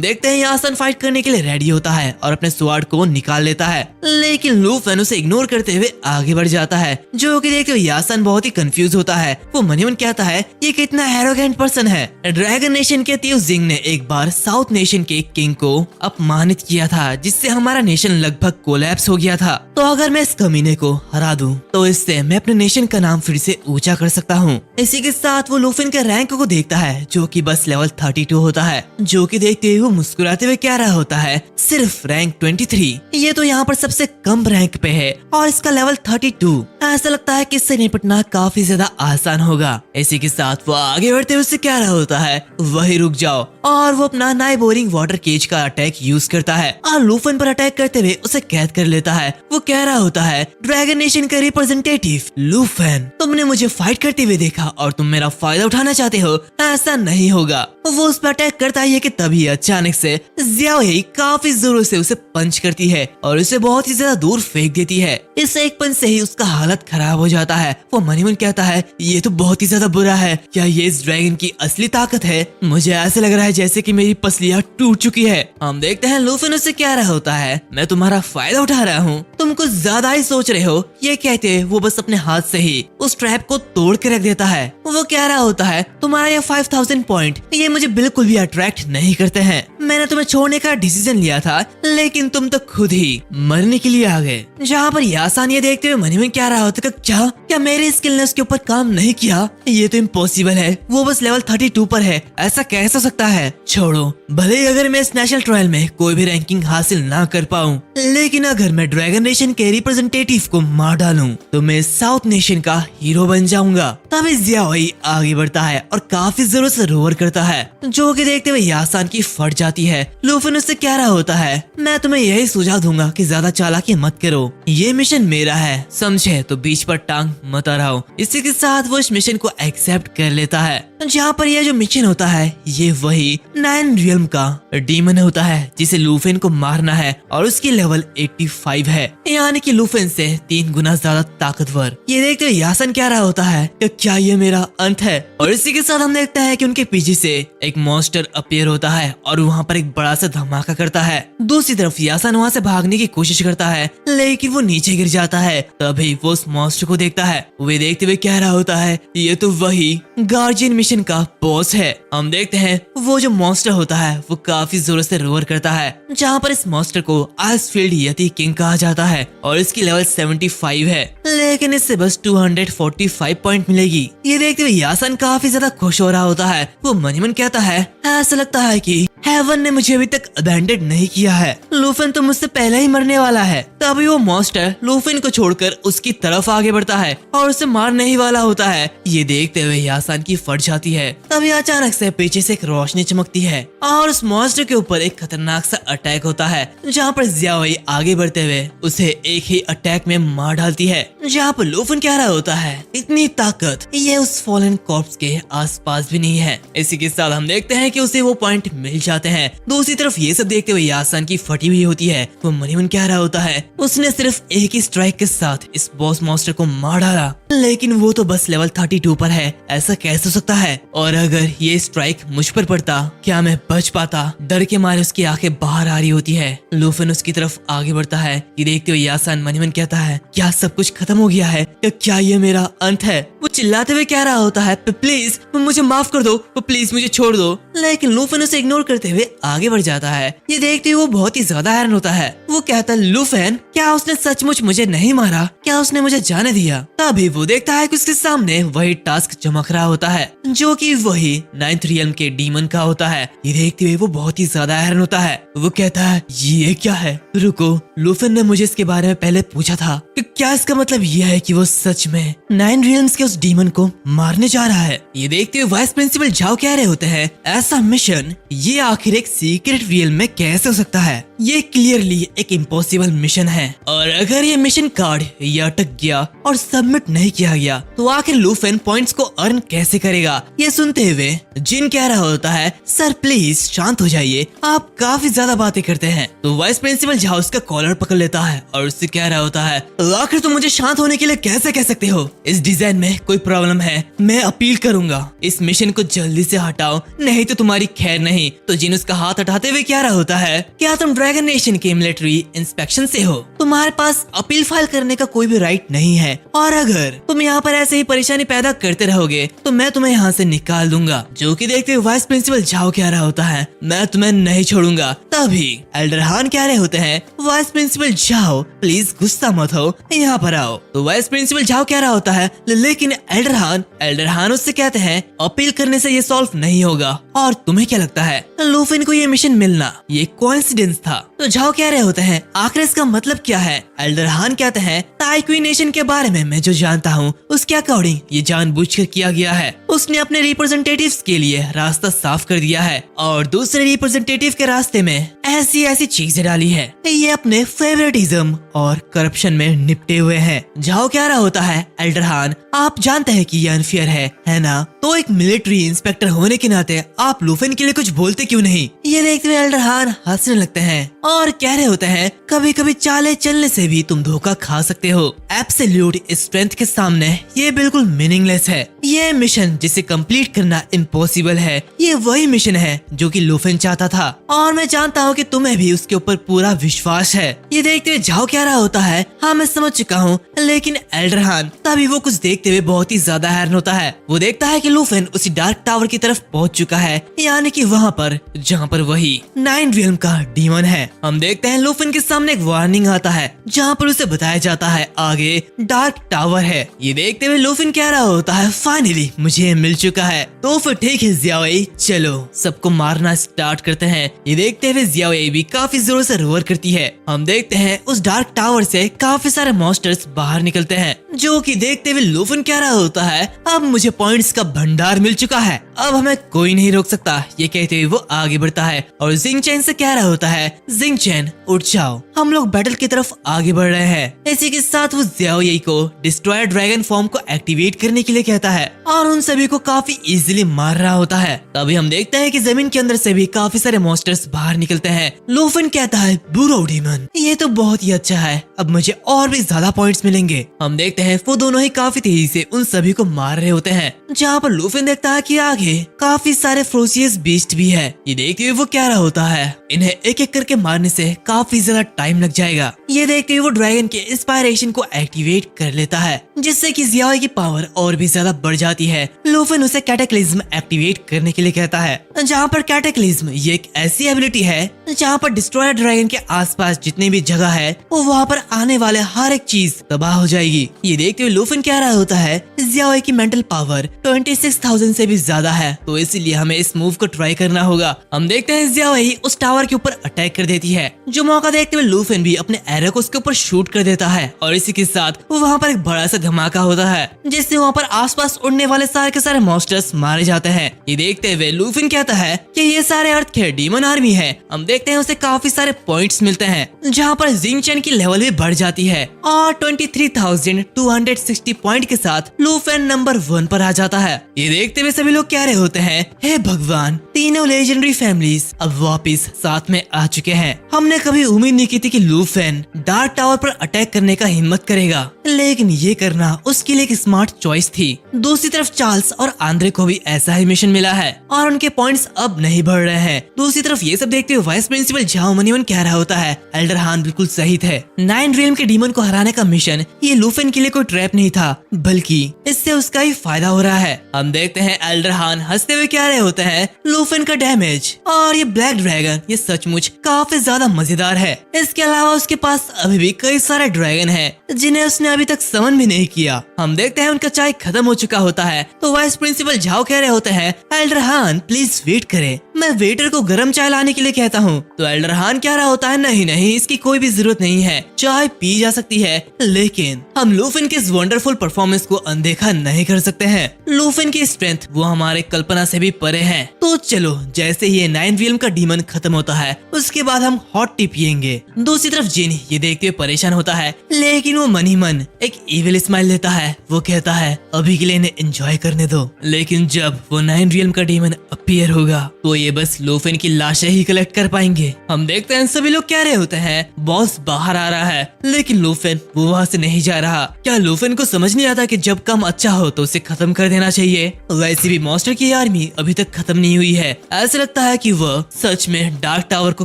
देखते हैं यासान फाइट करने के लिए रेडी होता है और अपने स्वॉर्ड को निकाल लेता है, लेकिन लूफन उसे इग्नोर करते हुए आगे बढ़ जाता है, जो कि देखते हुए यासान बहुत ही कंफ्यूज होता है। वो मन ही मन कहता है ये कितना एरोगेंट पर्सन है। ड्रैगन नेशन के तियो जिंग ने एक बार साउथ नेशन के किंग को अपमानित किया था, जिससे हमारा नेशन लगभग कोलैप्स हो गया था। तो अगर मैं इस कमीने को हरा दूं तो इससे मैं अपने नेशन का नाम फिर से ऊंचा कर सकता हूँ। इसी के साथ वो लूफन के रैंक को देखता है, जो कि बस लेवल 32 होता है, जो कि देखते हुए वो मुस्कुराते हुए कह रहा होता है सिर्फ रैंक 23, ये तो यहाँ पर सबसे कम रैंक पे है और इसका लेवल 32। ऐसा लगता है कि इससे निपटना काफी ज्यादा आसान होगा। इसी के साथ वो आगे बढ़ते हुए उससे कह रहा होता है वही रुक जाओ, और वो अपना नाई बोरिंग वाटर केज का अटैक यूज करता है और लूफन पर अटैक करते हुए उसे कैद कर लेता है। वो कह रहा होता है ड्रैगन नेशन का रिप्रेजेंटेटिव लूफन, तुमने मुझे फाइट करते हुए देखा और तुम मेरा फायदा उठाना चाहते हो, ऐसा नहीं होगा। वो उस पर अटैक करता है कि तभी अचानक से ज़ियाओही काफी जोरों से उसे पंच करती है और उसे बहुत ही ज्यादा दूर फेंक देती है। इस एक पंच से ही उसका हालत खराब हो जाता है। वो मन ही मन कहता है ये तो बहुत ही ज्यादा बुरा है, क्या ये इस ड्रैगन की असली ताकत है? मुझे ऐसे लग रहा है जैसे कि मेरी पसलियां टूट चुकी है। हम देखते हैं लूफन उससे कह रहा होता है मैं तुम्हारा फायदा उठा रहा हूँ, तुम कुछ ज्यादा ही सोच रहे हो। ये कहते वो बस अपने हाथ से ही उस ट्रैप को तोड़ के रख देता है। वो कह रहा होता है तुम्हारा ये 5000 पॉइंट ये मुझे बिल्कुल भी अट्रैक्ट नहीं करते हैं। मैंने तुम्हें छोड़ने का डिसीजन लिया था, लेकिन तुम तो खुद ही मरने के लिए आ गए। जहाँ पर यासान ये देखते हुए मन में कह रहा होता है क्या मेरे स्किल ने उसके ऊपर काम नहीं किया? ये तो इम्पॉसिबल है, वो बस लेवल 32 पर है, ऐसा कैसे हो सकता है? छोड़ो, भले ही अगर मैं इस नेशनल ट्रायल में कोई भी रैंकिंग हासिल ना कर पाऊँ, लेकिन अगर मैं ड्रैगन नेशन के रिप्रेजेंटेटिव को मार डालूं तो मैं साउथ नेशन का हीरो बन जाऊंगा। तभी ज़ियाओही आगे बढ़ता है और काफी जोरों से रोर करता है, जो कि देखते हुए यासान की फट जाती है। लूफन उससे कह रहा होता है मैं तुम्हें यही सुझाव दूंगा कि ज्यादा चालाकी मत करो, ये मिशन मेरा है, समझे? तो बीच पर टांग मत अड़ाओ। इसी के साथ वो इस मिशन को एक्सेप्ट कर लेता है। जहाँ पर यह जो मिशन होता है ये वही 9 रियल्म का डीमन होता है, जिसे लूफन को मारना है और उसकी लेवल 85 है, यानी कि लूफन से 3 गुना ज्यादा ताकतवर। ये देखते हुए यासान कह रहा होता है कि क्या ये मेरा अंत है? और इसी के साथ हम देखते हैं कि उनके पीछे से एक मॉन्स्टर अपीयर होता है और वहाँ पर एक बड़ा सा धमाका करता है। दूसरी तरफ यासान वहाँ से भागने की कोशिश करता है, लेकिन वो नीचे गिर जाता है। तभी वो उस मॉन्स्टर को देखता है। वे देखते हुए कह रहा होता है ये तो वही गार्जियन मिशन का बॉस है। हम देखते हैं वो जो मॉन्स्टर होता है वो काफी जोर से रोर करता है, जहाँ पर इस मॉन्स्टर को आइसफील्ड यति किंग कहा जाता है और इसकी लेवल 75 है, लेकिन इससे बस 245 पॉइंट मिलेगी। ये देखते हुए यासान काफी ज्यादा खुश हो रहा होता है। वो मन ही मन कहता है ऐसा लगता है कि हेवन ने मुझे अभी तक अबैंडन नहीं किया है, लूफन तो मुझसे पहले ही मरने वाला है। तभी वो मॉन्स्टर लूफन को छोड़कर उसकी तरफ आगे बढ़ता है और उसे मारने ही वाला होता है। ये देखते हुए यासान की फट जाती है। तभी अचानक से पीछे से एक रोशनी चमकती है और उस मॉन्स्टर के ऊपर एक खतरनाक सा अटैक होता है, जहाँ पर ज़ियाओही आगे बढ़ते हुए उसे एक ही अटैक में मार डालती है। जहाँ पर लूफन कह रहा होता है इतनी ताकत ये उस फॉलन कॉर्प्स के आसपास भी नहीं है। इसी के साथ हम देखते हैं कि उसे वो पॉइंट मिल जाते हैं। दूसरी तरफ ये सब देखते हुए यासान की फटी हुई होती है। वो मन ही मन कह रहा होता है उसने सिर्फ एक ही स्ट्राइक के साथ इस बॉस मॉन्स्टर को मार डाला, लेकिन वो तो बस लेवल 32 पर है, ऐसा कैसे हो सकता है? और अगर ये स्ट्राइक मुझ पर पड़ता क्या मैं बच पाता? डर के मारे उसकी आंखें बाहर आ रही होती है। लूफन उसकी तरफ आगे बढ़ता है। ये देखते हुए यासान मन ही मन कहता है क्या सब कुछ खत्म हो गया है? क्या ये मेरा अंत है? वो चिल्लाते हुए कह रहा होता है प्लीज मुझे माफ कर दो, प्लीज मुझे छोड़ दो, लेकिन लूफन उसे इग्नोर करते हुए आगे बढ़ जाता है। ये देखते हुए वो बहुत ही ज्यादा हैरान होता है। वो कहता है लूफन क्या उसने सचमुच मुझे नहीं मारा? क्या उसने मुझे जाने दिया? तभी वो देखता है कि उसके सामने वही टास्क चमक रहा होता है, जो कि वही 9th रियल्म के डीमन का होता है। ये देखते हुए वो बहुत ही ज्यादा हैरान होता है। वो कहता है ये क्या है? रुको, लूफन ने मुझे इसके बारे में पहले पूछा था कि क्या इसका मतलब यह है कि वो सच में 9 रियल्म्स के उस डीमन को मारने जा रहा है? ये देखते हुए वाइस प्रिंसिपल झाओ कह रहे होते हैं ऐसा मिशन ये आखिर एक सीक्रेट रियल में कैसे हो सकता है। ये क्लियरली एक इम्पॉसिबल मिशन है और अगर ये मिशन कार्ड या अटक गया और सबमिट नहीं किया गया तो आखिर लूफेन पॉइंट्स को अर्न कैसे करेगा। ये सुनते हुए जिन कह रहा होता है सर प्लीज शांत हो जाइए, आप काफी ज्यादा बातें करते हैं। तो वाइस प्रिंसिपल झाओ उसका कॉलर पकड़ लेता है और उससे कह रहा होता है आखिर तुम मुझे शांत होने के लिए कैसे कह सकते हो, इस डिजाइन में कोई प्रॉब्लम है, मैं अपील करूंगा, इस मिशन को जल्दी से हटाओ नहीं तो तुम्हारी खैर नहीं। तो जिन उसका हाथ हटाते हुए कह रहा होता है क्या तुम ड्रैगन नेशन के मिलिट्री इंस्पेक्शन से हो, तुम्हारे पास अपील फाइल करने का कोई भी राइट नहीं है और अगर तुम यहाँ पर ऐसे ही परेशानी पैदा करते रहोगे तो मैं तुम्हें यहाँ से निकाल दूंगा। जो कि देखते हुए वाइस प्रिंसिपल झाओ कह रहा होता है मैं तुम्हें नहीं छोड़ूंगा। तभी एल्डरहान कह रहे होते हैं वाइस प्रिंसिपल झाओ प्लीज गुस्सा मत हो, यहाँ पर आओ। तो वाइस प्रिंसिपल झाओ कह रहा होता है लेकिन एल्डरहान उससे कहते हैं अपील करने से ये सॉल्व नहीं होगा और तुम्हें क्या लगता है लूफिन को ये मिशन मिलना ये कोइंसिडेंस था। तो झाओ कह रहे होते हैं आखिर इसका मतलब क्या है। एल्डरहान कहते हैं ताइक्वी नेशन के बारे में मैं जो जानता हूँ उसके अकॉर्डिंग ये जानबूझकर किया गया है, उसने अपने रिप्रेजेंटेटिव्स के लिए रास्ता साफ कर दिया है और दूसरे रिप्रेजेंटेटिव के रास्ते में ऐसी चीजें डाली है, ये अपने फेवरेटिज्म और करप्शन में निपटे हुए हैं। झाओ कह रहा होता है एल्डरहान आप जानते हैं कि ये अनफेयर है ना, तो एक मिलिट्री इंस्पेक्टर होने के नाते आप लूफिन के लिए कुछ बोलते क्यों नहीं। ये देखते हुए एल्डरहान हंसने लगते हैं और कह रहे होते हैं कभी कभी चाले चलने से भी तुम धोखा खा सकते हो, एब्सोल्यूट स्ट्रेंथ के सामने ये बिल्कुल मीनिंगलेस है। ये मिशन जिसे कंप्लीट करना इम्पॉसिबल है, ये वही मिशन है जो कि लूफिन चाहता था और मैं जानता हूँ कि तुम्हें भी उसके ऊपर पूरा विश्वास है। ये देखते हुए झाओ कह रहा होता है हाँ मैं समझ चुका हूँ, लेकिन एल्डरहान तभी वो कुछ देखते हुए बहुत ही ज्यादा हैरान होता है। वो देखता है कि लूफिन उसी डार्क टावर की तरफ पहुंच चुका है, यानी कि वहाँ पर जहाँ पर वही 9 रियल्म का डीमन है। हम देखते हैं लूफिन के सामने एक वार्निंग आता है जहाँ पर उसे बताया जाता है आगे डार्क टावर है। ये देखते हुए लूफिन कह रहा होता है फाइनली मुझे मिल चुका है, तो फिर ठीक है ज़ियाओई चलो सबको मारना स्टार्ट करते हैं। ये देखते हुए ज़ियाओई भी काफी जोर से रोर करती है। हम देखते हैं उस डार्क टावर से काफी सारे मॉन्स्टर्स बाहर निकलते हैं, जो कि देखते हुए लूफिन कह रहा होता है अब मुझे पॉइंट्स का भंडार मिल चुका है, अब हमें कोई नहीं रोक सकता। ये कहते हुए वो आगे बढ़ता है और जिंग चैन से कह रहा होता है जिंग चैन उठ जाओ, हम लोग बैटल की तरफ आगे बढ़ रहे हैं। इसी के साथ वो ज़ियाओई को डिस्ट्रॉयर ड्रैगन फॉर्म को एक्टिवेट करने के लिए कहता है और उन सभी को काफी इजीली मार रहा होता है। तभी हम देखते हैं कि जमीन के अंदर से भी काफी सारे मॉन्स्टर्स बाहर निकलते हैं। लूफिन कहता है बुरो डीमन ये तो बहुत ही अच्छा है, अब मुझे और भी ज्यादा पॉइंट्स मिलेंगे। हम देखते हैं वो दोनों ही काफी तेजी से उन सभी को मार रहे होते हैं, जहाँ पर लूफिन देखता है कि आगे काफी सारे फ्रोसियस बीस्ट भी है। ये देखते हुए वो कह रहा होता है इन्हें एक एक करके मारने से काफी ज्यादा टाइम लग जाएगा। ये देखते हुए वो ड्रैगन के इंस्पायरेशन को एक्टिवेट कर लेता है, जिससे कि ज़ियाओई की पावर और भी ज्यादा बढ़ जाती है। लूफिन उसे कैटेक्लिज्म एक्टिवेट करने के लिए कहता है, जहाँ पर कैटेक्लिज्म ये एक ऐसी एबिलिटी है जहाँ पर डिस्ट्रॉयर ड्रैगन के आसपास जितनी भी जगह है वो वहाँ पर आने वाले हर एक चीज तबाह हो जाएगी। ये देखते हुए लूफिन कह रहा होता है ज़ियाओई की मेंटल पावर 26,000 से भी ज्यादा है, तो इसीलिए हमें इस मूव को ट्राई करना होगा। हम देखते हैं ज़ियाओई उस टावर के ऊपर अटैक कर देती है, जो मौका देखते हुए लूफिन भी अपने एरो को उसके ऊपर शूट कर देता है और इसी के साथ वहाँ पर एक बड़ा सा धमाका होता है, जिससे वहाँ पर आसपास उड़ने वाले सारे के सारे मॉन्स्टर्स मारे जाते हैं। ये देखते हुए लूफिन कहता है कि ये सारे अर्थ के डीमन आर्मी है। हम देखते हैं उसे काफी सारे पॉइंट्स मिलते हैं, जहाँ पर जिंग चैन की लेवल भी बढ़ जाती है और 23,260 पॉइंट के साथ लूफिन नंबर 1 पर आ जाता है। ये देखते हुए सभी लोग कह रहे होते हैं हे भगवान, तीनों लेजेंडरी फैमिलीज अब वापस साथ में आ चुके हैं। हमने कभी उम्मीद नहीं की थी कि लूफिन डार्क टावर पर अटैक करने का हिम्मत करेगा, लेकिन ये करना उसके लिए एक स्मार्ट चॉइस थी। दूसरी तरफ चार्ल्स और आंद्रे को भी ऐसा ही मिशन मिला है और उनके पॉइंट्स अब नहीं बढ़ रहे हैं। दूसरी तरफ ये सब देखते हुए वाइस प्रिंसिपल झाओ मनीवन कह रहा होता है एल्डरहान बिल्कुल सही थे, 9 रियल्म के डीमन को हराने का मिशन ये लूफिन के लिए कोई ट्रैप नहीं था, बल्कि इससे उसका ही फायदा हो रहा है। हम देखते हैं एल्डरहान हंसते हुए कह रहे होते हैं लूफिन का डैमेज और ये ब्लैक ड्रैगन ये सचमुच काफी ज्यादा मजेदार है। इसके अलावा उसके पास अभी भी कई सारे ड्रैगन हैं जिन्हें उसने अभी तक समन भी नहीं किया। हम देखते हैं उनका चाय खत्म हो चुका होता है, तो वाइस प्रिंसिपल झाओ कह रहे होते हैं एल्डरहान प्लीज वेट करें, मैं वेटर को गर्म चाय लाने के लिए कहता हूँ। तो एल्डर हान कह रहा होता है नहीं नहीं, इसकी कोई भी जरूरत नहीं है, चाय पी जा सकती है, लेकिन हम लूफिन के इस वंडरफुल परफॉर्मेंस को अनदेखा नहीं कर सकते हैं। लूफिन की स्ट्रेंथ वो हमारे कल्पना से भी परे है। तो चलो, जैसे ही ये 9 रियल्म का डीमन खत्म होता है उसके बाद हम हॉट टी पियेंगे। दूसरी तरफ जिन ये देखते हुए परेशान होता है, लेकिन वो मन ही मन एक इविल स्माइल लेता है। वो कहता है अभी के लिए इन्हें एंजॉय करने दो, लेकिन जब वो 9 रियल्म का डीमन अपीयर होगा तो ये बस लूफिन की लाशें ही कलेक्ट कर पाएंगे। हम देखते हैं सभी लोग कह रहे होते हैं बॉस बाहर आ रहा है, लेकिन लूफिन वो वहाँ से नहीं जा रहा। क्या लूफिन को समझ नहीं आता कि जब काम अच्छा हो तो उसे खत्म कर देना चाहिए? वैसे भी मॉन्स्टर की आर्मी अभी तक खत्म नहीं हुई है। ऐसा लगता है कि वह सच में डार्क टावर को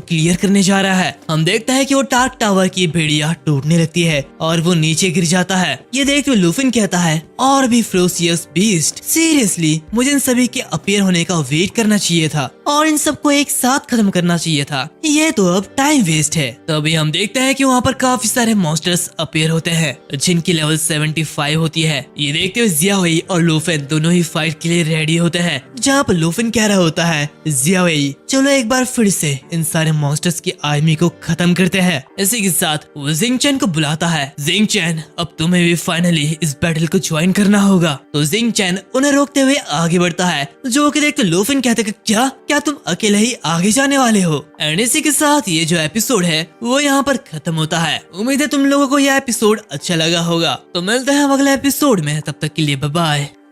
क्लियर करने जा रहा है। हम देखते हैं कि वो डार्क टावर की बेड़िया टूटने लगती है और वो नीचे गिर जाता है। ये देख तो लूफिन कहता है और भी फ्रोसियस बीस्ट, सीरियसली मुझे इन सभी के अपीयर होने का वेट करना चाहिए था और इन सबको एक साथ खत्म करना चाहिए था। ये तो अब टाइम वेस्ट है। तभी हम देखते हैं कि वहाँ पर काफी सारे मॉन्स्टर्स अपीयर होते हैं जिनकी लेवल 75 होती है। ये देखते हुए जियाओई और लूफिन दोनों ही फाइट के लिए रेडी होते हैं, जहाँ पर लूफिन कह रहा होता है जियाओई चलो एक बार फिर से इन सारे मॉन्स्टर्स की आर्मी को खत्म करते हैं। इसी के साथ वो जिंग चैन को बुलाता है। जिंग चैन अब तुम्हें भी फाइनली इस बैटल को ज्वाइन करना होगा। तो जिंग चैन उन्हें रोकते हुए आगे बढ़ता है, जो कि देख तो लूफिन कहते क्या तुम अकेले ही आगे जाने वाले हो? एंड इसी के साथ ये जो एपिसोड है वो यहाँ पर खत्म होता है। उम्मीद है तुम लोगों को यह एपिसोड अच्छा लगा होगा। तो मिलते हैं अगले एपिसोड में, तब तक के लिए बाय बाय।